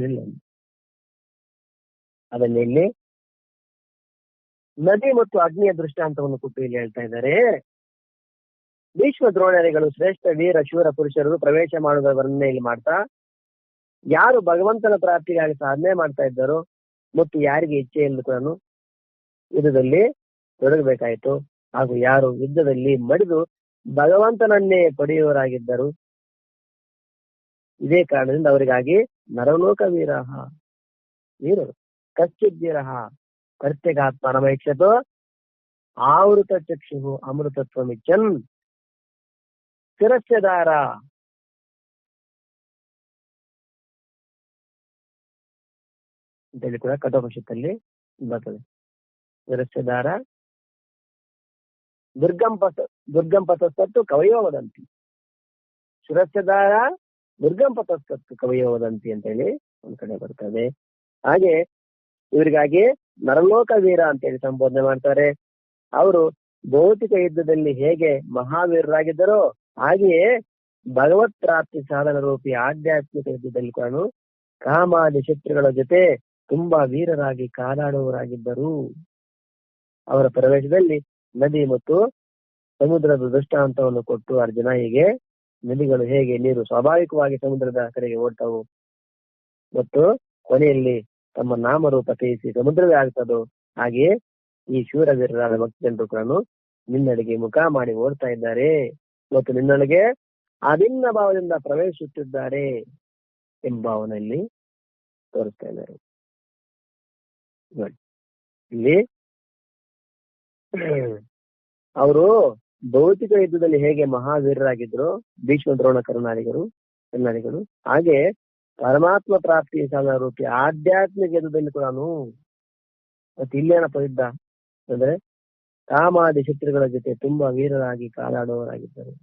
ಅದನ್ನ ಇಲ್ಲಿ ನದಿ ಮತ್ತು ಅಗ್ನಿಯ ದೃಷ್ಟಾಂತವನ್ನು ಕೊಟ್ಟು ಇಲ್ಲಿ ಹೇಳ್ತಾ ಇದ್ದಾರೆ. ಭೀಷ್ಮ ದ್ರೋಣರಿಗಳು ಶ್ರೇಷ್ಠ ವೀರ ಶೂರ ಪುರುಷರು ಪ್ರವೇಶ ಮಾಡುವುದರ ವರ್ಣನೆ ಇಲ್ಲಿ ಮಾಡ್ತಾ, ಯಾರು ಭಗವಂತನ ಪ್ರಾಪ್ತಿಗಾಗಿ ಸಾಧನೆ ಮಾಡ್ತಾ ಇದ್ದಾರೋ ಮತ್ತು ಯಾರಿಗೆ ಇಚ್ಛೆ ಎಂದು ಕೂಡ ಯುದ್ಧದಲ್ಲಿ ತೊಡಗಬೇಕಾಯಿತು, ಹಾಗೂ ಯಾರು ಯುದ್ಧದಲ್ಲಿ ಮಡಿದು ಭಗವಂತನನ್ನೇ ಪಡೆಯುವವರಾಗಿದ್ದರು, ಇದೇ ಕಾರಣದಿಂದ ಅವರಿಗಾಗಿ ನರಲೋಕ ವೀರರು ಕಶ್ಚಿದ್ದೀರಹ ಕರ್ತ್ಯಗಾತ್ಮನಮೈಕ್ಷತೋ ಆವೃತ ಚಕ್ಷು ಅಮೃತತ್ವಮಿಚ್ಚನ್ ಶಿರಸ್ಯದಾರ ಅಂತೇಳಿ ಕೂಡ ಕಠೋಪನಿಷತ್ತಲ್ಲಿ ಬರ್ತದೆ. ಶಿರಸ್ಯದಾರ ದುರ್ಗಂ ಪಥಸ್ತತ್ತು ಕವಯೋ ವದಂತಿ, ಶಿರಸ್ಯದಾರ ದುರ್ಗಂ ಪಥಸ್ತತ್ತು ಕವಯೋ ವದಂತಿ ಅಂತೇಳಿ ಒಂದ್ ಕಡೆ ಬರ್ತದೆ. ಹಾಗೆ ಇವರಿಗಾಗಿ ನರಲೋಕ ವೀರ ಅಂತೇಳಿ ಸಂಬೋಧನೆ ಮಾಡ್ತಾರೆ. ಅವರು ಭೌತಿಕ ಯುದ್ಧದಲ್ಲಿ ಹೇಗೆ ಮಹಾವೀರರಾಗಿದ್ದರೋ ಹಾಗೆಯೇ ಭಗವತ್ ಪ್ರಾಪ್ತಿ ಸಾಧನ ರೂಪಿ ಆಧ್ಯಾತ್ಮಿಕ ಯುದ್ಧದಲ್ಲಿ ಕೂಡ ಕಾಮಾದಿ ಶತ್ರುಗಳ ಜೊತೆ ತುಂಬಾ ವೀರರಾಗಿ ಕಾದಾಡುವವರಾಗಿದ್ದರು. ಅವರ ಪ್ರವೇಶದಲ್ಲಿ ನದಿ ಮತ್ತು ಸಮುದ್ರದ ದೃಷ್ಟಾಂತವನ್ನು ಕೊಟ್ಟು ಅರ್ಜುನ, ಹೀಗೆ ನದಿಗಳು ಹೇಗೆ ನೀರು ಸ್ವಾಭಾವಿಕವಾಗಿ ಸಮುದ್ರದ ಕಡೆಗೆ ಓಡ್ತಾವು ಮತ್ತು ಕೊನೆಯಲ್ಲಿ ತಮ್ಮ ನಾಮರೂಪ ತ್ಯಜಿಸಿ ಸಮುದ್ರವೇ ಆಗ್ತದೋ ಹಾಗೆಯೇ ಈ ಶೂರವೀರರಾದ ಭಕ್ತ ಜನರು ಕೂಡ ನಿನ್ನಡೆಗೆ ಮುಖ ಮಾಡಿ ಓಡ್ತಾ ಇದ್ದಾರೆ ಮತ್ತು ನಿನ್ನೊಳಗೆ ಅಭಿನ್ನ ಭಾವದಿಂದ ಪ್ರವೇಶಿಸುತ್ತಿದ್ದಾರೆ ಎಂಬ ಭಾವನೆಯಲ್ಲಿ ತೋರಿಸ್ತಾ ಇದ್ದಾರೆ. ಇಲ್ಲಿ ಅವರು ಭೌತಿಕ ಯುದ್ಧದಲ್ಲಿ ಹೇಗೆ ಮಹಾವೀರರಾಗಿದ್ರು ಭೀಷ್ಮ ದ್ರೋಣ ಕರ್ಣಾದಿಗಳು, ಹಾಗೆ ಪರಮಾತ್ಮ ಪ್ರಾಪ್ತಿ ಸಾಧನ ರೂಪಿ ಆಧ್ಯಾತ್ಮಿಕ ಯುದ್ಧದಲ್ಲಿ ಕೂಡ ಮತ್ತೆ ಇಲ್ಲೇನಪ್ಪ ಯುದ್ಧ ಅಂದ್ರೆ ಕಾಮಾದಿ ಶತ್ರುಗಳ ಜೊತೆ ತುಂಬಾ ವೀರರಾಗಿ ಕಾದಾಡುವವರಾಗಿದ್ದರು.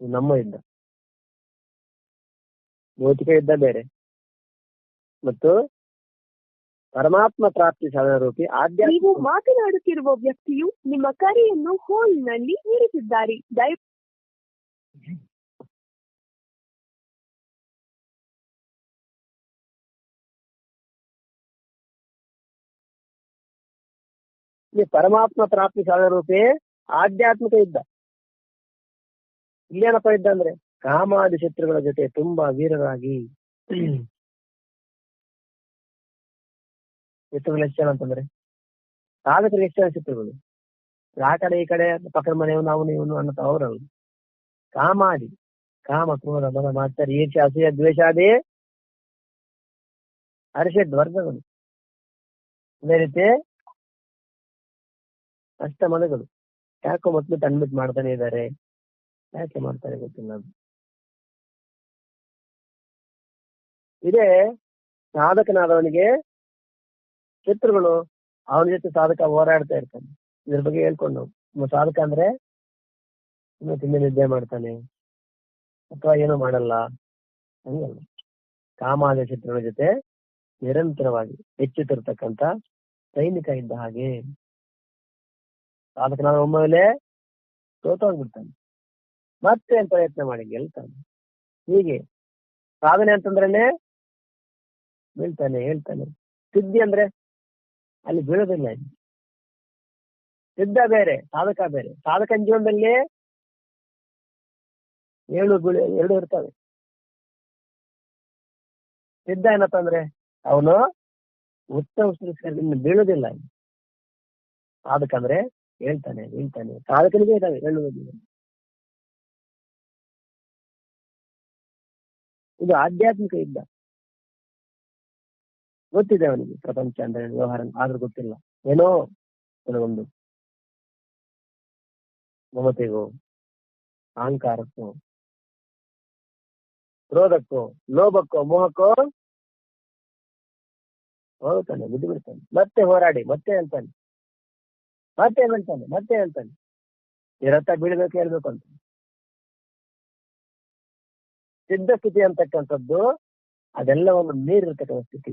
ನಮ್ಮ ಯುದ್ಧ ಭೌತಿಕ ಯುದ್ಧ ಬೇರೆ ಮತ್ತು ಪರಮಾತ್ಮ ಪ್ರಾಪ್ತಿ ಸಾಧನ ರೂಪಿ ಆಧ್ಯಾತ್ಮಿಕ. ನೀವು ಮಾತನಾಡುತ್ತಿರುವ ವ್ಯಕ್ತಿಯು ನಿಮ್ಮ ಕರೆಯನ್ನು ಹೋಲ್ನಲ್ಲಿ ಇರಿಸಿದ್ದಾರೆ. ಪರಮಾತ್ಮ ಪ್ರಾಪ್ತಿ ಸಾಧನ ರೂಪಿ ಆಧ್ಯಾತ್ಮಿಕ ಯುದ್ಧ. ಇಲ್ಲೇನಪ್ಪ ಯುದ್ಧ ಅಂದ್ರೆ ಕಾಮಾದಿ ಶತ್ರುಗಳ ಜೊತೆ ತುಂಬಾ ವೀರರಾಗಿ. ಶತ್ರುಗಳು ಎಷ್ಟು ಜನ ಅಂತಂದ್ರೆ ಸಾಧಕರಿಗೆ ಎಷ್ಟು ಜನ ಶತ್ರುಗಳು? ಆ ಕಡೆ ಈ ಕಡೆ ಪಕ್ಕದ ಮನೆಯವನು ಅವನು ಇವನು ಅನ್ನೋ ಅವರಲ್ಲ. ಕಾಮಾದಿ ಕಾಮ ಕ್ರೋಧ ಮದ ಮಾತ್ಸರ್ಯ ಈರ್ಷ್ಯ ಅಸೂಯ ದ್ವೇಷಾದಿ ಅರಿಷಡ್ ವರ್ಗಗಳು, ಅದೇ ರೀತಿ ಅಷ್ಟ ಮನಗಳು. ಯಾಕೋ ಮೊದಲು ಅನ್ಮಿಟ್ ಮಾಡ್ತಾನೆ ಇದ್ದಾರೆ, ಯಾಕೆ ಮಾಡ್ತಾರೆ ಗೊತ್ತಿಲ್ಲ. ಇದೇ ಸಾಧಕನಾದವನಿಗೆ ಶತ್ರುಗಳು ಅವನ ಜೊತೆ ಸಾಧಕ ಹೋರಾಡ್ತಾ ಇರ್ತಾನೆ. ಇದ್ರ ಬಗ್ಗೆ ಹೇಳ್ಕೊಂಡು ಸಾಧಕ ಅಂದ್ರೆ ಇನ್ನು ತಿಂಡಿ ನಿದ್ದೆ ಮಾಡ್ತಾನೆ ಅಥವಾ ಏನೋ ಮಾಡಲ್ಲ, ಹಂಗಲ್ಲ. ಕಾಮಾದ ಶತ್ರುಗಳ ಜೊತೆ ನಿರಂತರವಾಗಿ ಹೆಚ್ಚುತ್ತಿರ್ತಕ್ಕಂಥ ಸೈನಿಕ ಇದ್ದ ಹಾಗೆ ಸಾಧಕನಾದ ಒಮ್ಮೆಲೆ ಸೋತೋಗ್ಬಿಡ್ತಾನೆ. ಮತ್ತೆ ಪ್ರಯತ್ನ ಮಾಡಿ ಗೆಲ್ತಾನೆ. ಹೀಗೆ ಸಾಧನೆ ಅಂತಂದ್ರೇನೆ ಬೀಳ್ತಾನೆ ಹೇಳ್ತಾನೆ. ಸಿದ್ಧಿ ಅಂದ್ರೆ ಅಲ್ಲಿ ಬೀಳೋದಿಲ್ಲ. ಸಿದ್ಧ ಬೇರೆ, ಸಾಧಕ ಬೇರೆ. ಸಾಧಕನ ಜೀವನದಲ್ಲಿ ಎರಡು ಇರ್ತವೆ. ಸಿದ್ಧ ಏನಪ್ಪ ಅಂದ್ರೆ ಅವನು ಉತ್ತಮ ಇನ್ನು ಬೀಳುದಿಲ್ಲ. ಸಾಧಕ ಅಂದ್ರೆ ಹೇಳ್ತಾನೆ ಹೇಳ್ತಾನೆ. ಸಾಧಕನಿಗೆ ಇದ್ದಾವೆ ಹೇಳುವುದಿಲ್ಲ. ಇದು ಆಧ್ಯಾತ್ಮಿಕ ಯುದ್ಧ. ಗೊತ್ತಿದೆ ಅವನಿಗೆ ಪ್ರಪಂಚ ಅಂದ್ರೆ ವ್ಯವಹಾರ, ಆದ್ರೂ ಗೊತ್ತಿಲ್ಲ. ಏನೋ ಕೆಲವೊಂದು ಮಮತೆಗೋ, ಅಹಂಕಾರಕ್ಕೋ, ಕ್ರೋಧಕ್ಕೋ, ಲೋಭಕ್ಕೋ, ಮೋಹಕ್ಕೋ ಹೋಗ್ತಾನೆ, ಬುದ್ಧಿ ಬಿಡ್ತಾನೆ. ಮತ್ತೆ ಹೋರಾಡಿ ಮತ್ತೆ ಹೇಳ್ತಾನೆ, ಮತ್ತೆ ಹೇಳ್ತಾನೆ, ಮತ್ತೆ ಹೇಳ್ತಾನೆ. ನಿರತ್ತ ಬೀಳ್ಬೇಕು ಹೇಳ್ಬೇಕು ಅಂತ. ಸಿದ್ಧ ಸ್ಥಿತಿ ಅಂತಕ್ಕಂಥದ್ದು ಅದೆಲ್ಲವನ್ನು ಮೀರಿರ್ತಕ್ಕಂಥ ಸ್ಥಿತಿ.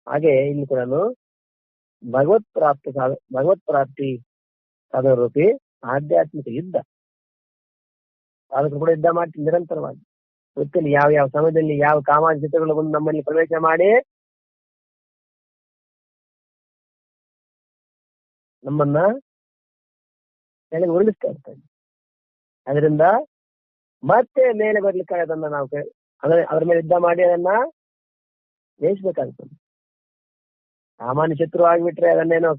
ಹಾಗೆ ಇಲ್ಲಿ ಕೂಡ ಭಗವತ್ ಪ್ರಾಪ್ತಿ ಸಾಧನ ರೂಪಿ ಆಧ್ಯಾತ್ಮಿಕ ಯುದ್ಧ. ಸಾಧಕರು ಕೂಡ ಯುದ್ಧ ಮಾಡ್ತೀವಿ ನಿರಂತರವಾಗಿ. ಗೊತ್ತಿಲ್ಲ ಯಾವ ಯಾವ ಸಮಯದಲ್ಲಿ ಯಾವ ಕಾಮಾನ ಚಿತ್ರಗಳು ಬಂದು ನಮ್ಮಲ್ಲಿ ಪ್ರವೇಶ ಮಾಡಿ ನಮ್ಮನ್ನ ಕೆಳಗೆ ಉರುಳಿಸ್ತಾ ಇರ್ತಾರೆ. ಅದರಿಂದ ಮತ್ತೆ ಮೇಲೆ ಬರ್ಲಿಕ್ಕೆ ಅದನ್ನ ನಾವು ಅದರ ಮೇಲೆ ಯುದ್ಧ ಮಾಡಿ ಅದನ್ನ ಜಯಿಸ್ಬೇಕಾಗ್ತದೆ. ಸಾಮಾನ್ಯ ಶತ್ರು ಆಗಿಬಿಟ್ರೆ ಅದನ್ನೇನೋ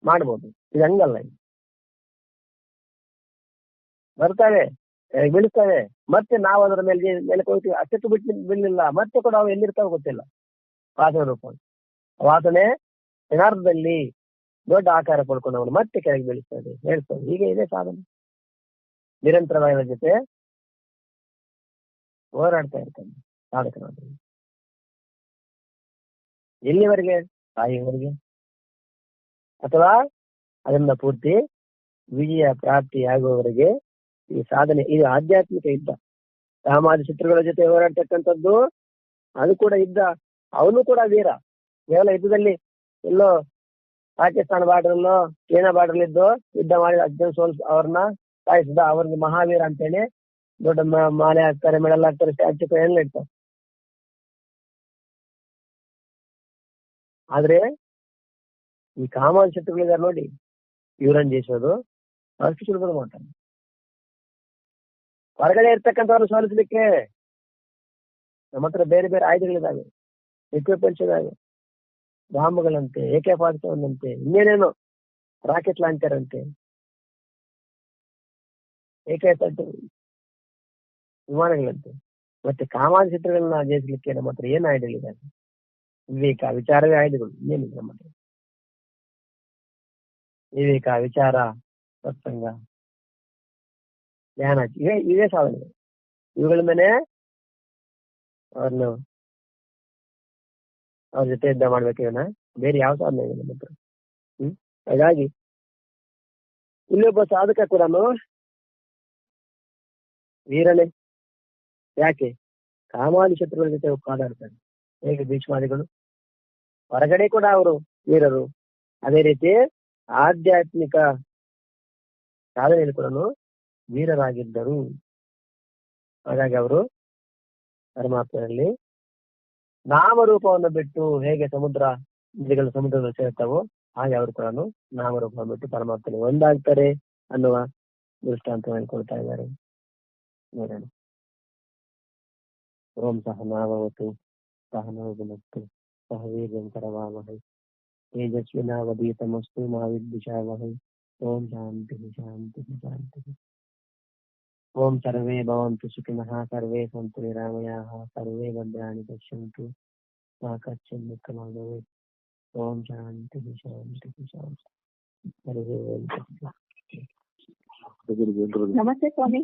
ಮಾಡ್ಬೋದು. ಇದು ಹಂಗಲ್ಲ. ಬರ್ತಾವೆ, ಬೀಳಿಸ್ತವೆ, ಮತ್ತೆ ನಾವು ಅದರ ಮೇಲೆ ಹೋಗ್ತೀವಿ. ಅಷ್ಟಕ್ಕೆ ಬೀಳಲಿಲ್ಲ, ಮತ್ತೆ ಕೂಡ ಅವು ಎಲ್ಲಿರ್ತಾವ ಗೊತ್ತಿಲ್ಲ. ವಾಸನೆ ರೂಪ ವಾಸನೆ ಯಥಾರ್ಥದಲ್ಲಿ ದೊಡ್ಡ ಆಕಾರ ಪಡ್ಕೊಂಡು ಅವನು ಮತ್ತೆ ಕೆಳಗೆ ಬೀಳಿಸ್ತದೆ, ಹೇಳ್ತದೆ. ಹೀಗೆ ಇದೆ ಸಾಧನೆ. ನಿರಂತರವಾಗಿ ಜೊತೆ ಹೋರಾಡ್ತಾ ಇರ್ತಾನೆ ಸಾಧಕನಾದ. ಎಲ್ಲಿವರೆಗೆ? ತಾಯಿಯವರೆಗೆ, ಅಥವಾ ಅದನ್ನ ಪೂರ್ತಿ ವಿಜಯ ಪ್ರಾಪ್ತಿ ಆಗುವವರೆಗೆ ಈ ಸಾಧನೆ. ಇದು ಆಧ್ಯಾತ್ಮಿಕ ಯುದ್ಧ. ಸಾಮಾಜಿಕ ಶತ್ರುಗಳ ಜೊತೆ ಹೋರಾಡ್ತಕ್ಕಂಥದ್ದು ಅದು ಕೂಡ ಯುದ್ಧ. ಅವನು ಕೂಡ ವೀರ. ಕೇವಲ ಯುದ್ಧದಲ್ಲಿ ಎಲ್ಲೋ ಪಾಕಿಸ್ತಾನ ಬಾರ್ಡರ್ಲ್ಲೋ ಚೈನಾ ಬಾರ್ಡರ್ ಇದ್ದು ಯುದ್ಧ ಮಾಡಿ ಅವ್ರನ್ನ ಸಾಯಿಸಿದ ಅವ್ರಿಗೆ ಮಹಾವೀರ ಅಂತೇಳಿ ದೊಡ್ಡ ಮಾಲೆ ಹಾಕ್ತಾರೆ, ಮೆಡಲ್ ಹಾಕ್ತಾರೆ, ಸ್ಟ್ಯಾಚ್ಯೂ ಎಲ್ಲ ಇಡ್ತಾರೆ. ಆದ್ರೆ ಈ ಕಾಮಾನ ಶತ್ರುಗಳಿದ್ದಾರೆ ನೋಡಿ, ಇವರನ್ನು ಜಯಿಸೋದು ಅಷ್ಟು ಸುಲಭದ ಮಾಟ. ಹೊರಗಡೆ ಇರ್ತಕ್ಕಂಥವ್ರನ್ನ ಸೋಲಿಸ್ಲಿಕ್ಕೆ ನಮ್ಮ ಹತ್ರ ಬೇರೆ ಬೇರೆ ಆಯುಧಗಳಿದಾವೆ, ಎಕ್ವಿಪ್ಮೆಂಟ್ಸ್ ಇದಾವೆ. ಬಾಂಬ್ಗಳಂತೆ, AK-47 ಇನ್ನೇನೇನೋ ರಾಕೆಟ್ ಲಾಂಚರ್ ಅಂತೆ, AK-30 ವಿಮಾನಗಳಂತೆ. ಮತ್ತೆ ಕಾಮಾನ ಶತ್ರುಗಳನ್ನ ಜಯಿಸಲಿಕ್ಕೆ ನಮ್ಮ ಹತ್ರ ಏನು ಆಯುಧಗಳಿದ್ದಾವೆ? ವಿವೇಕ, ವಿಚಾರವೇ ಆಯುಧಗಳು. ಇನ್ನೇನಿದೆ ನಮ್ಮ ಹತ್ರ? ವಿವೇಕ, ವಿಚಾರ, ಸತ್ಸಂಗ, ಧ್ಯಾನ, ಇವೇ ಸಾಧನೆಗಳು. ಇವುಗಳಿಂದನೇ ಅವ್ರ ಜೊತೆ ಯುದ್ಧ ಮಾಡ್ಬೇಕೇನ, ಬೇರೆ ಯಾವ ಸಾಧನೆ ಇದೆ ನಮ್ಮ ಹತ್ರ? ಹಾಗಾಗಿ ಇಲ್ಲೊಬ್ಬ ಸಾಧಕ ಕೂಡ ವೀರನೇ. ಯಾಕೆ? ಕಾಮಾದಿ ಶತ್ರುಗಳ ಜೊತೆ ಹೋರಾಡ್ತಾರೆ. ಹೇಗೆ ಭೀಷ್ಮಾದಿಗಳು ಹೊರಗಡೆ ಕೂಡ ಅವರು ವೀರರು, ಅದೇ ರೀತಿ ಆಧ್ಯಾತ್ಮಿಕ ಸಾಧನೆಯಲ್ಲಿ ಕೂಡ ವೀರರಾಗಿದ್ದರು. ಹಾಗಾಗಿ ಅವರು ಪರಮಾತ್ಮನಲ್ಲಿ ನಾಮರೂಪವನ್ನು ಬಿಟ್ಟು ಹೇಗೆ ನದಿಗಳು ಸಮುದ್ರದಲ್ಲಿ ಸೇರ್ತಾವೋ ಹಾಗೆ ಅವರು ಕೂಡ ನಾಮರೂಪವನ್ನು ಬಿಟ್ಟು ಪರಮಾತ್ಮನಲ್ಲಿ ಒಂದಾಗ್ತಾರೆ ಅನ್ನುವ ದೃಷ್ಟಾಂತವನ್ನು ಕೊಡ್ತಾ ಇದ್ದಾರೆ. ನೋಡೋಣ. ಓಂ ಸಹನಾವವತು ಸಹನೋ ಭುನಕ್ತು ಸಹ ವೀರ್ಯಂ ಕರವಾವಹೈ ತೇಜಸ್ವಿನಾವಧೀತಮಸ್ತು ಮಾ ವಿದ್ವಿಷಾವಹೈ. ಓಂ ಶಾಂತಿ ಶಾಂತಿ ಶಾಂತಿ. ಓಂ ಸರ್ವೇ ಭವಂತು ಸುಖಿನಃ ಸರ್ವೇ ಸಂತು ನಿರಾಮಯಾಃ ಸರ್ವೇ ಭದ್ರಾಣಿ ಪಶ್ಯಂತು ಮಾ ಕಶ್ಚಿನ್ ದುಃಖಂ ಭವೇತ್. ಓಂ ಶಾಂತಿ ಶಾಂತಿ ಶಾಂತಿ. ಹರಿ ಓಂ. ನಮಸ್ತೆ ಸ್ವಾಮಿ.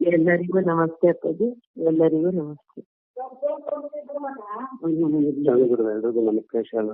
ಎಲ್ಲರಿಗೂ ನಮಸ್ತೆ ಅಪ್ಪಾಜಿ. ಎಲ್ಲರಿಗೂ ನಮಸ್ತೆ. ಎಲ್ರಿಗೂ ನಮಸ್ತೆ. ಶರಣ.